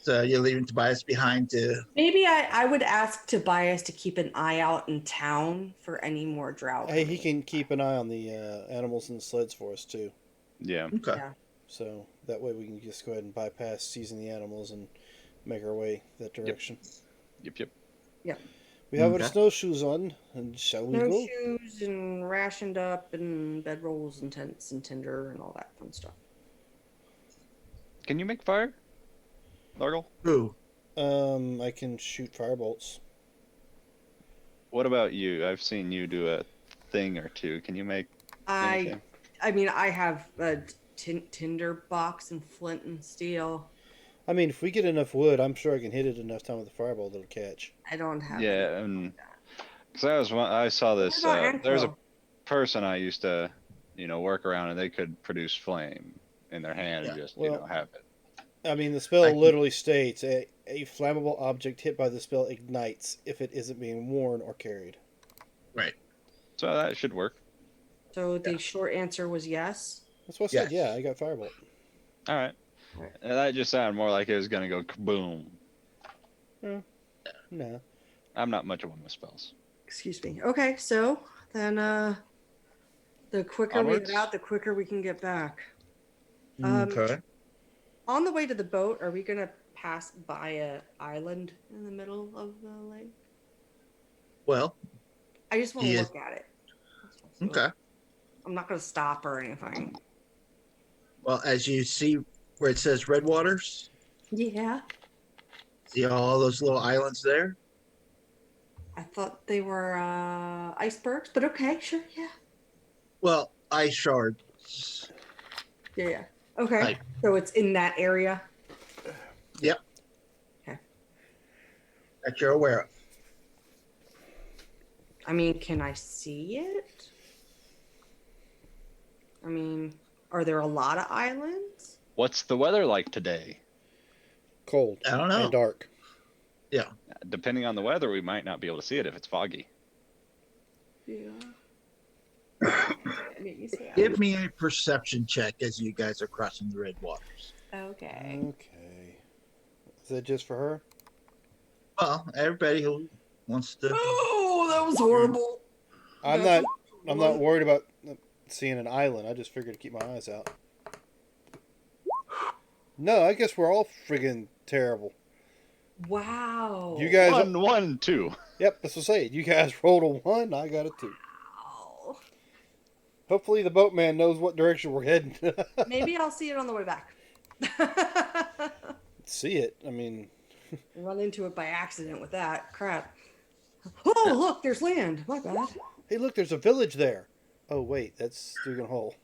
So you're leaving Tobias behind to. Maybe I would ask Tobias to keep an eye out in town for any more drought. Hey, he can keep an eye on the animals in the sleds for us too. Yeah. Okay. Yeah. So that way we can just go ahead and bypass seizing the animals and make our way that direction. Yep. Yep. We have our Okay. snowshoes on, and shall we No go? shoes and rationed up and bedrolls and tents and tinder and all that fun stuff. Can you make fire, Largle? Who? I can shoot firebolt. What about you? I've seen you do a thing or two. Can you make anything? I mean, I have a tinder box and flint and steel. I mean, if we get enough wood, I'm sure I can hit it enough time with the firebolt that'll catch. I don't have. Yeah, and because I saw this. What about There's a Anko? person I used to, work around, and they could produce flame in their hand and Yeah. just Well- have it. I mean, the spell I can- literally states a flammable object hit by the spell ignites if it isn't being worn or carried. Right. So that should work. So the short answer was yes. That's what I said. Yes. Yeah, I got firebolt. All right. Right. And that just sounded more like it was gonna go kaboom. No. I'm not much of one with spells. Excuse me. Okay, so then the quicker Onwards? we get out, the quicker we can get back. Okay. On the way to the boat, are we gonna pass by a island in the middle of the lake? Well, I just want to Yeah. look at it. okay. I'm not gonna stop or anything. Well, as you see where it says Red Waters, Yeah. see all those little islands there? I thought they were icebergs, but okay, sure, yeah. Well, ice shards. Yeah. Okay. Right. So it's in that area. That you're aware of. I mean, can I see it? I mean, are there a lot of islands? What's the weather like today? Cold. I don't know. And dark. Depending on the weather, we might not be able to see it if it's foggy. Yeah. Make me sad. Give me a perception check as you guys are crossing the Red Waters. Okay. Okay. Is that just for her? Well, everybody who wants to. Oh, that was horrible. I'm not worried about seeing an island. I just figured to keep my eyes out. No, I guess we're all friggin' terrible. Wow. You guys. 1, 2. Yep, that's what I say. You guys rolled a 1. I got a 2. Wow. Hopefully the boatman knows what direction we're heading. Maybe I'll see it on the way back. See it. I mean, Run into it by accident with that crap. Oh, look, there's land. My bad. hey, look, there's a village there. Oh, wait, that's Dugan Hole.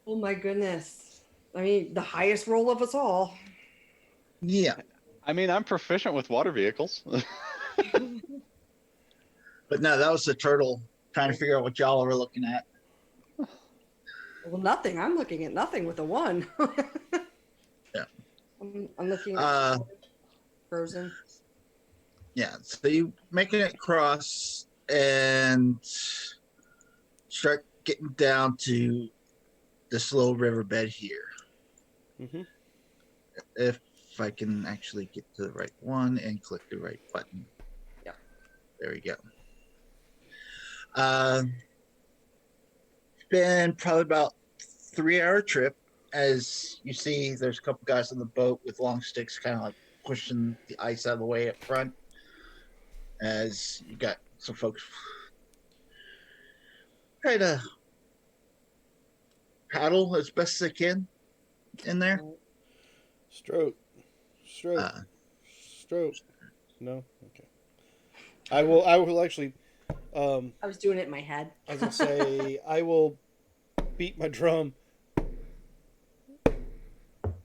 Oh my goodness. I mean, the highest roll of us all. Yeah, I mean, I'm proficient with water vehicles. but no, that was the turtle trying to figure out what y'all were looking at. Well, nothing. I'm looking at nothing with a 1. Yeah. I'm looking at Uh, frozen. Yeah, so you making it across and start getting down to this little riverbed here. hmm If I can actually get to the right one and click the right button. Yep. There we go. It's been probably about 3-hour trip. As you see, there's a couple guys on the boat with long sticks, kind of like pushing the ice out of the way up front. As you got some folks try to paddle as best as they can in there. Stroke. Uh, Stroke. No? Okay. I will actually, I was doing it in my head. I was going to say, I will beat my drum.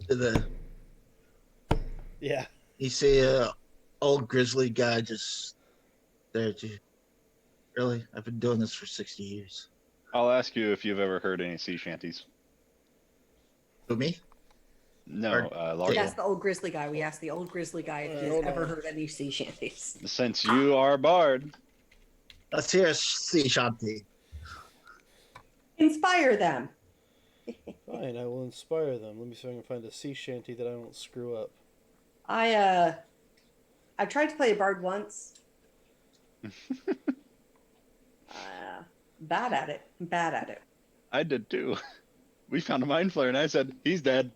to the Yeah. you see a old grizzly guy just there to really, I've been doing this for 60 years. I'll ask you if you've ever heard any sea shanties. Who, me? No, Or- We Largo. asked the old grizzly guy. We asked the old grizzly guy if he's Hold ever on. heard any sea shanties. Since you are a bard, Let's hear a sea shanty. Inspire them. Fine, I will inspire them. Let me see if I can find a sea shanty that I don't screw up. I tried to play a bard once. Bad at it. Bad at it. I did too. We found a mind flayer, and I said, he's dead.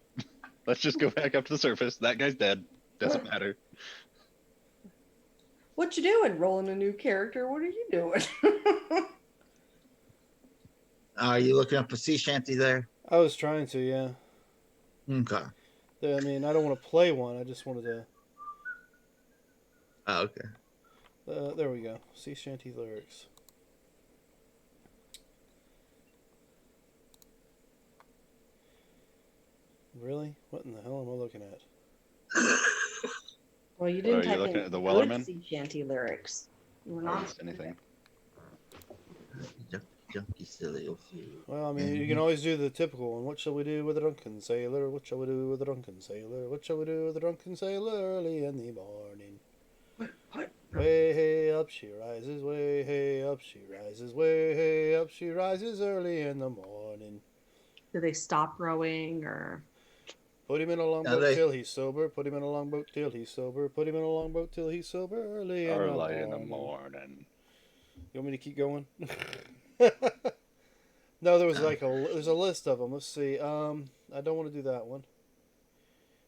Let's just go back up to the surface. That guy's dead. Doesn't matter. What you doing? Rolling a new character? What are you doing? Are you looking up a sea shanty there? I was trying to, yeah. Okay. I mean, I don't want to play one. I just wanted to. Oh, okay. There we go. Sea shanty lyrics. Really? What in the hell am I looking at? Well, you What, didn't are you type looking in at the good Wellerman? sea shanty lyrics. You were Or not. just anything. Junkie silly of you. Well, I mean, you can always do the typical one. What shall we do with a drunken sailor? What shall we do with a drunken sailor? What shall we do with a drunken sailor early in the morning? Way hey up she rises, way hey up she rises, way hey up she rises early in the morning. Do they stop rowing or? Put him in a Now longboat they- till he's sober. Put him in a longboat till he's sober. Put him in a longboat till he's sober early in the Early in the morning. morning. You want me to keep going? No, there was there's a list of them. Let's see. I don't want to do that one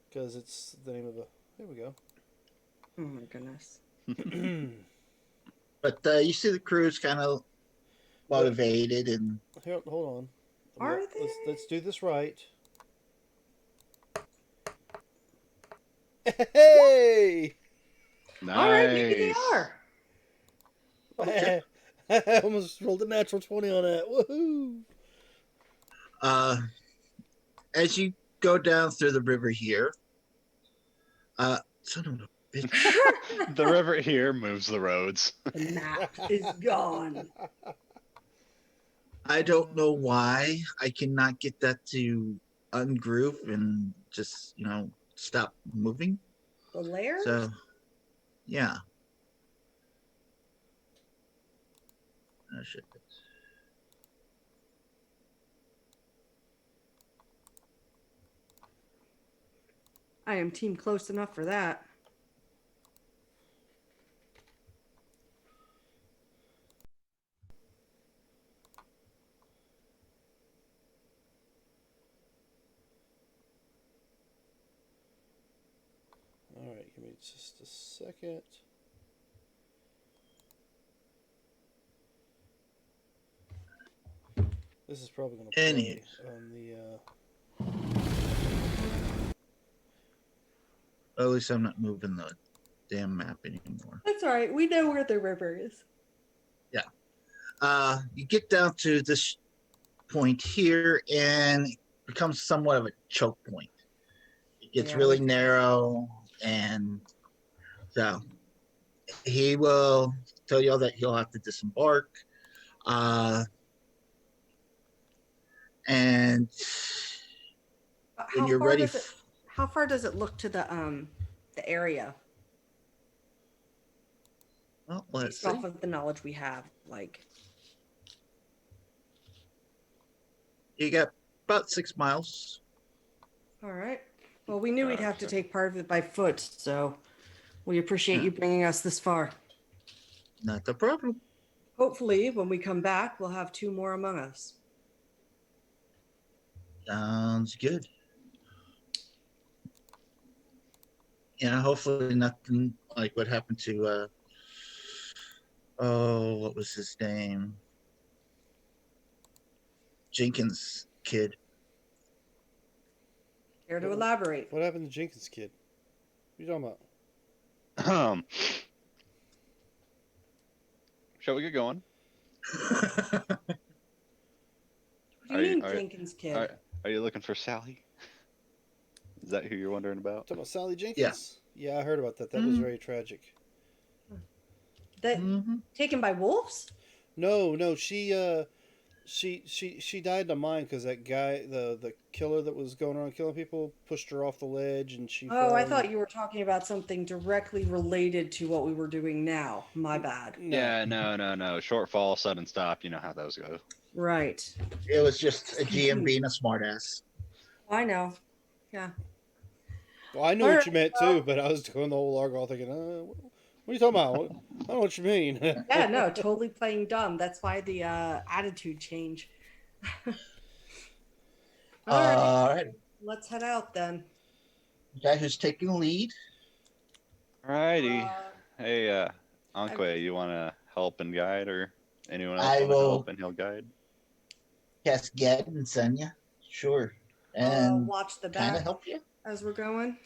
because it's the name of a. There we go. Oh my goodness. But you see the crew's kind of motivated and Here, hold on. Are Let's do this right. Hey! Nice. All right, maybe they are. Okay. I almost rolled a natural 20 on that. Woohoo! as you go down through the river here, son of a bitch. The river here moves the roads. The map is gone. I don't know why I cannot get that to ungroup and just, stop moving. The lair? So, yeah. Oh, shit. I am team close enough for that. Alright, give me just a second. This is probably going to play on the. At least I'm not moving the damn map anymore. That's all right. We know where the river is. You get down to this point here and it becomes somewhat of a choke point. It gets Yeah. really narrow, and so he will tell you all that he'll have to disembark. And when you're ready, How far does it look to the area? well, let's Based see. off of the knowledge we have, like. You got about 6 miles. All right. Well, we knew we'd have to Gotcha. take part of it by foot, so we appreciate you bringing us this far. Not the problem. Hopefully, when we come back, we'll have 2 more among us. Sounds good. Yeah, hopefully nothing like what happened to what was his name? Jenkins kid. Care to elaborate? What happened to Jenkins' kid? What are you talking about? Shall we get going? What do Are you you- mean, are- Jenkins kid? Are you looking for Sally? Is that who you're wondering about? Talking about Sally Jenkins? Yeah, I heard about that. That was very tragic. That Mhm. taken by wolves? No, she She died to mine because that guy, the killer that was going around killing people, pushed her off the ledge and she Oh, fell. I thought you were talking about something directly related to what we were doing now. My bad. No. Yeah, no. Short fall, sudden stop. You know how those go. Right. It was just a GM Confused. being a smartass. I know. Yeah. Well, I knew All what right. you meant too, but I was doing the whole arg all thinking, what are you talking about? I don't know what you mean. Yeah, no, totally playing dumb. That's why the attitude change. All right, All right. let's head out then. Guy who's taking the lead. Alrighty. Uh, Hey, I Anque, you want to help and guide, or anyone else I want to will help and he'll guide? cast Gad and Senya. Sure. And watch the kind of back help you. as we're going.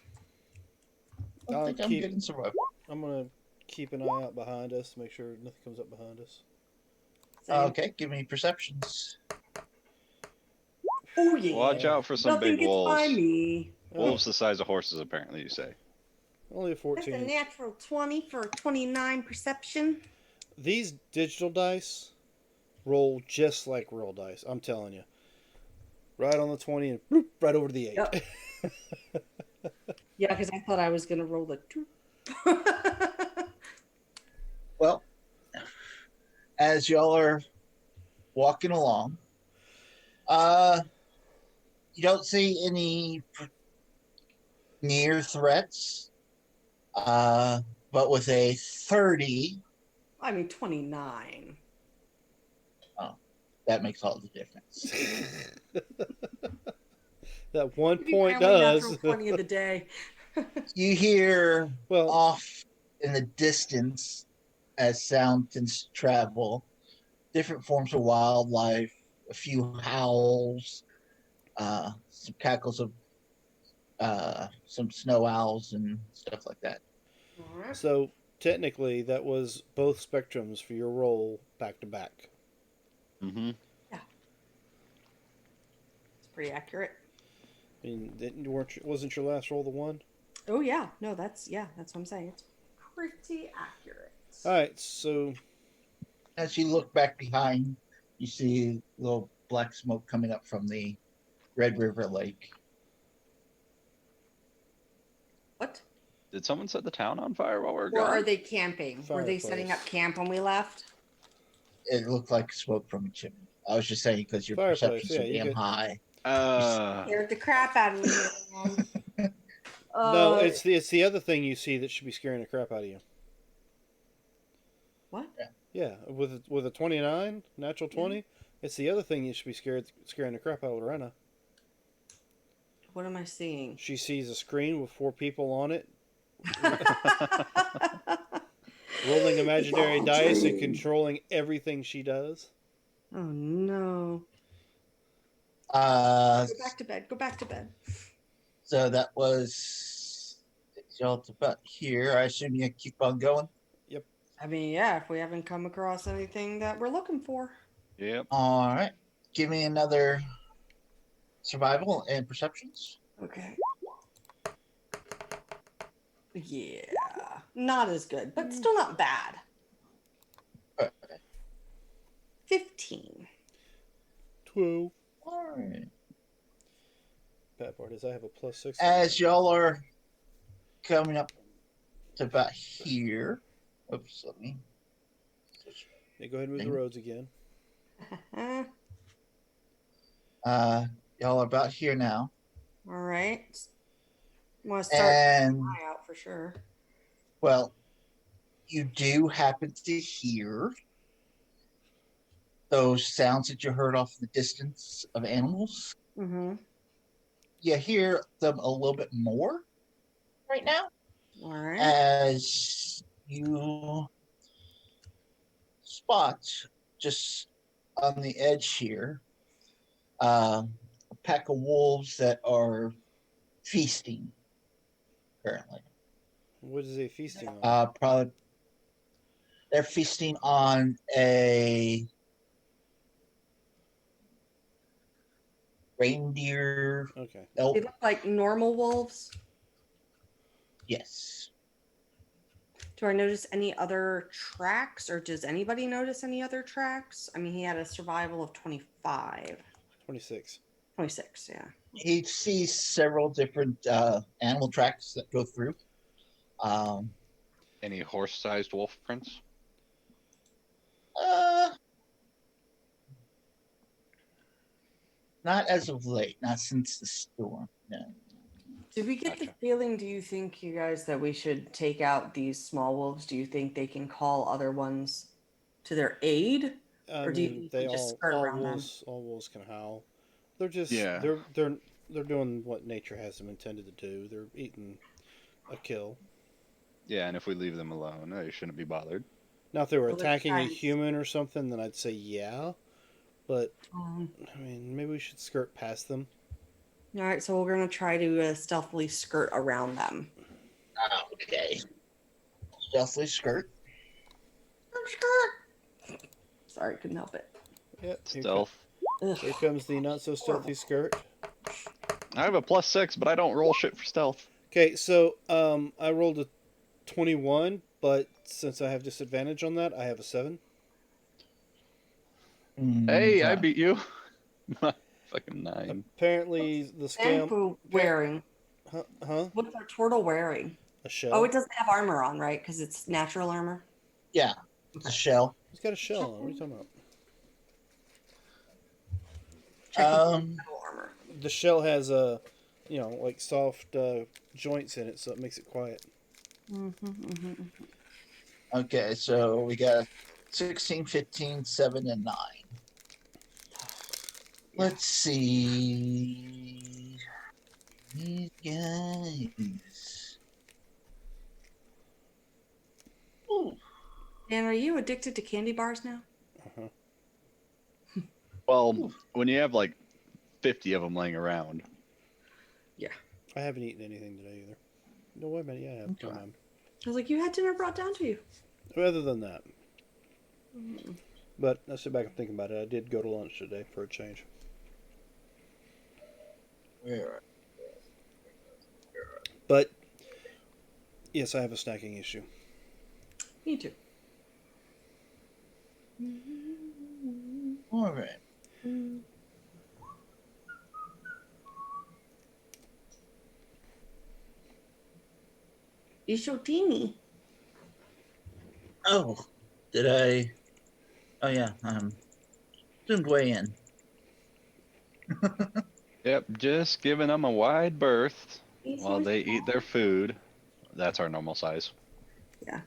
I don't think I'm keep- good in survival. I'm gonna keep an eye out behind us, make sure nothing comes up behind us. Same. Okay, give me perceptions. Oh yeah. Watch out for some Nothing big gets wolves. by me. Wolves the size of horses, apparently, you say. Only a That's a 14. natural 20 for 29 perception. These digital dice roll just like real dice. I'm telling you. Right on the 20 and bloop, right over to the 8. Yep. Yeah, because I thought I was gonna roll the 2. Well, as y'all are walking along, you don't see any near threats. But with a 30, I mean 29. that makes all the difference. That 1 Maybe point my only does. natural 20 of the day. You hear Well, off in the distance as sound can travel, different forms of wildlife, a few howls, some cackles of some snow owls and stuff like that. All right. so technically that was both spectrums for your roll back to back. Mm-hmm. It's pretty accurate. I mean, wasn't your last roll the 1? Oh yeah, no, that's what I'm saying. It's pretty accurate. All right, so As you look back behind, you see a little black smoke coming up from the Red River Lake. What? Did someone set the town on fire while we were Or gone? are they camping? Were they setting up Fireplace. camp when we left? It looked like smoke from a chimney. I was just saying because your Fireplace, perception's yeah, so you damn could- high. Scared the crap out of me. Man. no, it's the other thing you see that should be scaring the crap out of you. What? Yeah, with a 29 natural 20, it's the other thing you should be scaring the crap out of Lorena. What am I seeing? She sees a screen with 4 people on it, rolling imaginary It's all dice and dream. controlling everything she does. Oh no. Uh, Go back to bed. Go back to bed. so that was y'all about here. I assume you keep on going. I mean, yeah, if we haven't come across anything that we're looking for. Yep. All right. Give me another survival and perceptions. Okay. Yeah. Not as good, but still not bad. Okay. 15. 12. All right. Bad part is I have a +6. As y'all are coming up to about here. Oops, let me. Yeah, go ahead and move the roads again. All Y'all are about here now. right. Want to start And, an eye out for sure. well, you do happen to hear those sounds that you heard off in the distance of animals. Mm-hmm. You hear them a little bit more right now All right. as you spot just on the edge here a pack of wolves that are feasting currently. What is he feasting on? Probably they're feasting on a reindeer Okay. elk. They look like normal wolves. Yes. Do I notice any other tracks, or does anybody notice any other tracks? I mean, he had a survival of 25. 26. 26, yeah. He sees several different animal tracks that go through. Um, Any horse-sized wolf prints? uh, not as of late, not since the storm. No. Did we get the Gotcha. feeling, do you think, you guys, that we should take out these small wolves? Do you think they can call other ones to their aid? I Or do you mean, think they we just skirt around them? all wolves can howl. They're just Yeah. they're doing what nature has them intended to do. They're eating a kill. Yeah, and if we leave them alone, they shouldn't be bothered. Now, if they were Well, they're attacking a trying- human or something, then I'd say yeah. But Um, I mean, maybe we should skirt past them. all right, so we're going to try to stealthily skirt around them. Okay. Stealthily skirt. Skirt! Sorry, couldn't help it. Yep. Stealth. Ugh. Here comes the not so stealthy skirt. I have a +6, but I don't roll shit for stealth. Okay, so I rolled a 21, but since I have disadvantage on that, I have a 7. Hey, I Okay. beat you. Fucking 9. Apparently, the scale. Sanfu wearing. Huh? What's our turtle wearing? A shell. Oh, it doesn't have armor on, right? Because it's natural armor. Yeah, it's a shell. He's got a shell on. What are you talking about? Check the Um, metal armor. The shell has like soft joints in it, so it makes it quiet. Okay, so we got 16, 15, 7, and 9. Let's see. These guys. Ooh. Dan, are you addicted to candy bars now? Uh-huh. Well, when you have like 50 of them laying around. I haven't eaten anything today either. No, wait a minute. Yeah, I have. Okay. Come on. I was like, you had dinner brought down to you. Other than that. But I sit back and think about it. I did go to lunch today for a change. Where? But yes, I have a snacking issue. Me too. All right. You're so teeny. Oh, did I? Oh yeah, didn't weigh in. Yep, just giving them a wide berth He's while so they eat their food. That's our normal size. Yeah.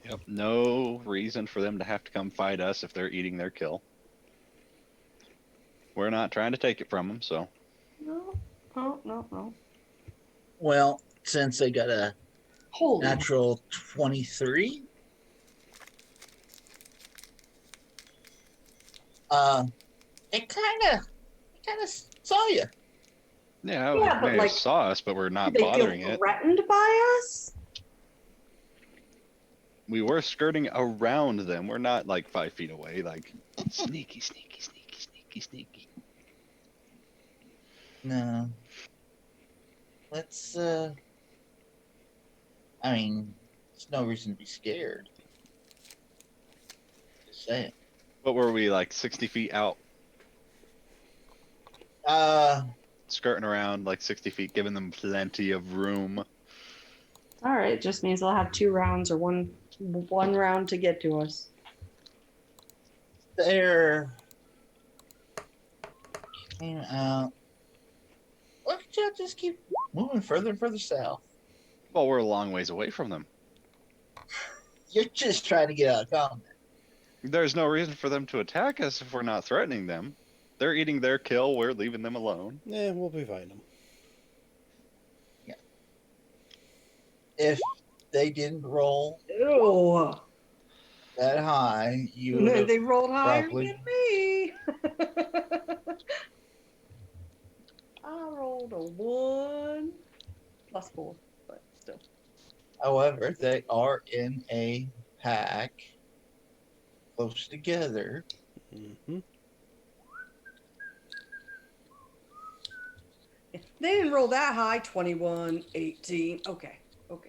Yep, no reason for them to have to come fight us if they're eating their kill. We're not trying to take it from them, so. No. Well, since they got a Holy. natural 23, it kind of saw you. Yeah, Yeah, it but, may like, have saw us, but we're not Do they bothering feel it. threatened by us? We were skirting around them. We're not like 5 feet away. Like sneaky. No. Let's. I mean, there's no reason to be scared. Just saying. What were we, like 60 feet out, skirting around like 60 feet, giving them plenty of room? All right, just means they'll have 2 rounds or one round to get to us. There. Came out. Look at you, just keep moving further and further south. Well, we're a long ways away from them. You're just trying to get out of combat. There's no reason for them to attack us if we're not threatening them. They're eating their kill. We're leaving them alone. We'll be fighting them. If they didn't roll Ew. that high, you would have They rolled higher probably- than me. I rolled a 1 plus 4, but still. However, they are in a pack close together. Mm-hmm. They didn't roll that high. 21, 18. Okay. Is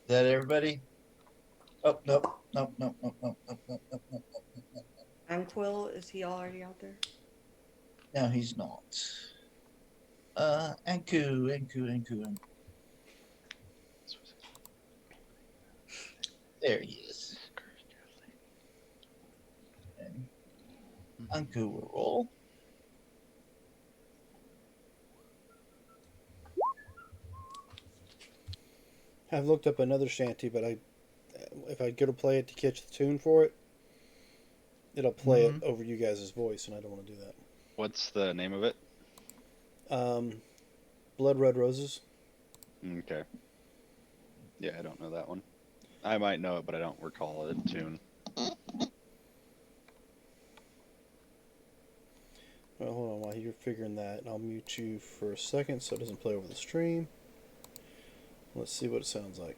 that everybody? Oh, nope, nope, nope, nope, nope, nope, nope, nope, nope, nope, nope, nope. And Quill, is he already out there? No, he's not. Anku. There he is. And Anku will roll. I've looked up another shanty, but if I go to play it to catch the tune for it, it'll play it over you guys' voice, and I don't want to do that. What's the name of it? Blood Red Roses. Okay. Yeah, I don't know that one. I might know it, but I don't recall the tune. Well, hold on while you're figuring that. I'll mute you for a second so it doesn't play over the stream. Let's see what it sounds like.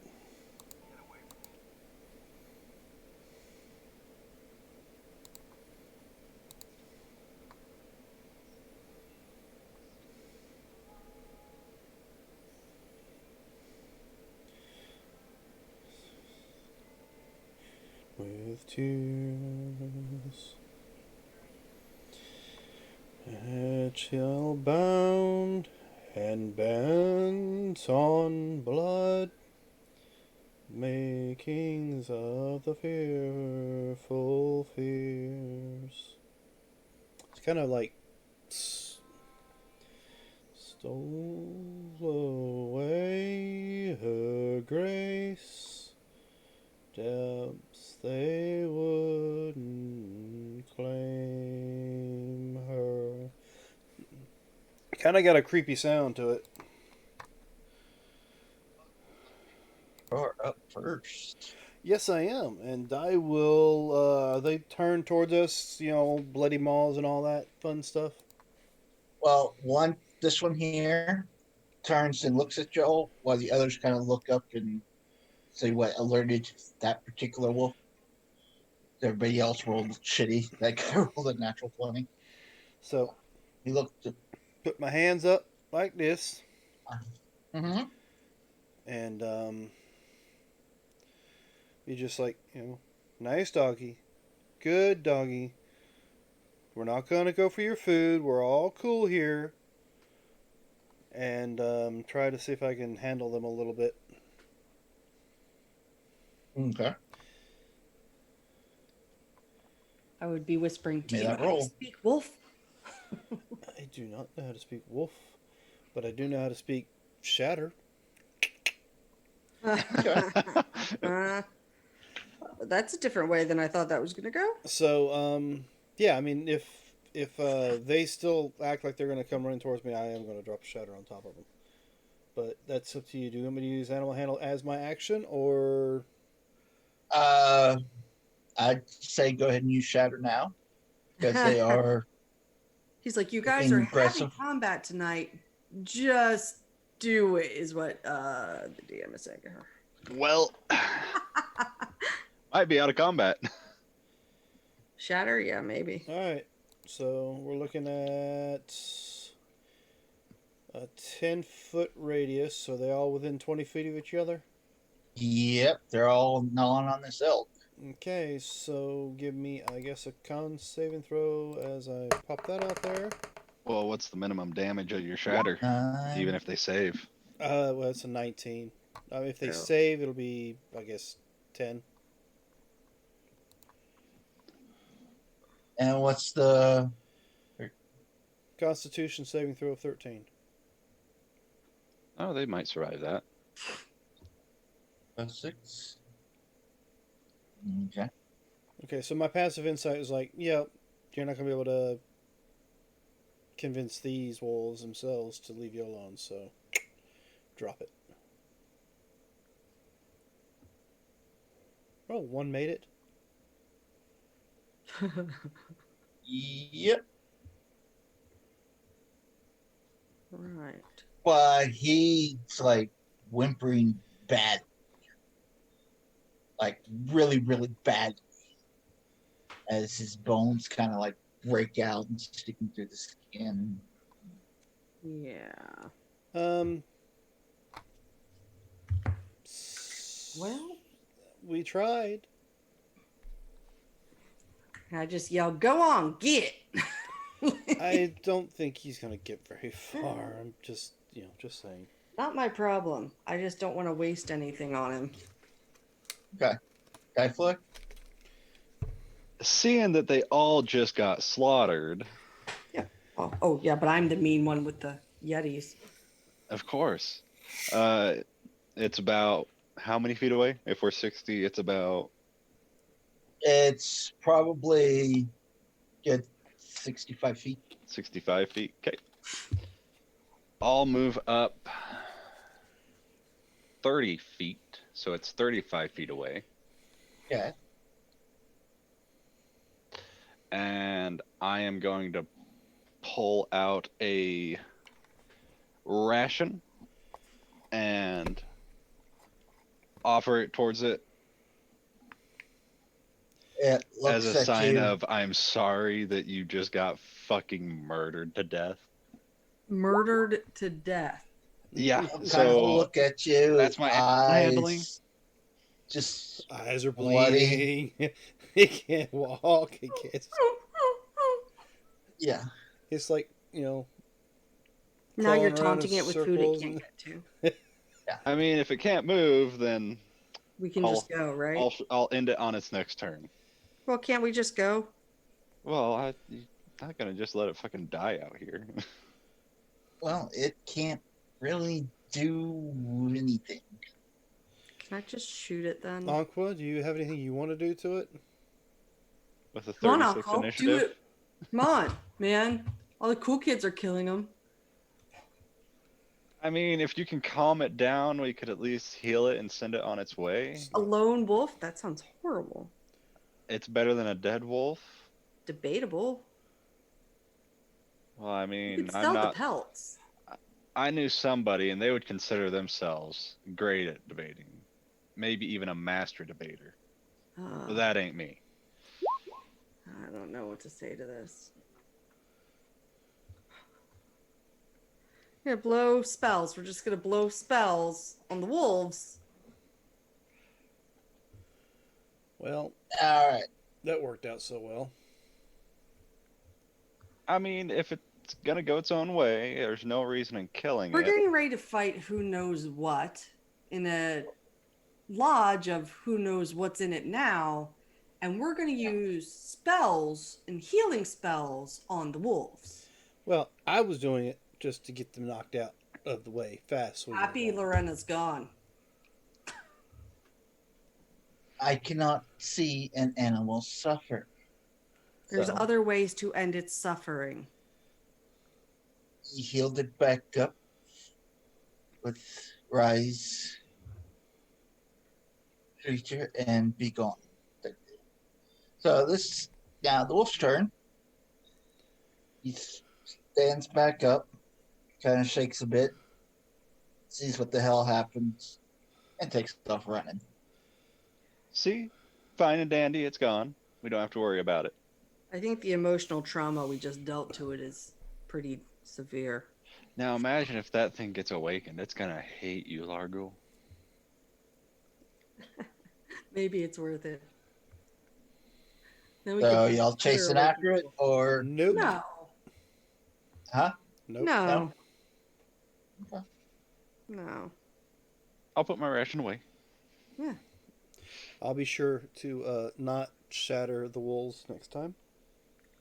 With tears at shall bound and bent on blood, makings of the fearful fears. It's kind of like stole away her grace, depths they wouldn't claim her. Kind of got a creepy sound to it. You're up first. Yes, I am, and I will. They turn towards us, bloody maws and all that fun stuff. Well, this one here turns and looks at Joel, while the others kind of look up and say what alerted that particular wolf. Everybody else rolled shitty. That guy rolled a natural 20. So He looked. put my hands up like this, Mm-hmm. and be just like, nice doggy, good doggy. We're not gonna go for your food. We're all cool here. And try to see if I can handle them a little bit. Okay. I would be whispering, do May you know that how to roll. speak wolf? I do not know how to speak wolf, but I do know how to speak shatter. That's a different way than I thought that was going to go. So, yeah, I mean, if they still act like they're going to come running towards me, I am going to drop a shatter on top of them. But that's up to you. Do you want me to use Animal Handle as my action, or? I'd say go ahead and use Shatter now because they are. He's like, you guys are having Impressive. combat tonight. Just do it, is what the DM is saying to her. Well, might be out of combat. Shatter? Yeah, maybe. All right. So we're looking at a 10-foot radius. So they all within 20 feet of each other? Yep, they're all gnawing on this elk. Okay, so give me, I guess, a con saving throw as I pop that out there. Well, what's the minimum damage of your shatter, even if they save? Well, it's a 19. If they save, it'll be, I guess, 10. And what's the Constitution saving throw of 13. Oh, they might survive that. 6? Okay. Okay, so my passive insight is like, yep, you're not going to be able to convince these wolves themselves to leave you alone, so drop it. Oh, one made it. Yep. Right. Well, he's like whimpering bad. Like really, really bad. As his bones kind of like break out and sticking through the skin. Yeah. Um. Well, We tried. I just yelled, "Go on, get!" I don't think he's gonna get very far. I'm just, just saying. Not my problem. I just don't want to waste anything on him. Okay. Guy Flick? Seeing that they all just got slaughtered, Yeah. Oh, yeah, but I'm the mean one with the Yetis. of course. Uh, it's about how many feet away? If we're 60, it's about It's probably good 65 feet. 65 feet. Okay. I'll move up 30 feet, so it's 35 feet away. Okay. And I am going to pull out a ration and offer it towards it It as looks a at sign you. of I'm sorry that you just got fucking murdered to death. Murdered to death. Yeah, Kind of so look at you. that's my handling. Eyes just Eyes are bloody. bleeding. He can't walk. He can't. Yeah. It's like, Now you're crawling around in taunting it with food it circles. can't get to. I mean, if it can't move, then We can just go, right? I'll end it on its next turn. Well, can't we just go? Well, I'm not gonna just let it fucking die out here. Well, it can't really do anything. Can I just shoot it then? Aqua, do you have anything you want to do to it? With a Come on, 36 Uncle. Do initiative. it. Come on, man. All the cool kids are killing them. I mean, if you can calm it down, we could at least heal it and send it on its way. A lone wolf? That sounds horrible. It's better than a dead wolf. Debatable. Well, I You mean, could I'm sell the not. pelts. I knew somebody, and they would consider themselves great at debating, maybe even a master debater. But that ain't me. I don't know what to say to this. Here, blow spells. We're just gonna blow spells on the wolves. Well, All right. that worked out so well. I mean, if it's gonna go its own way, there's no reason in killing We're it. getting ready to fight who knows what in a lodge of who knows what's in it now, and we're gonna use spells and healing spells on the wolves. Well, I was doing it just to get them knocked out of the way fast. So we can Happy move on. Lorena's gone. I cannot see an animal suffer. There's So other ways to end its suffering. he healed it back up with rise creature and be gone. So this now the wolf's turn. He stands back up, kind of shakes a bit, sees what the hell happens, and takes off running. See? Fine and dandy, it's gone. We don't have to worry about it. I think the emotional trauma we just dealt to it is pretty severe. Now imagine if that thing gets awakened. It's gonna hate you, Largo. Maybe it's worth it. Then we So can y'all chasing after it, or Nope. No. huh? Nope. No. Okay. No. I'll put my ration away. Yeah. I'll be sure to not shatter the wolves next time.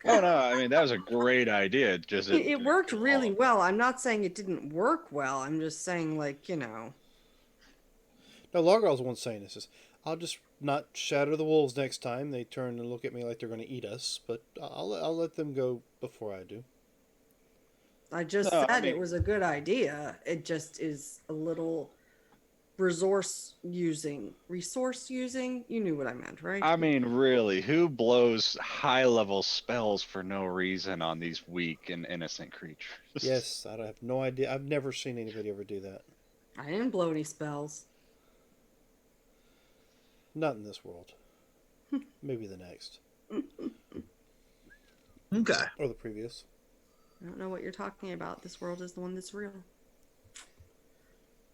Oh no, I mean that was a great idea. Just It worked really well. I'm not saying it didn't work well. I'm just saying, like, No, Largar's the one saying this. I'll just not shatter the wolves next time. They turn and look at me like they're going to eat us, but I'll let them go before I do. I just No, said I mean- it was a good idea. It just is a little resource using. You knew what I meant, right? I mean, really, who blows high-level spells for no reason on these weak and innocent creatures? Yes, I have no idea. I've never seen anybody ever do that. I didn't blow any spells. Not in this world. Hmm. Hmm. Maybe the next. Okay. Or the previous. I don't know what you're talking about. This world is the one that's real.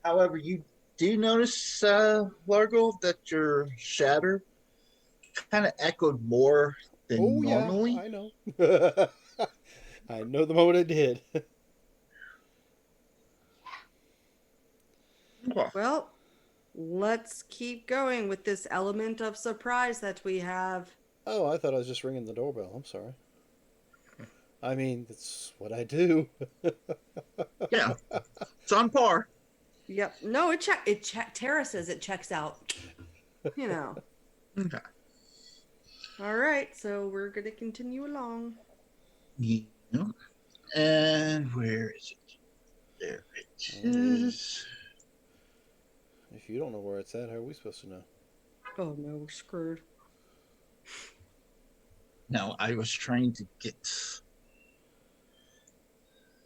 However, you do notice, Largo, that your shatter kind of echoed more than Oh yeah, normally. I know. I know the moment I did. Okay. Well, let's keep going with this element of surprise that we have. Oh, I thought I was just ringing the doorbell. I'm sorry. I mean, that's what I do. Yeah, it's on par. Yep. No, Tara says it checks out. You know. Okay. All right, so we're gonna continue along. Yeah. And where is it? There it is. If you don't know where it's at, how are we supposed to know? Oh no, we're screwed. No, I was trying to get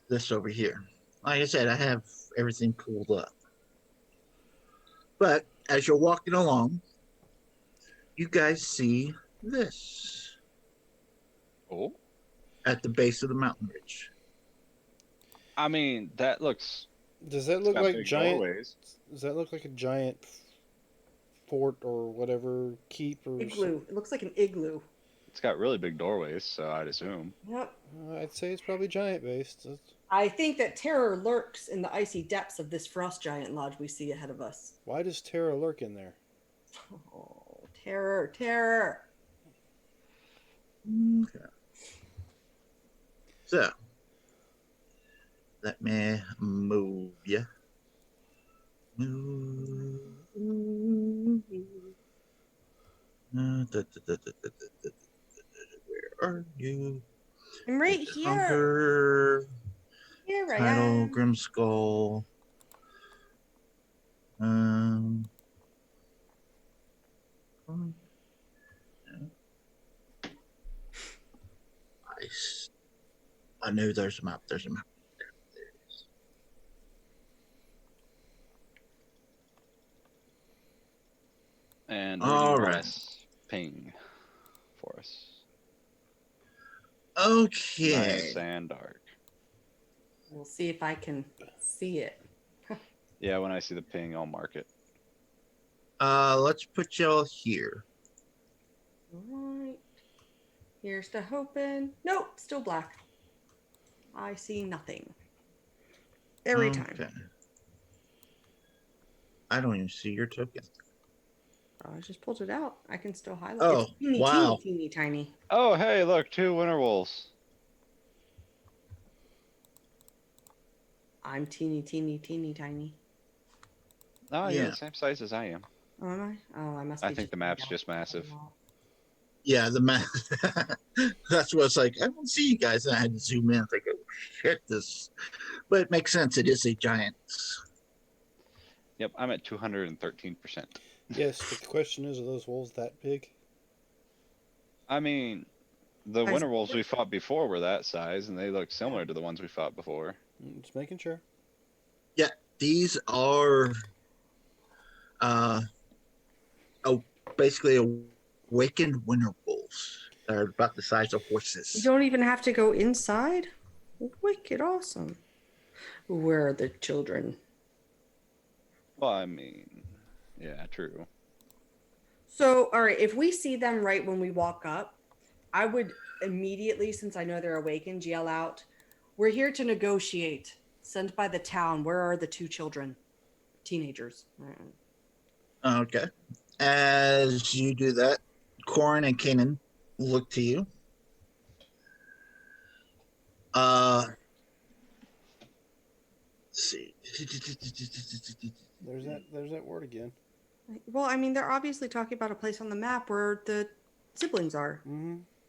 this over here. Like I said, I have everything pulled up. But as you're walking along, you guys see this Oh, at the base of the mountain ridge. I mean that looks. Does that It's look got like big giant? doorways. Does that look like a giant fort or whatever keep or? Igloo. It looks like an igloo. It's got really big doorways, so I'd assume. Yep. I'd say it's probably giant based. I think that terror lurks in the icy depths of this frost giant lodge we see ahead of us. Why does Terra lurk in there? Oh, terror, terror. Okay. So, let me move you. Move. Where are you? I'm right here. Hunter, Here I Title, am. Grimskull. Um, nice. I knew there's a map. There's a map. There it is. And All reading right. less ping for us. Okay. Nice and dark. We'll see if I can see it. Yeah, when I see the ping, I'll mark it. Let's put y'all here. All right. Here's the hoping. Nope, still black. I see nothing. Every time. Okay. I don't even see your token. I just pulled it out. I can still highlight. Oh, It's teeny, wow. teeny, teeny, tiny. Oh, hey, look, 2 winter wolves. I'm teeny, teeny, teeny, tiny. Oh, you're Yeah. the same size as I am. Oh, am I? Oh, I must be. I think the map's just massive. Yeah, the map. That's what it's like. I don't see you guys. And I had to zoom in. Think, oh shit, this. But it makes sense. It is a giant. Yep, I'm at 213%. Yes, but the question is, are those wolves that big? I mean, the Guys- winter wolves we fought before were that size, and they look similar to the ones we fought before. Just making sure. Yeah, these are, oh, basically awakened winter wolves. They're about the size of You horses. don't even have to go inside. Wicked awesome. Where are the children? Well, I mean, yeah, true. So, all right, if we see them right when we walk up, I would immediately, since I know they're awakened, yell out, "We're here to negotiate. Sent by the town. Where are the 2 children? Teenagers." Okay. As you do that, Corin and Kanan look to you. Let's see. There's that word again. Well, I mean, they're obviously talking about a place on the map where the siblings are.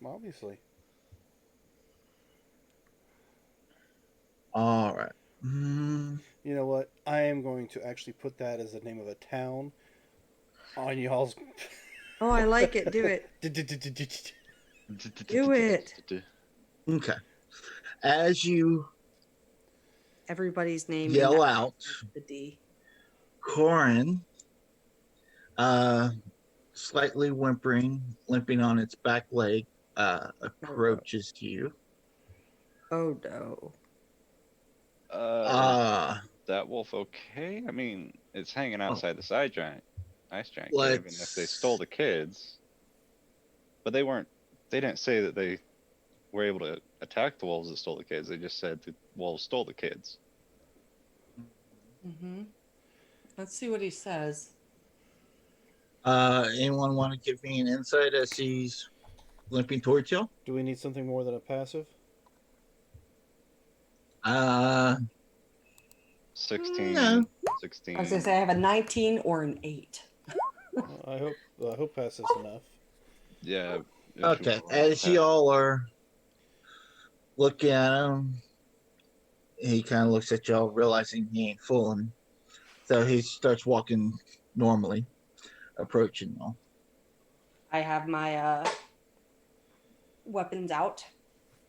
Obviously. All right. Mm, You know what? I am going to actually put that as the name of a town on y'all's. Oh, I like it. Do it. Do it. okay. As you Everybody's name in yell that out, the D. Corin, slightly whimpering, limping on its back leg, approaches you. Oh no. Uh, That wolf okay? I mean, it's hanging Oh. outside the ice giant cave, and if they stole let's. the kids, but they weren't, they didn't say that they were able to attack the wolves that stole the kids. They just said the wolves stole the kids. Mm-hmm. Let's see what he says. Anyone want to give me an insight as he's limping towards you? Do we need something more than a passive? Uh, 16, no. 16. I was gonna say I have a 19 or an 8. I hope passive's enough. Yeah. it should Okay, roll as past. you all are looking at him, he kind of looks at y'all, realizing he ain't fooling. So he starts walking normally, approaching y'all. I have my weapons out.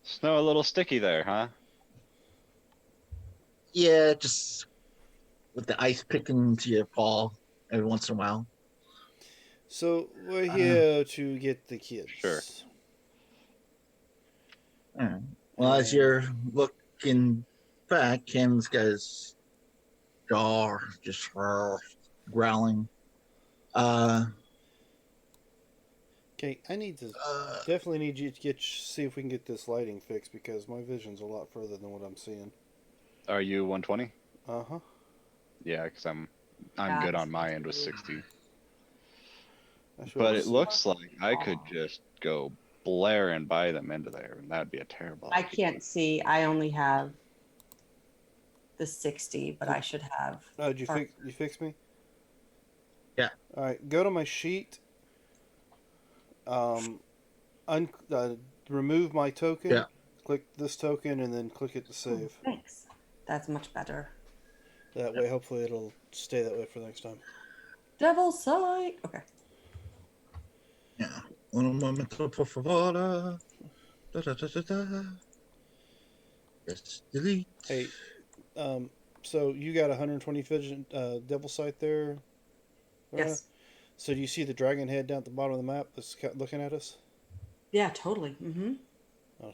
Snow a little sticky there, huh? Yeah, just with the ice picking into your paw every once in a while. So we're Uh, here to get the kids. Sure. Alright. Well, as you're looking back, Ken's got his jaw just growling. Okay, I need to Uh, definitely need you to see if we can get this lighting fixed because my vision's a lot further than what I'm seeing. Are you 120? Uh huh. Yeah, because I'm good That's on my end with good. 60. I should be But able to it see. looks like I could just go blaring by them into there, and that'd be a terrible I idea. can't see. I only have the 60, but I should have. Oh, did you fix me? Yeah. All right, go to my sheet. Un- uh, Remove my token. Yeah. Click this token and then click it to Oh, save. thanks. That's much better. That way, hopefully, it'll stay that way for next time. Devil sight. Okay. Yeah. Un momento, por favor. Da, da, da, da, da. Yes, delete. Hey, so you got 120 vision, devil sight there. Lorna? Yes. So do you see the dragon head down at the bottom of the map that's looking at us? Yeah, totally. Mm-hmm. Oh,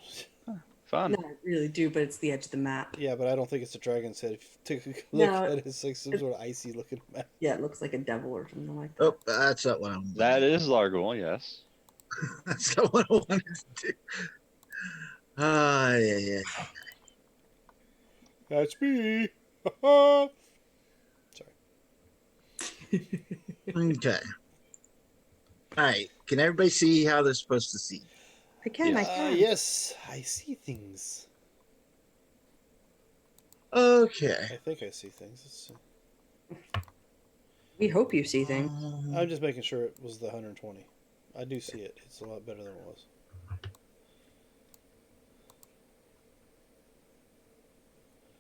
Fun. No, I really do, but it's the edge of the map. yeah, but I don't think it's a dragon's head. If you take a look No, at it, it's like some sort of icy looking map. yeah, it looks like a devil or something like that. Oh, that's not what I'm. That is Largul, yes. That's not what I wanted to do. Ah, yeah. That's me. Sorry. Okay. All right. Can everybody see how they're supposed to see? I can, I Yes. can. Yes, I see things. Okay. I think I see things. Let's see. We hope you see things. I'm just making sure it was the 120. I do see it. It's a lot better than it was.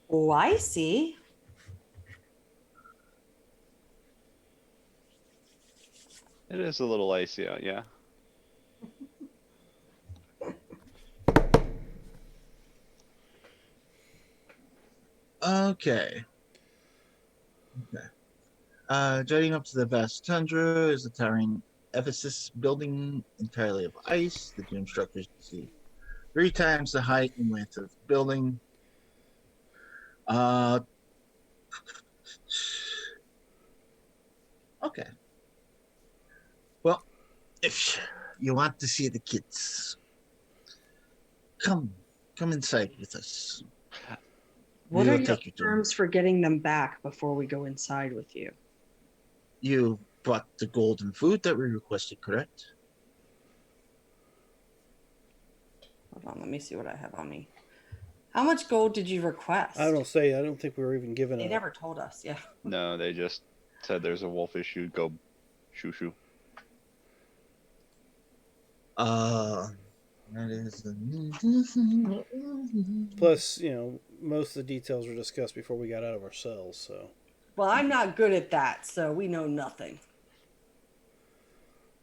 Oh, I see. It is a little icy out, yeah. Okay. Jutting up to the vast tundra is a towering Ephesus building entirely of ice. The doom structures see 3 times the height and width of the building. Okay. Well, if you want to see the kids, come inside with us. What We are will your take you to them. terms for getting them back before we go inside with you? You brought the golden food that we requested, correct? Hold on, let me see what I have on me. How much gold did you request? I don't say. I don't think we were even given They a. never told us. Yeah. No, they just said there's a wolf issue, go shoo shoo. That is. Plus, most of the details were discussed before we got out of our cells. So. Well, I'm not good at that, so we know nothing.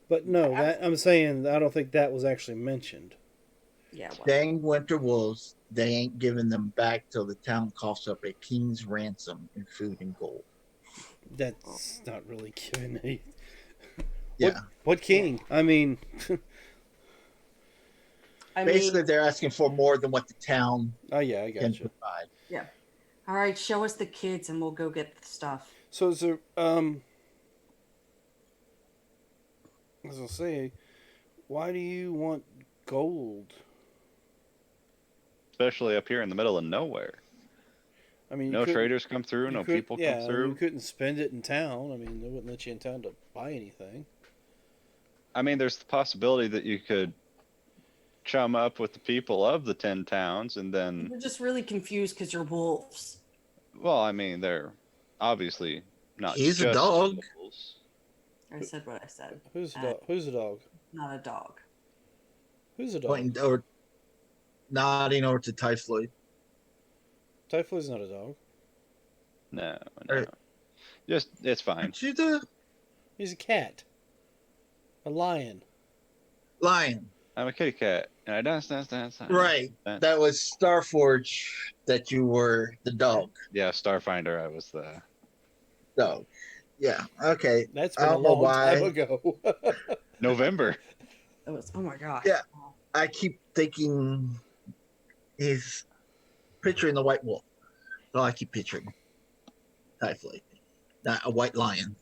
But no, that I'm saying I don't think that was actually mentioned. Yeah. Well, Dang winter wolves, they ain't giving them back till the town coughs up a king's ransom in food and gold. That's not really giving a. Yeah. What king? I mean. I Basically, mean, they're asking for more than what the town Oh yeah, I can got you. provide. yeah. All right, show us the kids and we'll go get the stuff. So is there as I say, why do you want gold? Especially up here in the middle of nowhere. I mean, No traders come through, no people come yeah, I mean, you through. couldn't spend it in town. I mean, they wouldn't let you in town to buy anything. I mean, there's the possibility that you could chum up with the people of the 10 towns and then, We're just really confused because you're wolves. well, I mean, they're obviously not He's a just dog. wolves. I said what I said. Who's the dog? Who's the dog? Not a dog. Who's the dog? Pointing or nodding over to Typhoid. Typhoid's not a dog. No, Or- no. Just, it's fine. Aren't you the He's a cat. A lion. lion? I'm a kitty cat, and I dance. Right. That was Starforge that you were the dog. Yeah, Starfinder, I was the. Dog. Yeah. Okay. That's I been a don't know long time why. ago. November. It was, oh my gosh. Yeah. I keep thinking he's picturing the white wolf. So I keep picturing Typhoid. Not a white lion.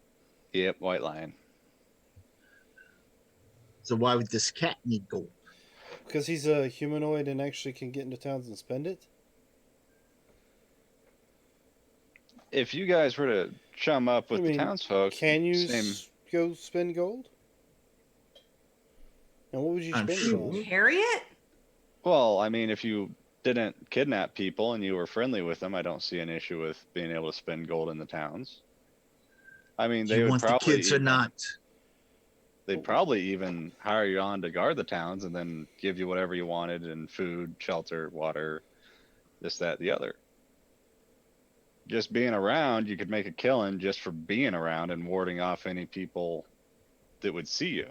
Yep, White Lion. So why would this cat need gold? Because he's a humanoid and actually can get into towns and spend it? If you guys were to chum up with I the mean, townsfolk, Can you same. go spend gold? And what would you I'm spend sure. it on? Carry it? Well, I mean, if you didn't kidnap people and you were friendly with them, I don't see an issue with being able to spend gold in the towns. I mean, Do they you would want the probably kids or even, not? they'd probably even hire you on to guard the towns and then give you whatever you wanted in food, shelter, water, this, that, the other. Just being around, you could make a killing just for being around and warding off any people that would see you.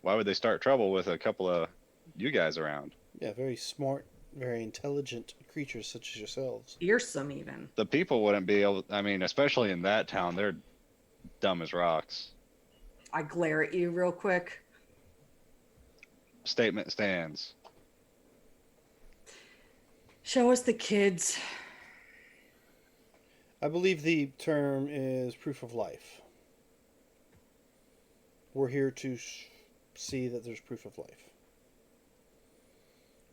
Why would they start trouble with a couple of you guys around? Yeah, very smart, very intelligent creatures such as yourselves. Fearsome, even. The people wouldn't be able, I mean, especially in that town, they're dumb as rocks. I glare at you real quick. Statement stands. Show us the kids. I believe the term is proof of life. We're here to see that there's proof of life.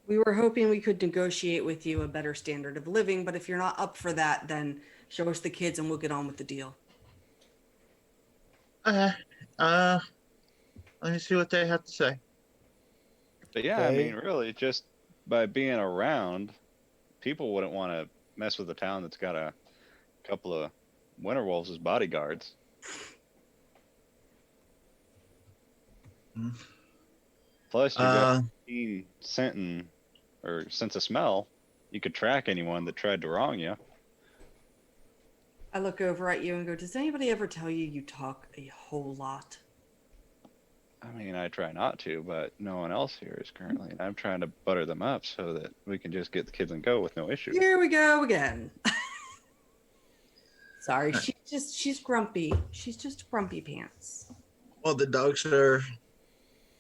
We were hoping we could negotiate with you a better standard of living, but if you're not up for that, then show us the kids and we'll get on with the deal. Let me see what they have to say. But yeah, I Okay. mean, really, just by being around, people wouldn't want to mess with a town that's got a couple of winter wolves as bodyguards. Mm. Plus, you got Uh, keen scenting or sense of smell. You could track anyone that tried to wrong you. I look over at you and go, does anybody ever tell you you talk a whole lot? I mean, I try not to, but no one else here is currently, and I'm trying to butter them up so that we can just get the kids and go with no issue. Here we go again. Sorry, she's grumpy. She's just grumpy pants. well, the dogs are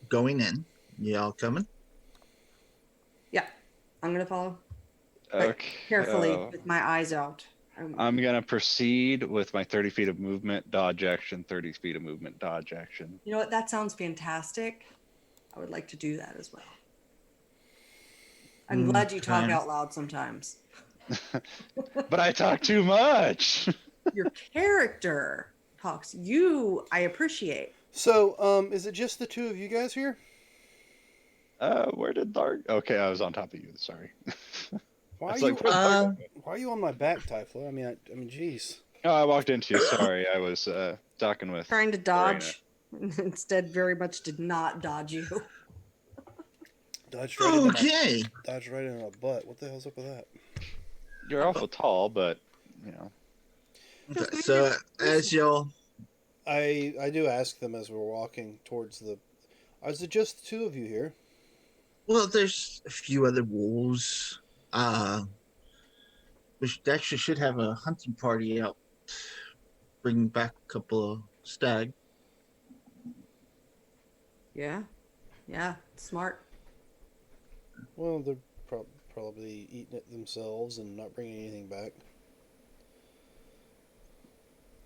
going in. Y'all coming? Yeah, I'm gonna follow Okay. carefully with my eyes out. I'm gonna proceed with my 30 feet of movement, dodge action, 30 feet of movement, dodge action. You know what? That sounds fantastic. I would like to do that as well. I'm glad you talk Okay. out loud sometimes. But I talk too much. Your character talks. I appreciate. So, is it just the two of you guys here? Where did Lark? Okay, I was on top of you. Sorry. Why are It's you? like, where'd Lark go? Why are you on my back, Typhlo? I mean, jeez. Oh, I walked into you. Sorry, I was talking with. Trying to dodge. Instead, very much did not dodge you. Dodged right into my, Okay. dodged right into my butt. What the hell's up with that? You're awful tall, but you know. Okay, so as y'all, I do ask them as we're walking towards the. Is it just the two of you here? well, there's a few other wolves. We actually should have a hunting party out, bring back a couple of stag. Yeah. Yeah. Smart. Well, they're probably eating it themselves and not bringing anything back.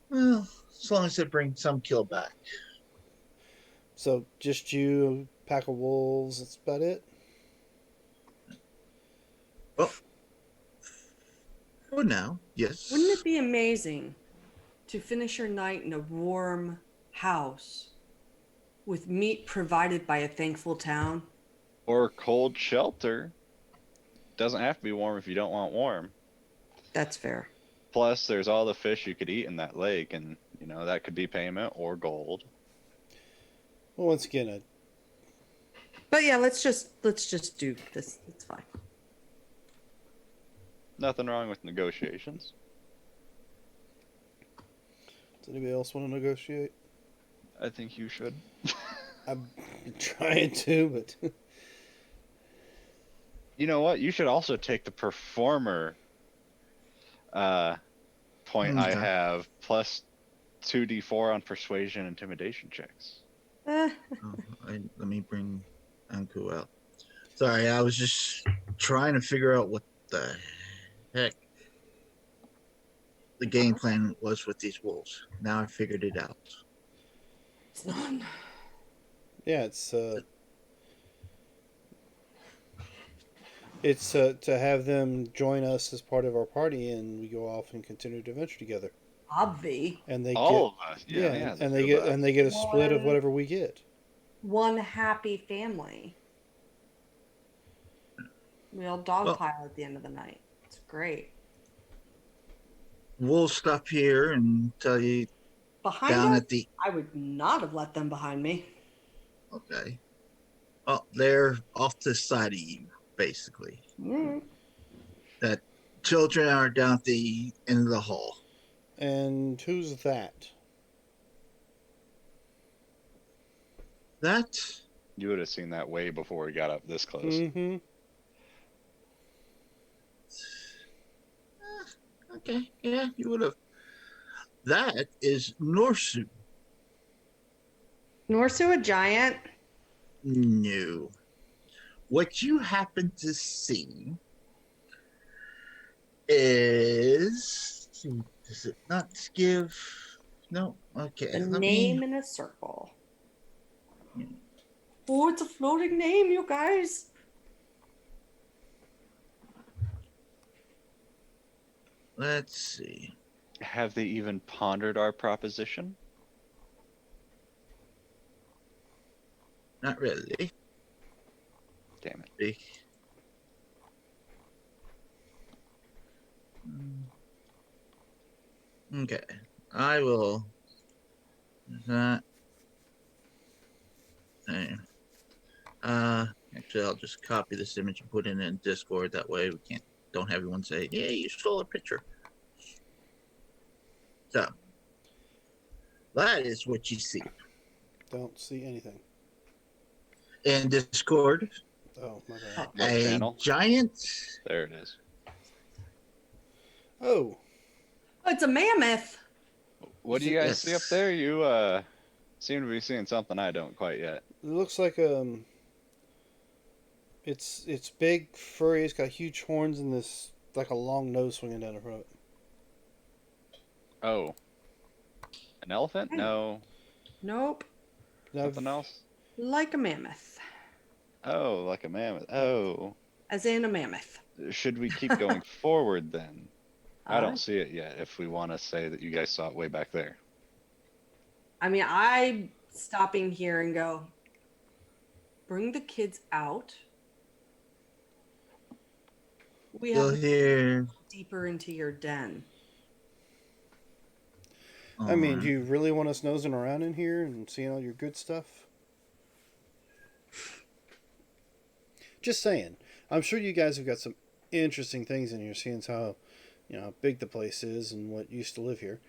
Well, as long as they bring some kill back. So just you, pack of wolves. That's about it. Well, for now, yes. Wouldn't it be amazing to finish your night in a warm house with meat provided by a thankful town? Or cold shelter. Doesn't have to be warm if you don't want warm. That's fair. Plus, there's all the fish you could eat in that lake, and that could be payment or gold. Well, once again, But yeah, let's just do this. It's fine. Nothing wrong with negotiations. does anybody else want to negotiate? I think you should. I've been trying to, but You know what? You should also take the performer point I Okay. have plus 2d4 on persuasion intimidation checks. Oh, let me bring Anku out. Sorry, I was just trying to figure out what the heck the game plan was with these wolves. Now I figured it out. It's none. yeah, it's to have them join us as part of our party, and we go off and continue to adventure together. Obvi. And they All get of us. Yeah. and they get a split of whatever we get. One happy family. We all dogpile at the end of the night. It's great. We'll stop here and tell you Behind down us, at the. I would not have let them behind me. Okay. Oh, they're off to the side of you, basically. Mm. That children are down at the end of the hall. And who's that? That You would have seen that way before we got up this close. Mm-hmm. okay, yeah, you would have. That is Norsu. Norsu a giant? No. What you happen to see is. Does it not give? No. Okay. A let name me. in a circle. Yeah. Oh, it's a floating name, you guys. Let's see. Have they even pondered our proposition? Not really. Damn it. Big. Okay. I will. That. Hey. Actually, I'll just copy this image and put it in Discord. That way, we don't have everyone say, "Yeah, you stole a picture." So that is what you see Don't see anything. in Discord. Oh my god. What a channel? giant. There it is. Oh, Oh, it's a mammoth. What do you guys Yes. see up there? You seem to be seeing something I don't quite yet. it looks like it's big, furry. It's got huge horns and this like a long nose swinging down the front of it. Oh. An elephant? No. Nope. Now, Something else? Like a mammoth. Oh, like a mammoth. Oh. As in a mammoth. Should we keep going forward then? I Uh, don't see it yet if we want to say that you guys saw it way back there. I mean, I'm stopping here and go, bring the kids out. We You'll have to hear. deeper into your den. I mean, do you really want us nosing around in here and seeing all your good stuff? Just saying. I'm sure you guys have got some interesting things in here, seeing as how, how big the place is and what used to live here.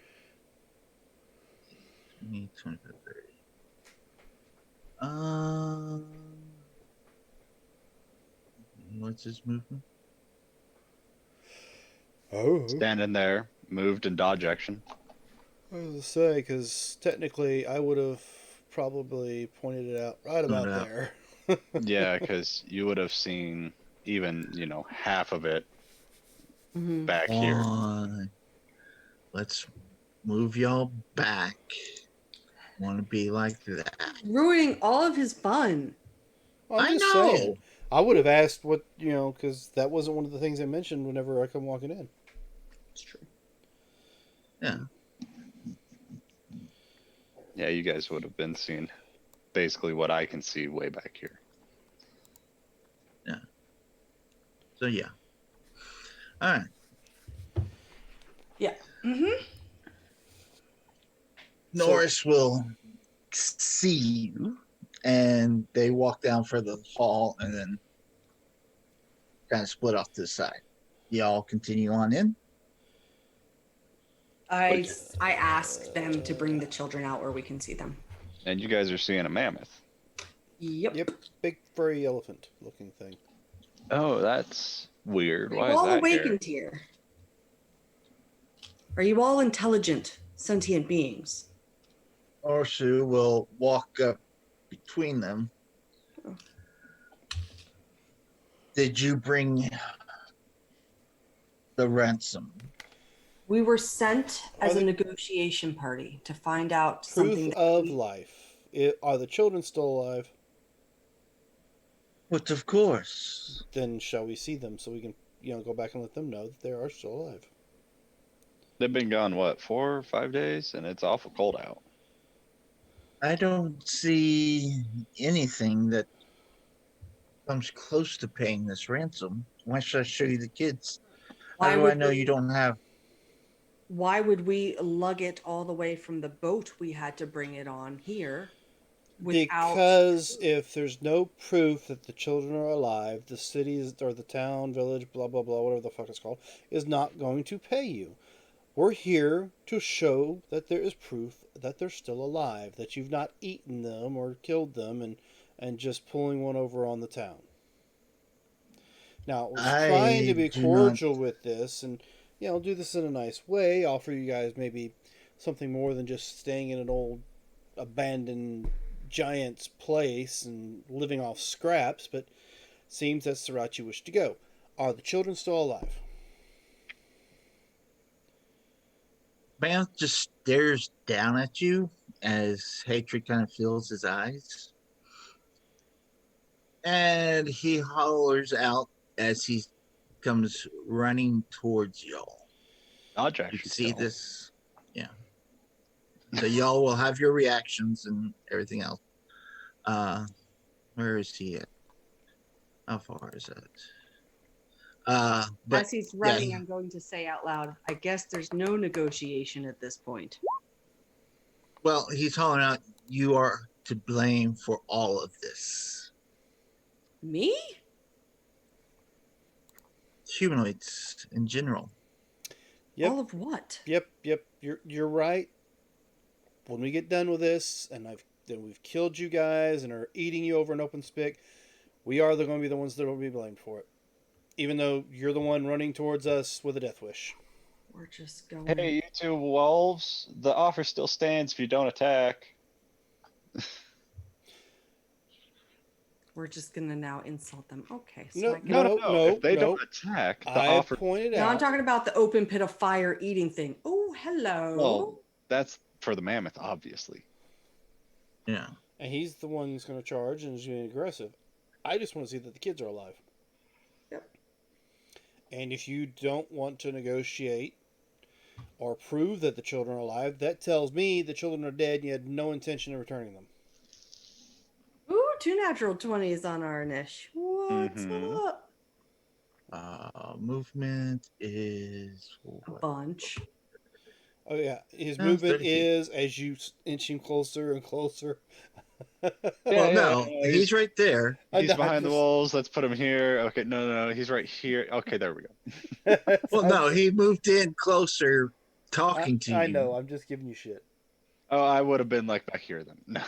25, 30. What's his movement? Oh. Standing there, moved in dodge action. I was going to say, because technically I would have probably pointed it out right about Yeah. there. Yeah, because you would have seen even half of it Mhm. back here. Let's move y'all back. Want to be like that? Ruining all of his fun. Well, I'm I just know. saying. I would have asked what because that wasn't one of the things I mentioned whenever I come walking in. It's true. Yeah. Yeah, you guys would have been seeing basically what I can see way back here. So yeah. All right. Yeah. Mm-hmm. Norris will see you, and they walk down for the hall, and then kind of split off to the side. Y'all continue on in. I asked them to bring the children out where we can see them. And you guys are seeing a mammoth. Yep. Yep, big furry elephant looking thing. Oh, that's weird. Are Why you is all that here? awakened here? Are you all intelligent, sentient beings? Orsu will walk up between them. Did you bring the ransom? We were sent as Are a the- negotiation party to find out Proof something that of life. Are the children still alive? But of course. Then shall we see them so we can go back and let them know that they are still alive? They've been gone, what, 4 or 5 days? And it's awful cold out. I don't see anything that comes close to paying this ransom. Why should I show you the kids? How do I know you don't have? Why would we lug it all the way from the boat we had to bring it on here without? Because if there's no proof that the children are alive, the city or the town, village, blah blah blah, whatever the fuck it's called, is not going to pay you. We're here to show that there is proof that they're still alive, that you've not eaten them or killed them and just pulling one over on the town. Now, I was trying to be cordial with this and, do this in a nice way, offer you guys maybe something more than just staying in an old abandoned giant's place and living off scraps, but seems that's the route you wish to go. Are the children still alive? Man just stares down at you as hatred kind of fills his eyes. And he hollers out as he comes running towards y'all. Dodge You actually see tell. this? Yeah. So y'all will have your reactions and everything else. Where is he at? How far is that? But As he's yeah, running, I'm going to say out loud, I guess there's no negotiation at this point. well, he's hollering out, you are to blame for all of this. Me? Humanoids in general. Yep. All of what? Yep. You're right. When we get done with this, and we've killed you guys and are eating you over an open spigot, we are going to be the ones that will be blamed for it. Even though you're the one running towards us with a death wish. We're just going. Hey, you two wolves, the offer still stands if you don't attack. We're just gonna now insult them. Okay. So No, I can... no. If they don't attack, the I offer. pointed No, I'm out. talking about the open pit of fire eating thing. Oh, hello. Well, that's for the mammoth, obviously. Yeah. And he's the one who's going to charge and is being aggressive. I just want to see that the kids are alive. Yep. And if you don't want to negotiate or prove that the children are alive, that tells me the children are dead and you had no intention of returning them. Ooh, 2 natural 20s on our niche. What's Mhm. up? Movement is A what? bunch. Oh, yeah. His No, movement 30 feet. is as you inch him closer and closer. Well, no, he's right there. He's behind the walls. Let's put him here. Okay, no, he's right here. Okay, there we go. Well, no, he moved in closer, talking to I you. know. I'm just giving you shit. Oh, I would have been like back here then. No.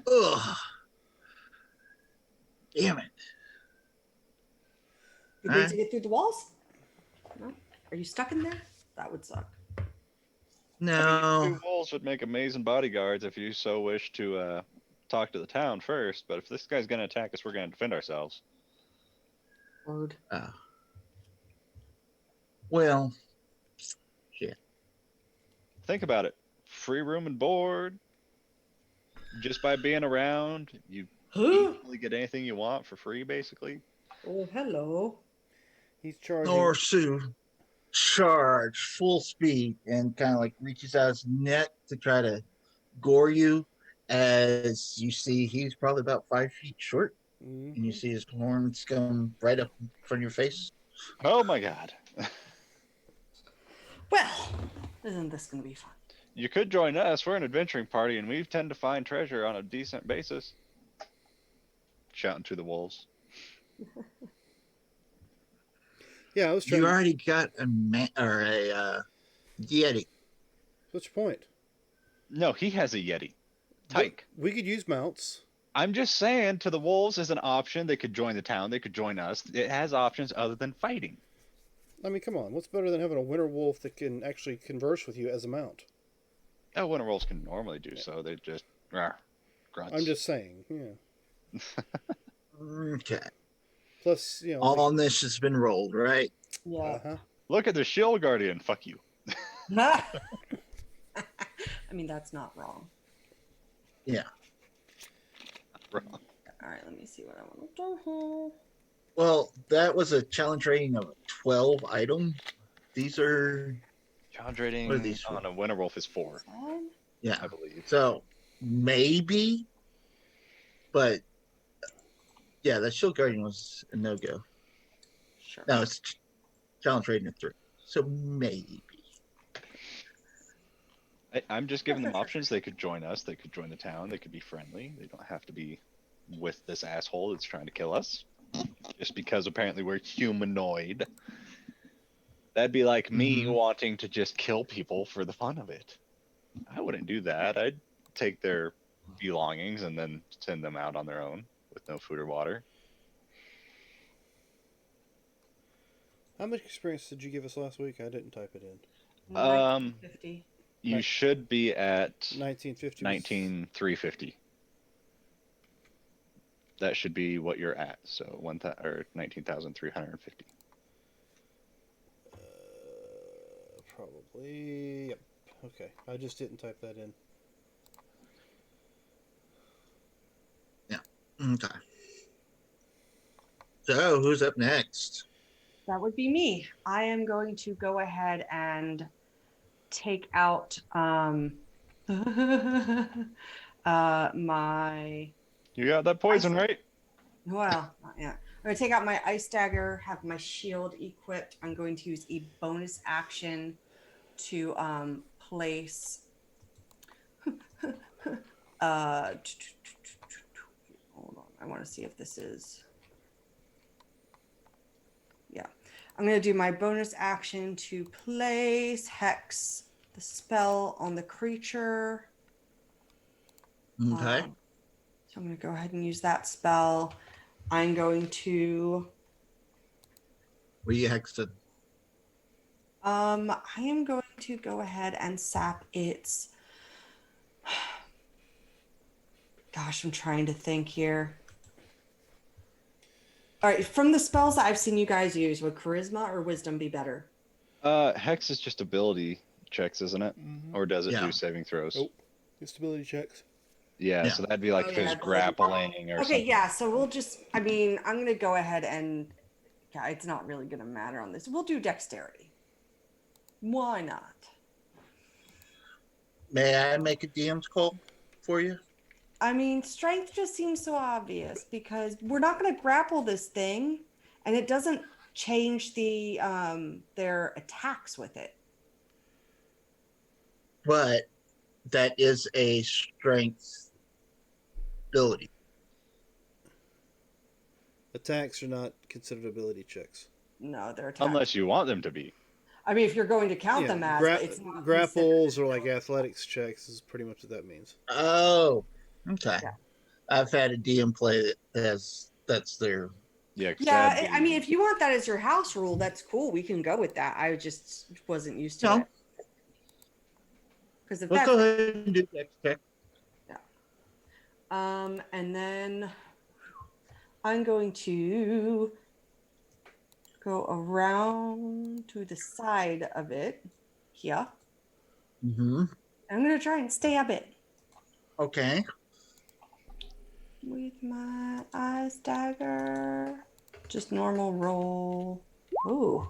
Ugh. Damn it. You going to get through the walls? No? Are you stuck in there? That would suck. No. Two wolves would make amazing bodyguards if you so wish to talk to the town first. But if this guy's gonna attack us, we're gonna defend ourselves. Word. Well, shit. Think about it. Free room and board. Just by being around, you easily get anything you want for free, basically. Oh, hello. He's charging. Or Sue charge full speed and kind of like reaches out his neck to try to gore you. As you see, he's probably about 5 feet short, and you see his horns come right up in front of your face. Oh my god. Well, isn't this going to be fun? You could join us. We're an adventuring party, and we tend to find treasure on a decent basis. Shouting to the wolves. Yeah, I was trying. You already got a Yeti. What's your point? No, he has a Yeti. Tyke. We could use mounts. I'm just saying, to the wolves is an option. They could join the town. They could join us. It has options other than fighting. I mean, come on. What's better than having a winter wolf that can actually converse with you as a mount? Oh, winter wolves can normally do so. They just grunts. I'm just saying. Yeah. Okay. Plus, you know. All this has been rolled, right? Yeah. Uh-huh. Look at the shield guardian. Fuck you. I mean, that's not wrong. Yeah. Wrong. All right, let me see what I want to do. Well, that was a challenge rating of 12 item. These are Challenge rating What are these on a winter wolf is 4, yeah. I believe. So maybe, but yeah, that shield guardian was a no go. Sure. No, it's challenge rating of 3. So maybe. I'm just giving them options. They could join us. They could join the town. They could be friendly. They don't have to be with this asshole that's trying to kill us. Just because apparently we're humanoid. That'd be like me wanting to just kill people for the fun of it. I wouldn't do that. I'd take their belongings and then send them out on their own with no food or water. How much experience did you give us last week? I didn't type it in. 1950. You should be at 1950. 19,350. That should be what you're at. So 19,350. Probably. Yep. Okay. I just didn't type that in. Yeah. Okay. So who's up next? That would be me. I am going to go ahead and take out my. You got that poison, right? Well, yeah. I'm going to take out my ice dagger, have my shield equipped. I'm going to use a bonus action to place. Hold on. I want to see if this is. Yeah. I'm going to do my bonus action to place Hex, the spell on the creature. Okay. So I'm going to go ahead and use that spell. I'm going to. What are you hexed? I am going to go ahead and sap its. Gosh, I'm trying to think here. All right, from the spells that I've seen you guys use, would charisma or wisdom be better? Hex is just ability checks, isn't it? Or does it do saving throws? Nope. Just ability checks. Yeah, so that'd be like if it was grappling or okay, something. yeah, so we'll just, I mean, I'm going to go ahead and, yeah, it's not really going to matter on this. We'll do dexterity. Why not? May I make a DM's call for you? I mean, strength just seems so obvious because we're not going to grapple this thing, and it doesn't change the their attacks with it. But that is a strength ability. Attacks are not considered ability checks. No, they're attacks. Unless you want them to be. I mean, if you're going to count them as, but it's not grapples or like athletics checks is pretty much what that means. Oh, okay. Yeah. I've had a DM play that has that's their. Yeah. Yeah, I mean, if you want that as your house rule, that's cool. We can go with that. I just wasn't used to it. Because if Let's that's go ahead and do dex check. and then I'm going to go around to the side of it here. Mm-hmm. I'm going to try and stay up it Okay. with my ice dagger. Just normal roll. Ooh,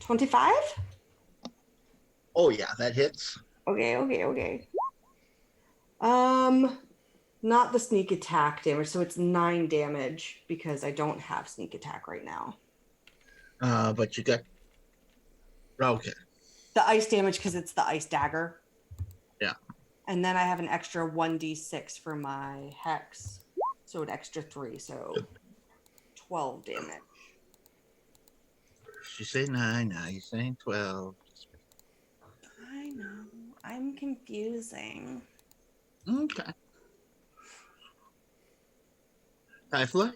25? Oh yeah, that hits. Okay. Not the sneak attack damage, so it's 9 damage because I don't have sneak attack right now. But you got okay. The ice damage because it's the ice dagger. Yeah. And then I have an extra 1d6 for my hex. So an extra 3, so 12 damage. You say 9, now you're saying 12. I know. I'm confusing. Okay. Typhla?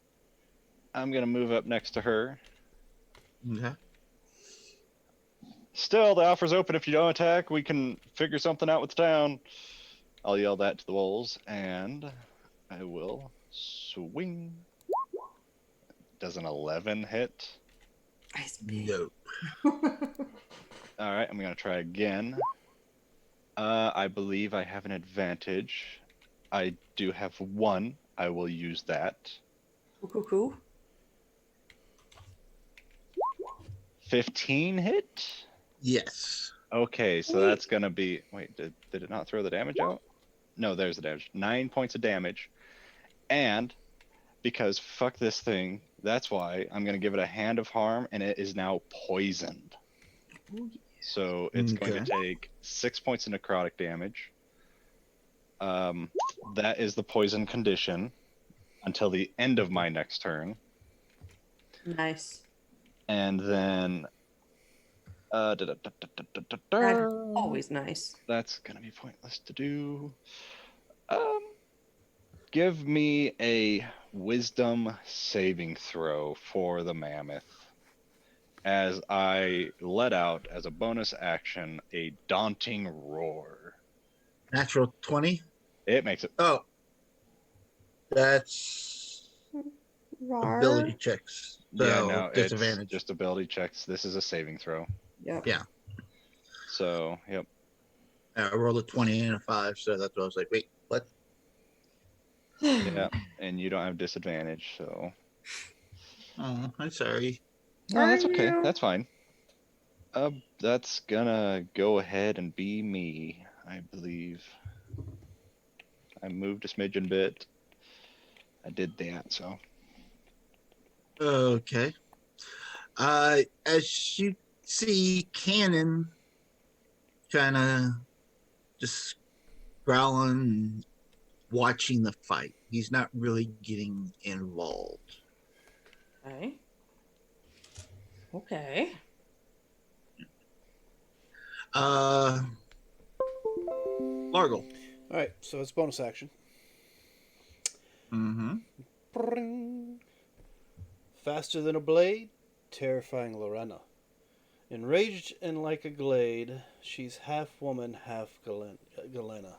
I'm gonna move up next to her. Okay. Still, the offer's open. If you don't attack, we can figure something out with the town. I'll yell that to the wolves, and I will swing. Does an 11 hit? Ice big. No. All right, I'm gonna try again. I believe I have an advantage. I do have 1. I will use that. Cool. 15 hit? Yes. Okay, so that's gonna be. Wait, did it not throw the damage out? No, there's the damage. 9 points of damage. And because fuck this thing, that's why I'm gonna give it a hand of harm, and it is now poisoned. So it's going to take 6 points of necrotic damage. That is the poison condition until the end of my next turn. Nice. And then That's always nice. that's gonna be pointless to do. Give me a wisdom saving throw for the mammoth as I let out as a bonus action a daunting roar. Natural 20. It makes it. Oh. That's ability checks. So Yeah, no, it's disadvantage. just ability checks. This is a saving throw. Yep. Yeah. So, yep. I rolled a 20 and a 5, so that's what I was like, wait, what? Yeah, and you don't have disadvantage, so. Oh, I'm sorry. No, that's okay. That's fine. That's gonna go ahead and be me, I believe. I moved a smidgen bit. I did that, so. Okay. As you see, Cannon kind of just growling, watching the fight. He's not really getting involved. Okay. Largo. All right, so it's bonus action. Mm-hmm. Bring. Faster than a blade, terrifying Lorena. Enraged and like a glade, she's half woman, half Galena.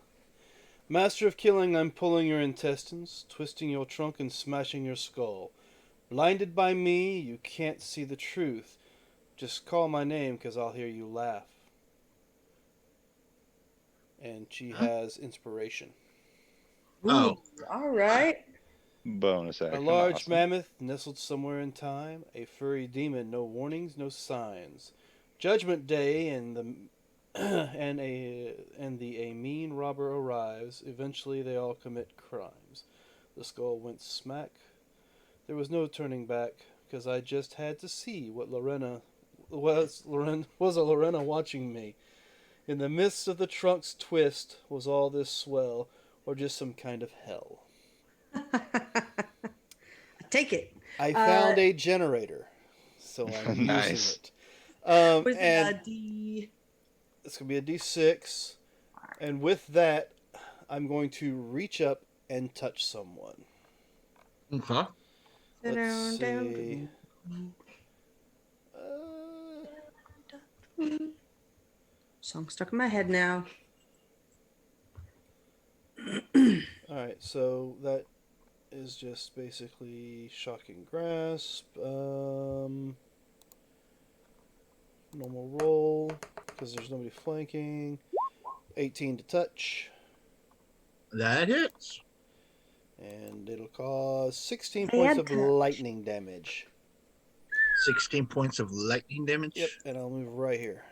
Master of killing, I'm pulling your intestines, twisting your trunk and smashing your skull. Blinded by me, you can't see the truth. Just call my name, 'cause I'll hear you laugh. And she has inspiration. Oh. All right. Bonus action. A large awesome. mammoth nestled somewhere in time, a furry demon, no warnings, no signs. Judgment Day and the a mean robber arrives. Eventually they all commit crimes. The skull went smack. There was no turning back, because I just had to see what Lorena was a Lorena watching me. In the midst of the trunk's twist, was all this swell, or just some kind of hell? Take it. I found a generator, so I'm Nice. using it. What is And it? D. it's going to be a D6. And with that, I'm going to reach up and touch someone. Okay. Let's see. Song stuck in my head now. All right, so that is just basically shocking grasp. Normal roll because there's nobody flanking. 18 to touch, That hits. and it'll cause 16 points Bad of touch. lightning damage. 16 points of lightning damage. Yep, and I'll move right here.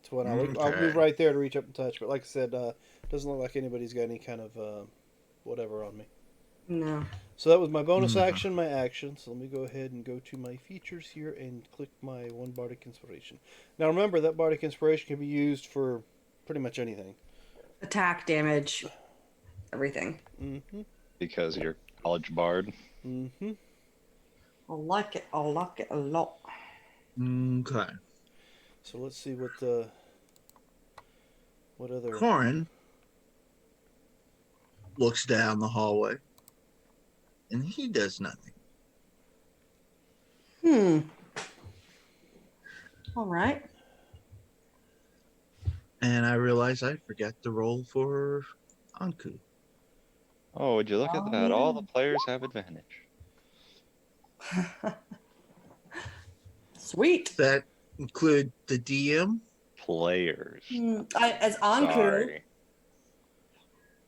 To when I'll Okay. move right there to reach up and touch. But like I said, doesn't look like anybody's got any kind of whatever on me. No. So that was my bonus Mhm. action, my action. So let me go ahead and go to my features here and click my one bardic inspiration. Now remember that bardic inspiration can be used for pretty much anything. Attack damage. Everything. Mm-hmm. Because you're college bard. Mm-hmm. I like it. I like it a lot. Okay. So let's see what other. Corin looks down the hallway, and he does nothing. All right. And I realize I forgot to roll for Anku. Oh, would you look at Oh, that? All yeah. the players have advantage. Sweet. That include the DM. Players. As Anku. Sorry.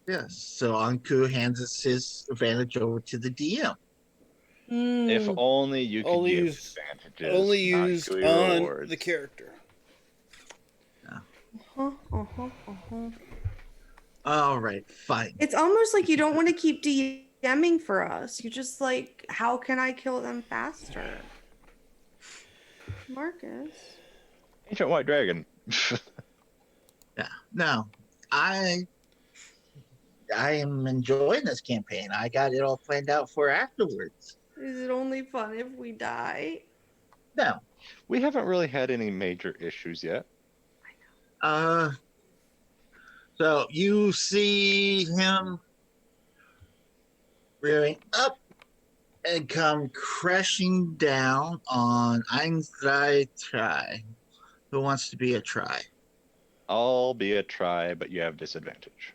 Yes. So Anku hands us his advantage over to the DM. If only you could Only give used- advantages. Only not used GUI on rewards. the character. All right, fine. It's almost like you don't want to keep DMing for us. You just like, how can I kill them faster? Marcus. Ancient White Dragon. Yeah. No, I am enjoying this campaign. I got it all planned out for afterwards. Is it only fun if we die? No. We haven't really had any major issues yet. So you see him rearing up and come crashing down on Ein, zwei, drei. Who wants to be a try? I'll be a try, but you have disadvantage.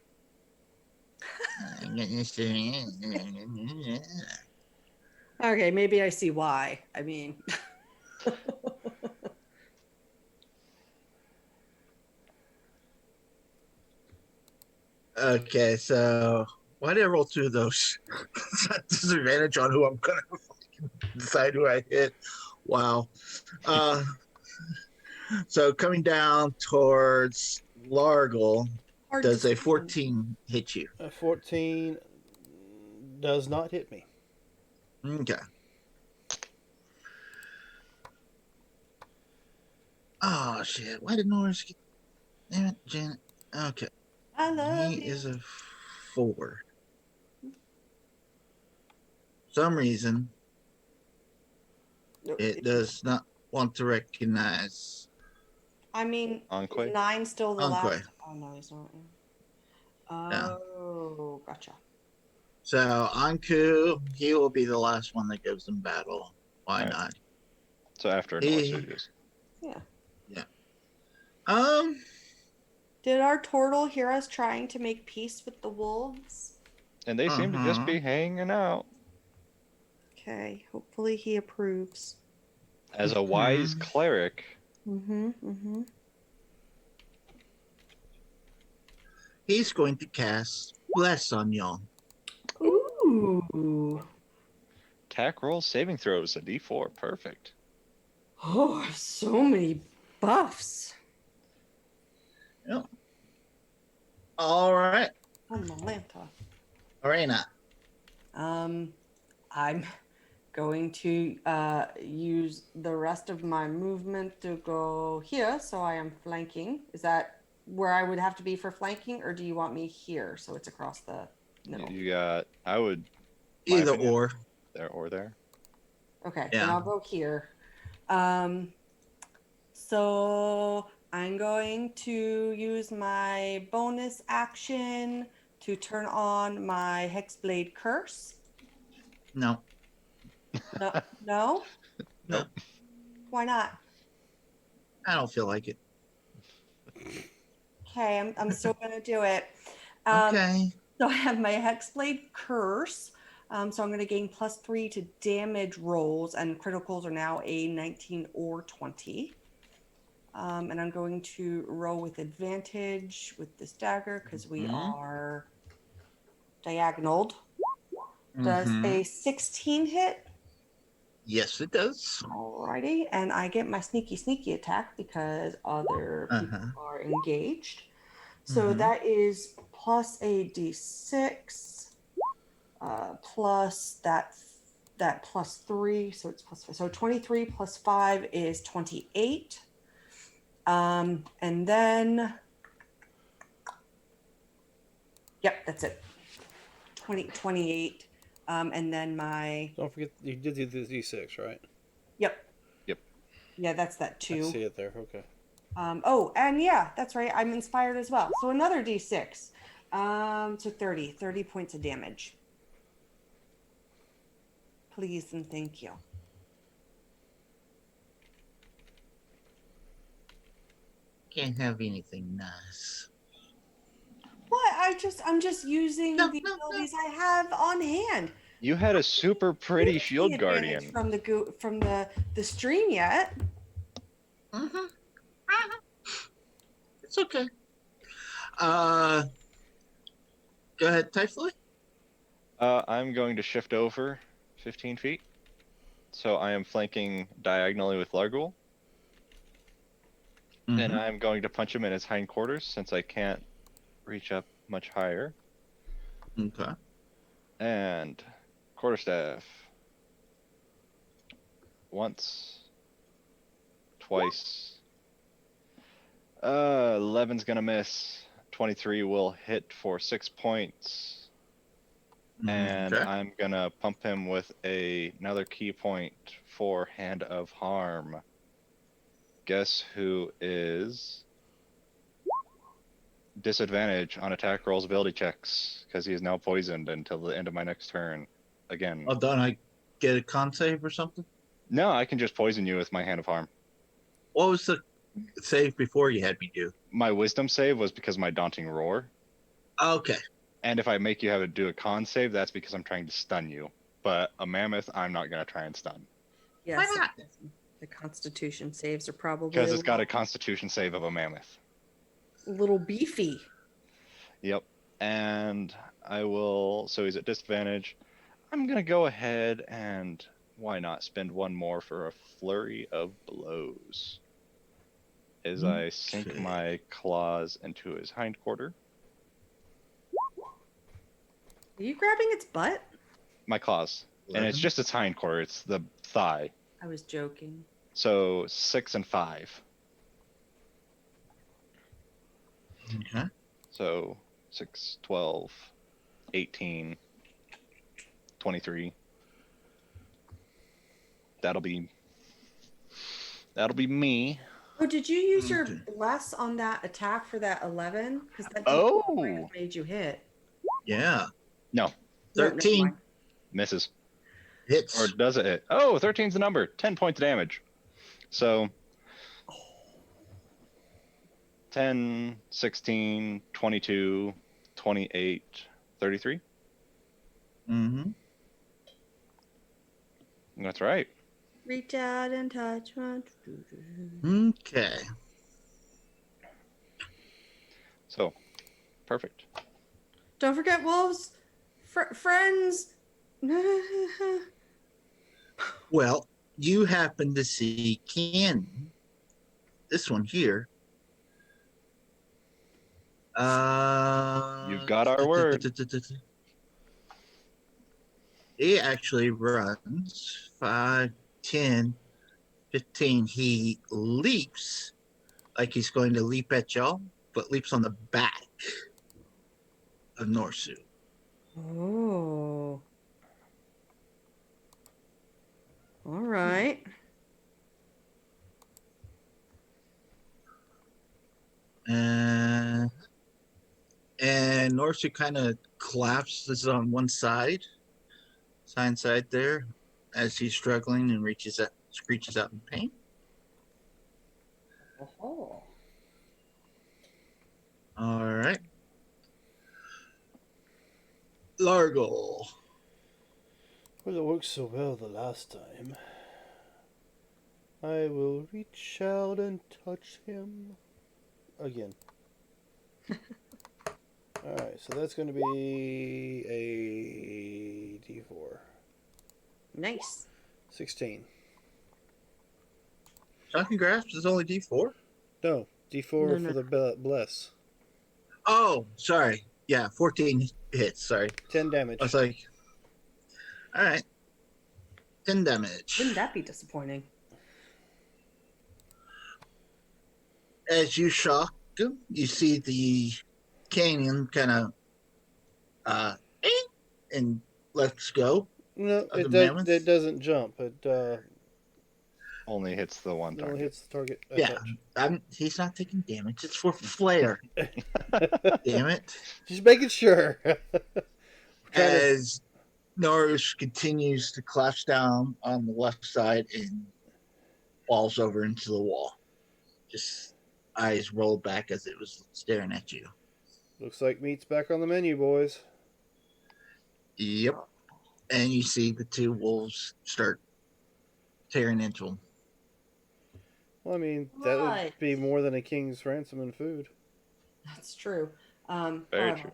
Okay, maybe I see why. I mean, Okay, so why did I roll two of those? Disadvantage on who I'm gonna decide who I hit. Wow. So coming down towards Largle, Hard does a decision. 14 hit you? A 14 does not hit me. Okay. Oh shit! Why did Norris get? Damn it, Janet. Okay, I love he you. is a 4. Some reason it does not want to recognize I mean, Anque? is 9 still the Anque. last? Oh no, he's not. Oh, gotcha. So Anku, he will be the last one that goes in battle. Why Alright. not? So after He- Norse it is. Yeah. Um, Did our turtle hear us trying to make peace with the wolves? And they seem to just be hanging out. Okay, hopefully he approves. As a wise cleric, he's going to cast Bless on y'all. Ooh. attack rolls, saving throws, a d4. Perfect. Oh, so many buffs. Yep. All right, Oh, Malanta. Arena. I'm going to use the rest of my movement to go here, so I am flanking. Is that where I would have to be for flanking, or do you want me here so it's across the middle? You got, I would, my Either opinion, or. there or there. Okay, Yeah. then I'll go here. So I'm going to use my bonus action to turn on my Hexblade Curse. No. No? No? No. Why not? I don't feel like it. Okay, I'm still gonna do it. Um, Okay. So I have my Hexblade Curse. So I'm going to gain +3 to damage rolls, and criticals are now a 19 or 20. And I'm going to roll with advantage with this dagger because we are diagonaled. Does Mm-hmm. a 16 hit? Yes, it does. Alrighty. And I get my sneaky attack because other people Uh-huh. are engaged. So Mm-hmm. that is plus a d6. Plus that +3, so it's +5. So 23 plus 5 is 28. And then yep, that's it. 28. And then my Don't forget you did do the D6, right? yep, Yep. yeah, that's that I 2. see it there. Okay. Oh, and yeah, that's right. I'm inspired as well. So another d6. So 30 points of damage. Please and thank you. Can't have anything nice. What? I'm just using No, the no, no. abilities I have on hand. You had a super pretty Didn't see shield advantage guardian. from the stream yet. Mm-hmm. It's okay. Uh, go ahead, Typhoid. I'm going to shift over 15 feet. So I am flanking diagonally with Largul. And Mm-hmm. I'm going to punch him in his hindquarters since I can't reach up much higher. Okay. And quarterstaff. Once. Twice. 11's gonna miss. 23 will hit for 6 points. And Okay. I'm gonna pump him with another key point for Hand of Harm. Guess who is disadvantage on attack rolls ability checks because he is now poisoned until the end of my next turn. Again. Oh, don't I get a con save or something? No, I can just poison you with my Hand of Harm. What was the save before you had me do? My wisdom save was because of my daunting roar. Okay. And if I make you have to do a con save, that's because I'm trying to stun you. But a mammoth, I'm not going to try and stun. Why Yes, not? the Constitution saves are probably Because a it's got a constitution save of a mammoth. little beefy. Yep. And I will, so he's at disadvantage. I'm going to go ahead and why not spend one more for a flurry of blows. As I sink Okay. my claws into his hindquarter. Are you grabbing its butt? My claws. And it's 11. just its hindquarter, it's the thigh. I was joking. So 6 and 5. Okay. So 6, 12, 18, 23. That'll be me. Oh, did you use your Okay. bless on that attack for that 11? Because that Oh! might have made you hit. Yeah. No, No, never 13 mind. misses. hits. Or does it hit? Oh, 13's the number. 10 points of damage. So 10, 16, 22, 28, 33. Mm-hmm. That's right. Reach out and touch my. Okay. So, perfect. Don't forget wolves, friends. Well, you happen to see Cannon. This one here. You've got our word. He actually runs 5, 10, 15. He leaps like he's going to leap at y'all, but leaps on the back of Norsu. Oh. All right. And Norsu kind of collapses on one side there, as he's struggling and screeches out in pain. Oh. All right. Largo. Well, it worked so well the last time. I will reach out and touch him again. Alright, so that's going to be a D4. Nice. 16. Shocking Grasp is only D4? No, D4 No, for no. the bless. Oh, sorry. Yeah, 14 hits. Sorry. 10 I damage. was like, all right. 10 damage. Wouldn't that be disappointing? As you shock him, you see the canyon kind of and lets go No, of the it mammoth. doesn't jump. It Only hits the one only target. hits the target a Yeah, touch. he's not taking damage. It's for flair. Damn it. Just making sure. We're trying to, As Norris continues to collapse down on the left side and falls over into the wall. Just eyes rolled back as it was staring at you. looks like meat's back on the menu, boys. Yep. And you see the two wolves start tearing into him. Well, I mean, that would Right. be more than a king's ransom in food. That's true. Very However,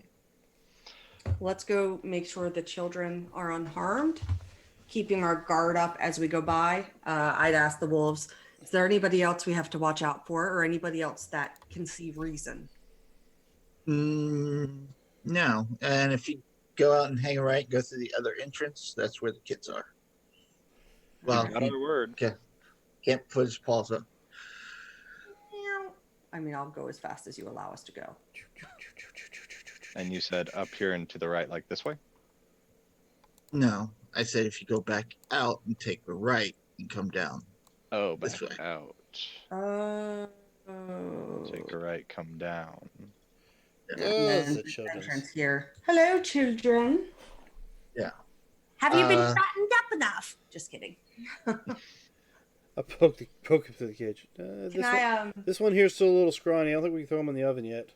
let's go make sure the children are unharmed, keeping our guard up as we go by. I'd ask the wolves, is there anybody else we have to watch out for or anybody else that can see reason? No. And if you go out and hang a right, go through the other entrance, that's where the kids are. Well, We got our word. can't put his paws up. I mean, I'll go as fast as you allow us to go. And you said up here and to the right, like this way? No, I said if you go back out and take a right and come down. Oh, This back way. out. Take a right, come down. Oh, And the children's. entrance here. Hello, children. Yeah. Have you been Uh, fattened up enough? Just kidding. I poke him through the cage. Can This one here's still a little scrawny. I don't think we can throw him in the oven yet.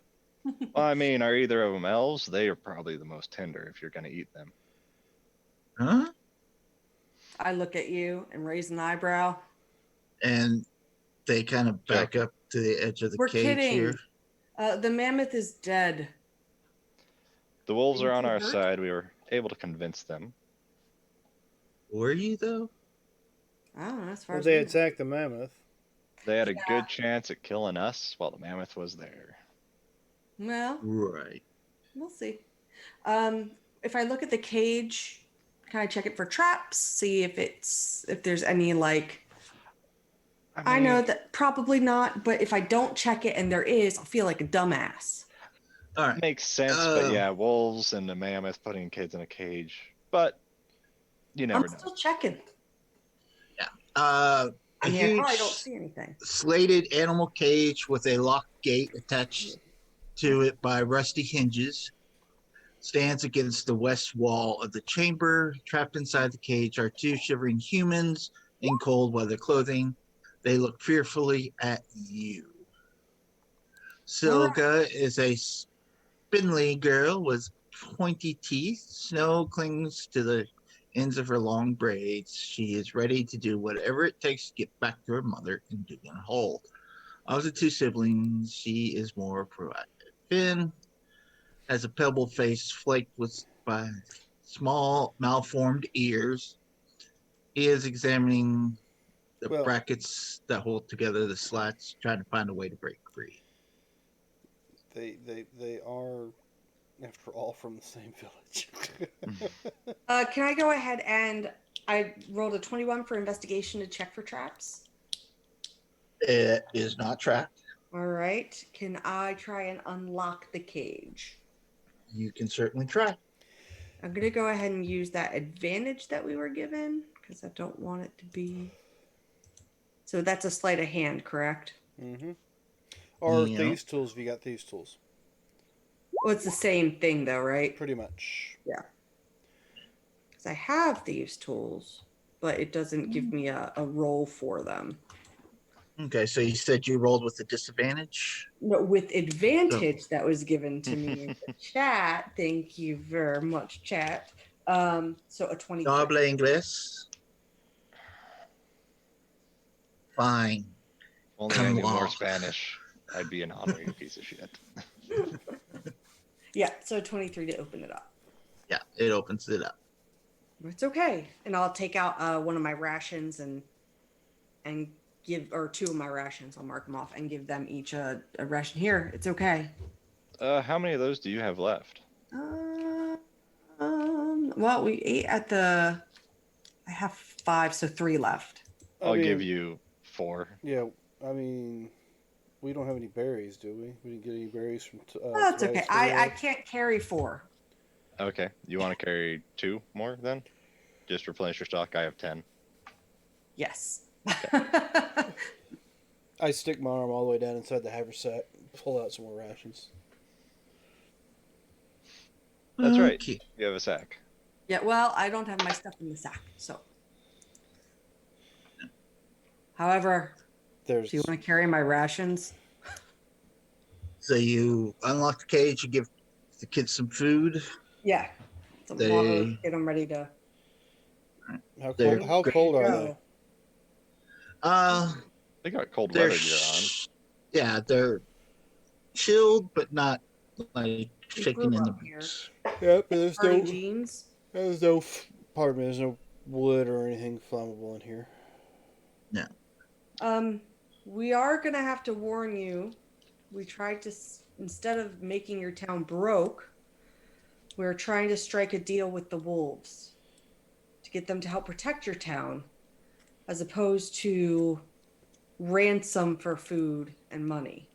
Well, I mean, are either of them elves? They are probably the most tender if you're going to eat them. Huh? I look at you and raise an eyebrow. And they kind of back up to the edge of the We're cage kidding. here. The mammoth is dead. The wolves are on Didn't our you hurt? side. We were able to convince them. Were you though? I don't know, as far Well, as they we know. attacked the mammoth. They had a good chance at killing us while the mammoth was there. Well, Right. we'll see. If I look at the cage, can I check it for traps? See if there's any like. I know that probably not, but if I don't check it and there is, I'll feel like a dumbass. All right. Makes sense, but yeah, wolves and the mammoth putting kids in a cage. But you never I'm know. still checking. A I mean, I huge probably don't see anything. slated animal cage with a locked gate attached to it by rusty hinges stands against the west wall of the chamber. Trapped inside the cage are two shivering humans in cold weather clothing. They look fearfully at you. Silga is a spindly girl with pointy teeth. Snow clings to the ends of her long braids. She is ready to do whatever it takes to get back to her mother and dig in a hole. Of the two siblings, she is more proactive. Finn has a pebble face flaked with by small malformed ears. He is examining the Well- brackets that hold together the slats, trying to find a way to break free. They are, after all, from the same village. Can I go ahead and I rolled a 21 for investigation to check for traps? It is not trapped. All right. Can I try and unlock the cage? You can certainly try. I'm going to go ahead and use that advantage that we were given because I don't want it to be. So that's a sleight of hand, correct? Mm-hmm. Or Yeah. thieves' tools if you got thieves' tools. Well, it's the same thing, though, right? Pretty much. Yeah. Because I have thieves' tools, but it doesn't give me a roll for them. Okay, so you said you rolled with a disadvantage. No, with advantage that was given to me in the chat. Thank you very much, chat. So a 23. No habla inglés. Fine. Only I knew more Wow. Spanish, I'd be an honorary piece of shit. Yeah, so 23 to open it up. Yeah, it opens it up. It's okay. And I'll take out one of my rations and give, or two of my rations. I'll mark them off and give them each a ration. Here, it's okay. How many of those do you have left? Well, we ate at the. I have 5, so 3 left. I'll give you 4. Yeah, I mean, we don't have any berries, do we? We didn't get any berries from. That's okay. Tobias I Field. can't carry 4. Okay, you want to carry 2 more then? Just replenish your stock. I have 10. Yes. I stick my arm all the way down inside the haversack, pull out some more rations. That's right. Okay. You have a sack. Yeah, well, I don't have my stuff in the sack, so. However, There's do you want to carry my rations? So you unlock the cage, you give the kids some food. Yeah. Some They- water, get them ready to They're how great. cold are go. they? They got cold They're weather gear on. yeah, they're chilled, but not like We shaking grew in the up here. boots. Yep, there's Party no, jeans. there's no, pardon me, there's no wood or anything flammable in here. We are gonna have to warn you. We tried to, instead of making your town broke, we're trying to strike a deal with the wolves to get them to help protect your town, as opposed to ransom for food and money.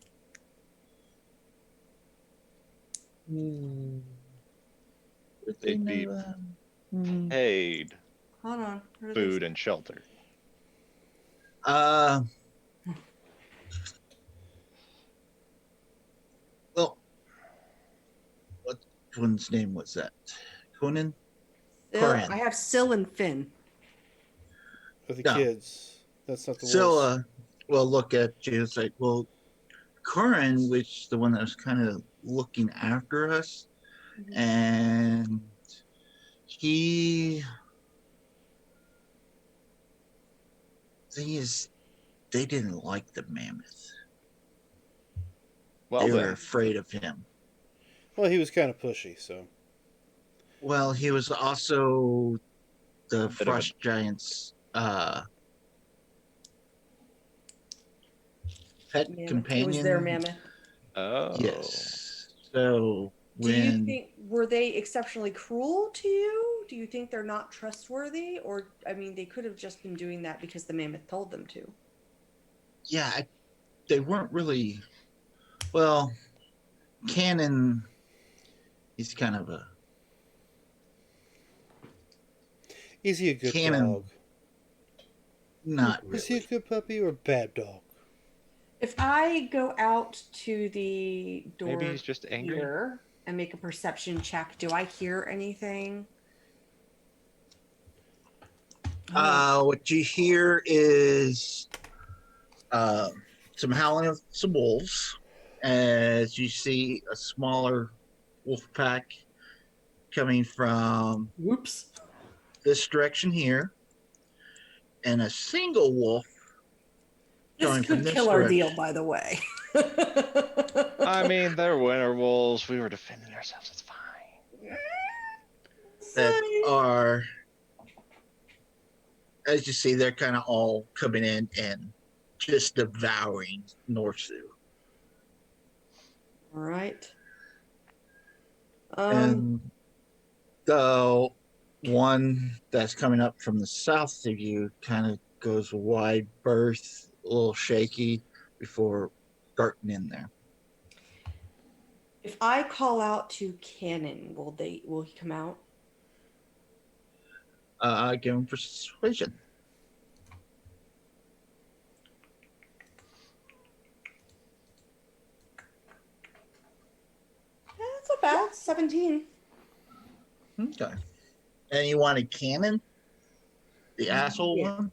They'd be paid Hold on. What are they food and shelter. Well, what one's name was that? Conan? Corin. I have Syl and Finn. For the No. kids. That's not the So, wolves. well, look at you. It's like, well, Corin, which is the one that was kind of looking after us, and he. Thing is, they didn't like the mammoth. Well They were then, afraid of him. Well, he was kind of pushy, so. Well, he was also the Bit of a- Frost Giant's pet Mammoth. companion. It was their mammoth. oh, Yes. So Do you when think, were they exceptionally cruel to you? Do you think they're not trustworthy? Or, I mean, they could have just been doing that because the mammoth told them to. they weren't really well, Cannon, he's kind of a Is he a good Cannon. dog? not Is he a really. good puppy or a bad dog? If I go out to the door maybe he's just angry. here and make a perception check, do I hear anything? What you hear is some howling of some wolves as you see a smaller wolf pack coming from Whoops. this direction here, and a single wolf This coming from could this kill our direction. deal, by the way. I mean, they're winter wolves. We were defending ourselves. It's fine. That are, as you see, they're kind of all coming in and just devouring Norsu. All right. And the one that's coming up from the south of you kind of goes wide berth, a little shaky before darting in there. If I call out to Cannon, will he come out? Give him persuasion. That's not bad. 17. Okay. And you want a cannon? The asshole Yeah. one?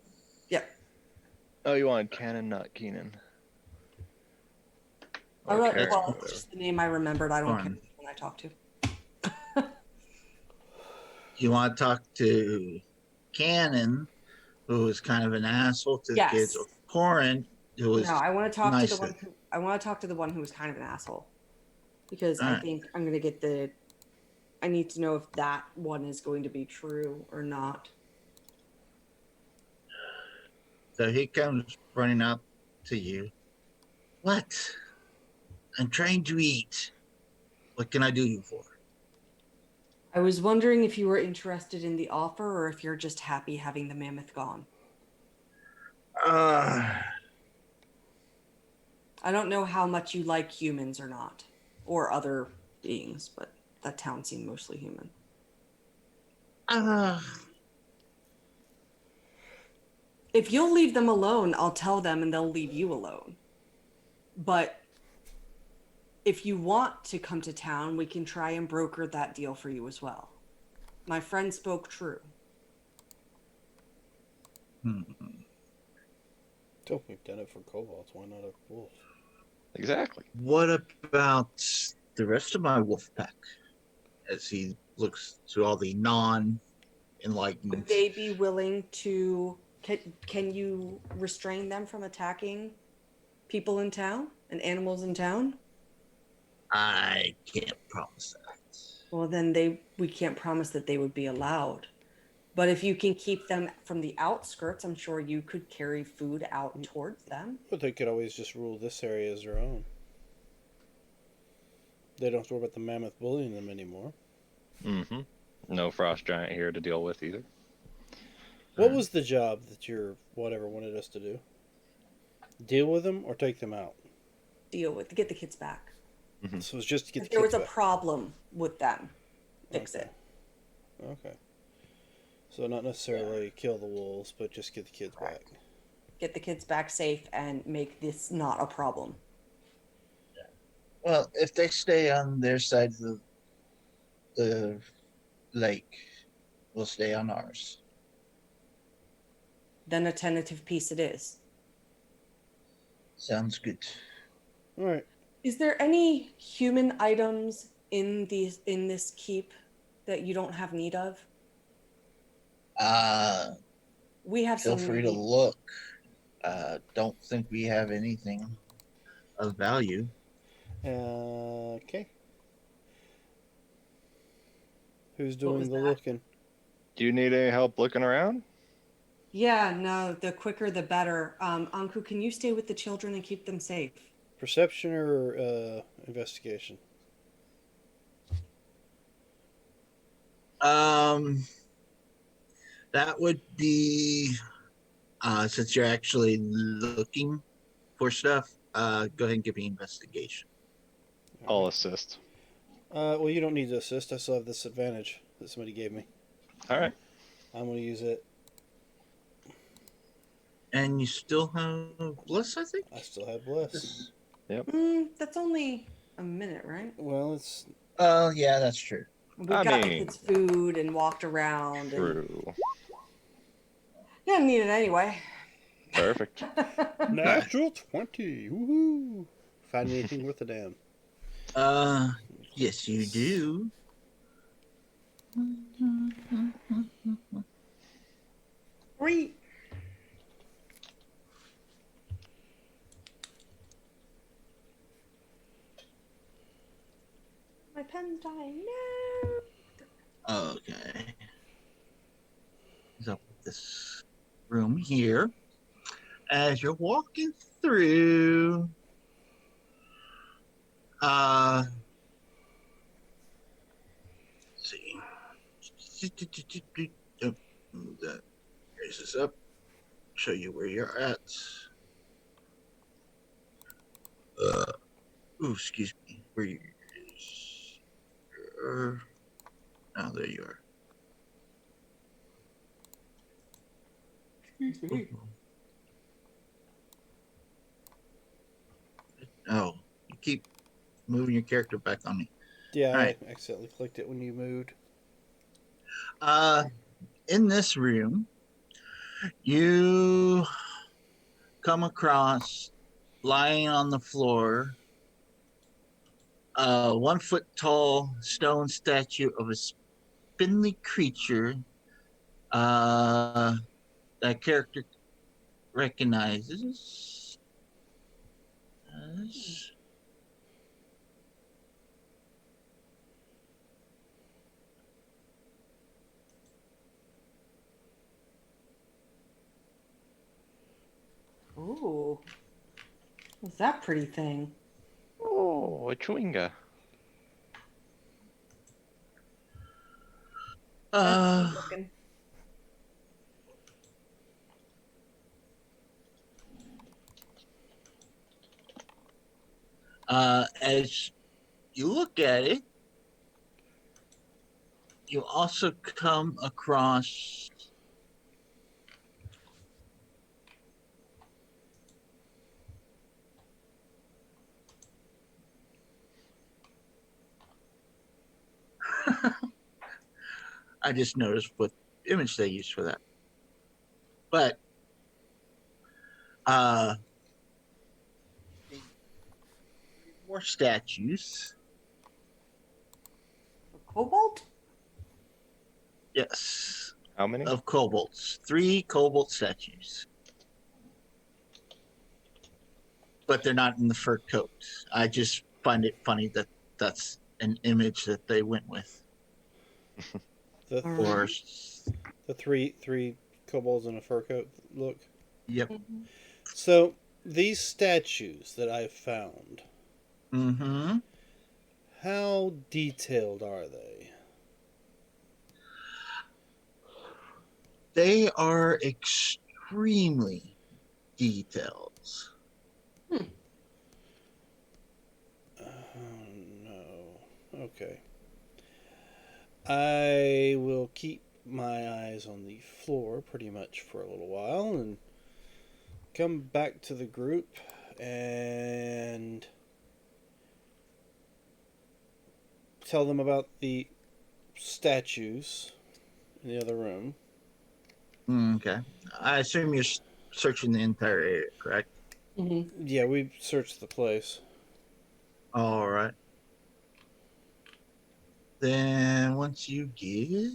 Yep. Oh, you wanted Cannon, not Keenan. I Or wrote, Karen, well, it's whatever. just the name I remembered. I don't care Fun. when I talk to. You want to talk to Cannon, who is kind of an asshole to the kids, Yes. or Corin, who No, is I want to talk to nice the one who I want to talk to the one who was kind of an asshole. Because All I right. think I'm gonna get the I need to know if that one is going to be true or not. So he comes running up to you. What? I'm trying to eat. What can I do you for? I was wondering if you were interested in the offer or if you're just happy having the mammoth gone. Uh, I don't know how much you like humans or not, or other beings, but that town seemed mostly human. uh, If you'll leave them alone, I'll tell them and they'll leave you alone. But if you want to come to town, we can try and broker that deal for you as well. My friend spoke true. So we've done it for kobolds. Why not a wolf? Exactly. What about the rest of my wolf pack? As he looks to all the Would non-enlightened. they be willing to? Can you restrain them from attacking people in town and animals in town? I can't promise that. Well, then we can't promise that they would be allowed. But if you can keep them from the outskirts, I'm sure you could carry food out towards them. But they could always just rule this area as their own. They don't have to worry about the mammoth bullying them anymore. Mm-hmm. No frost giant here to deal with either. What was the job that your whatever wanted us to do? Deal with them or take them out? Get the kids back. Mm-hmm. So it's just to get If the there kids was a back. problem with them, fix Okay. it. Okay. So not necessarily kill the wolves, but just get the kids back. Get the kids back safe and make this not a problem. Well, if they stay on their side of the lake, we'll stay on ours. Then a tentative piece it is. Sounds good. All right. Is there any human items in this keep that you don't have need of? We have Feel some free to look. Don't think we have anything of value. Okay. Who's What doing was the that? looking? Do you need any help looking around? Yeah, no, the quicker the better. Anku, can you stay with the children and keep them safe? Perception or investigation? That would be since you're actually looking for stuff. Go ahead and give me investigation. I'll assist. Well, you don't need to assist. I still have this advantage that somebody gave me. All right. I'm going to use it. And you still have bliss, I think. I still have bliss. That's only a minute, right? Well, it's Oh, yeah, that's true. We I got the mean- kids food and walked around. And True. didn't need it anyway. Perfect. natural 20. Woohoo! Find anything worth a damn. Yes, you do. Great. My pen's dying. No. Okay. So this room here, as you're walking through, let's see. Move that. Raise this up. Show you where you're at. Excuse me. Where you is? Oh, there you are. Oh, you keep moving your character back on me. Yeah, Alright. I accidentally clicked it when you moved. In this room, you come across, lying on the floor, a 1 foot tall stone statue of a spindly creature that character recognizes as Ooh, what's that pretty thing? Oh, a chewinga. That's uh, good looking. as you look at it, you also come across I just noticed what image they used for that. But uh more statues. Cobalt? Yes. How many? Of kobolds. 3 cobalt statues. But they're not in the fur coats. I just find it funny that that's an image that they went with. The All th- Or right. the three kobolds in a fur coat look. yep. Mhm. So these statues that I've found, Mm-hmm. how detailed are they? They are extremely detailed. Hmm. Oh no. Okay. I will keep my eyes on the floor pretty much for a little while and come back to the group and tell them about the statues in the other room. Okay. I assume you're searching the entire area, correct? Mhm. Yeah, we searched the place. All right. Then once you get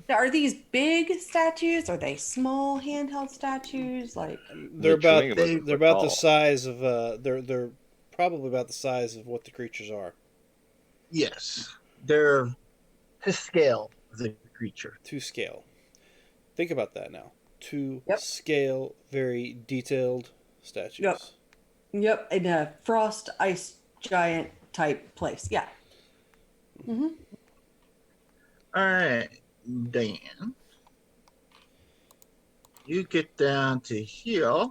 Now, are these big statues? Are they small handheld statues? Like, They're The about chewinga was they they're about the tall. size of they're probably about the size of what the creatures are yes, they're to scale of the creature. to scale. Think about that now. To yep, scale, very detailed yep, statues. yep, in a frost ice giant type place. Yeah. Hmm. All right, Dan, you get down to here,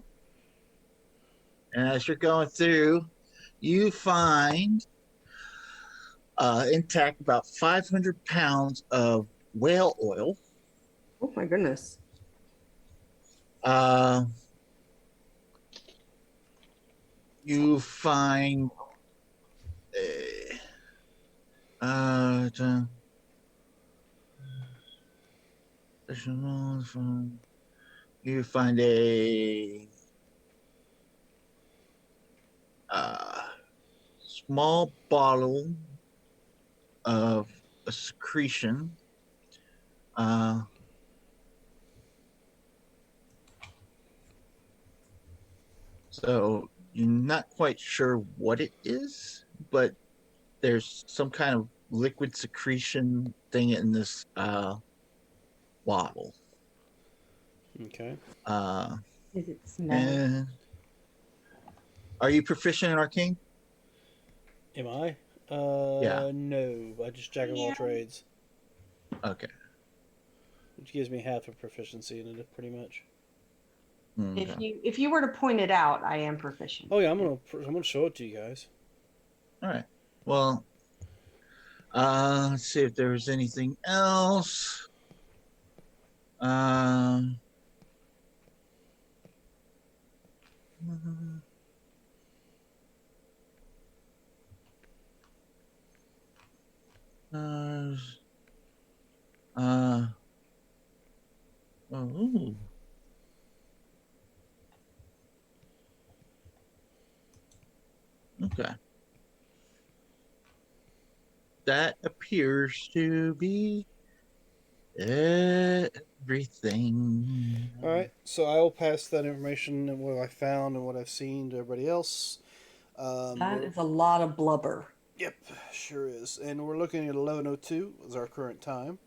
and as you're going through, you find intact about 500 pounds of whale oil. Oh my goodness. Uh, you find uh, uh, you find a uh, small bottle of a secretion. Uh, so you're not quite sure what it is, but there's some kind of liquid secretion thing in this bottle. Okay. Is it small? And are you proficient in arcane? Am I? Yeah. No. I just jack of all Yeah. trades, Okay. which gives me half a proficiency in it, pretty much. Okay. If you were to point it out, I am proficient. Oh yeah, I'm gonna show it to you guys. All right. Well, let's see if there was anything else. Um, uh, uh, oh, Okay. That appears to be everything. All right, so I will pass that information and what I found and what I've seen to everybody else. That is a lot of blubber. Yep, sure is. And we're looking at 11:02 is our current time.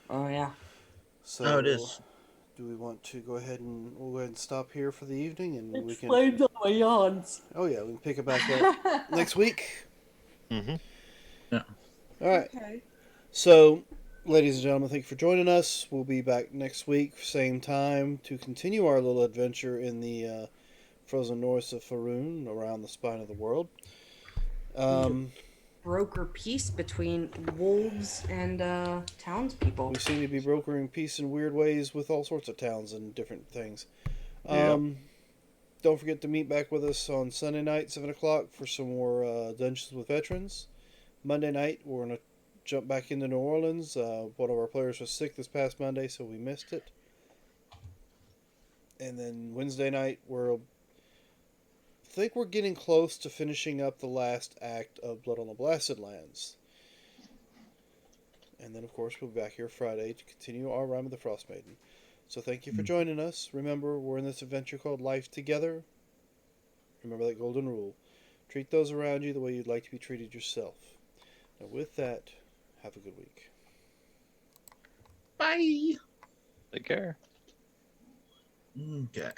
Oh yeah. So, Oh, it is. do we want to go ahead and we'll go ahead and stop here for the evening, and we can? Explains all my yawns. Oh yeah, we can pick it back up next week. Mm-hmm. Yeah. All right. Okay. So, ladies and gentlemen, thank you for joining us. We'll be back next week, same time, to continue our little adventure in the frozen north of Faerun, around the spine of the world. Broker peace between wolves and townspeople. We seem to be brokering peace in weird ways with all sorts of towns and different things. Yep. Don't forget to meet back with us on Sunday night, 7 o'clock, for some more Dungeons with Veterans. Monday night, we're going to jump back into New Orleans. One of our players was sick this past Monday, so we missed it. And then Wednesday night, I think we're getting close to finishing up the last act of Blood on the Blasted Lands. And then, of course, we'll be back here Friday to continue our Rime of the Frost Maiden. So thank you for joining us. Remember, we're in this adventure called Life Together. Remember that golden rule. Treat those around you the way you'd like to be treated yourself. Now, with that, have a good week. Bye. Take care. Okay.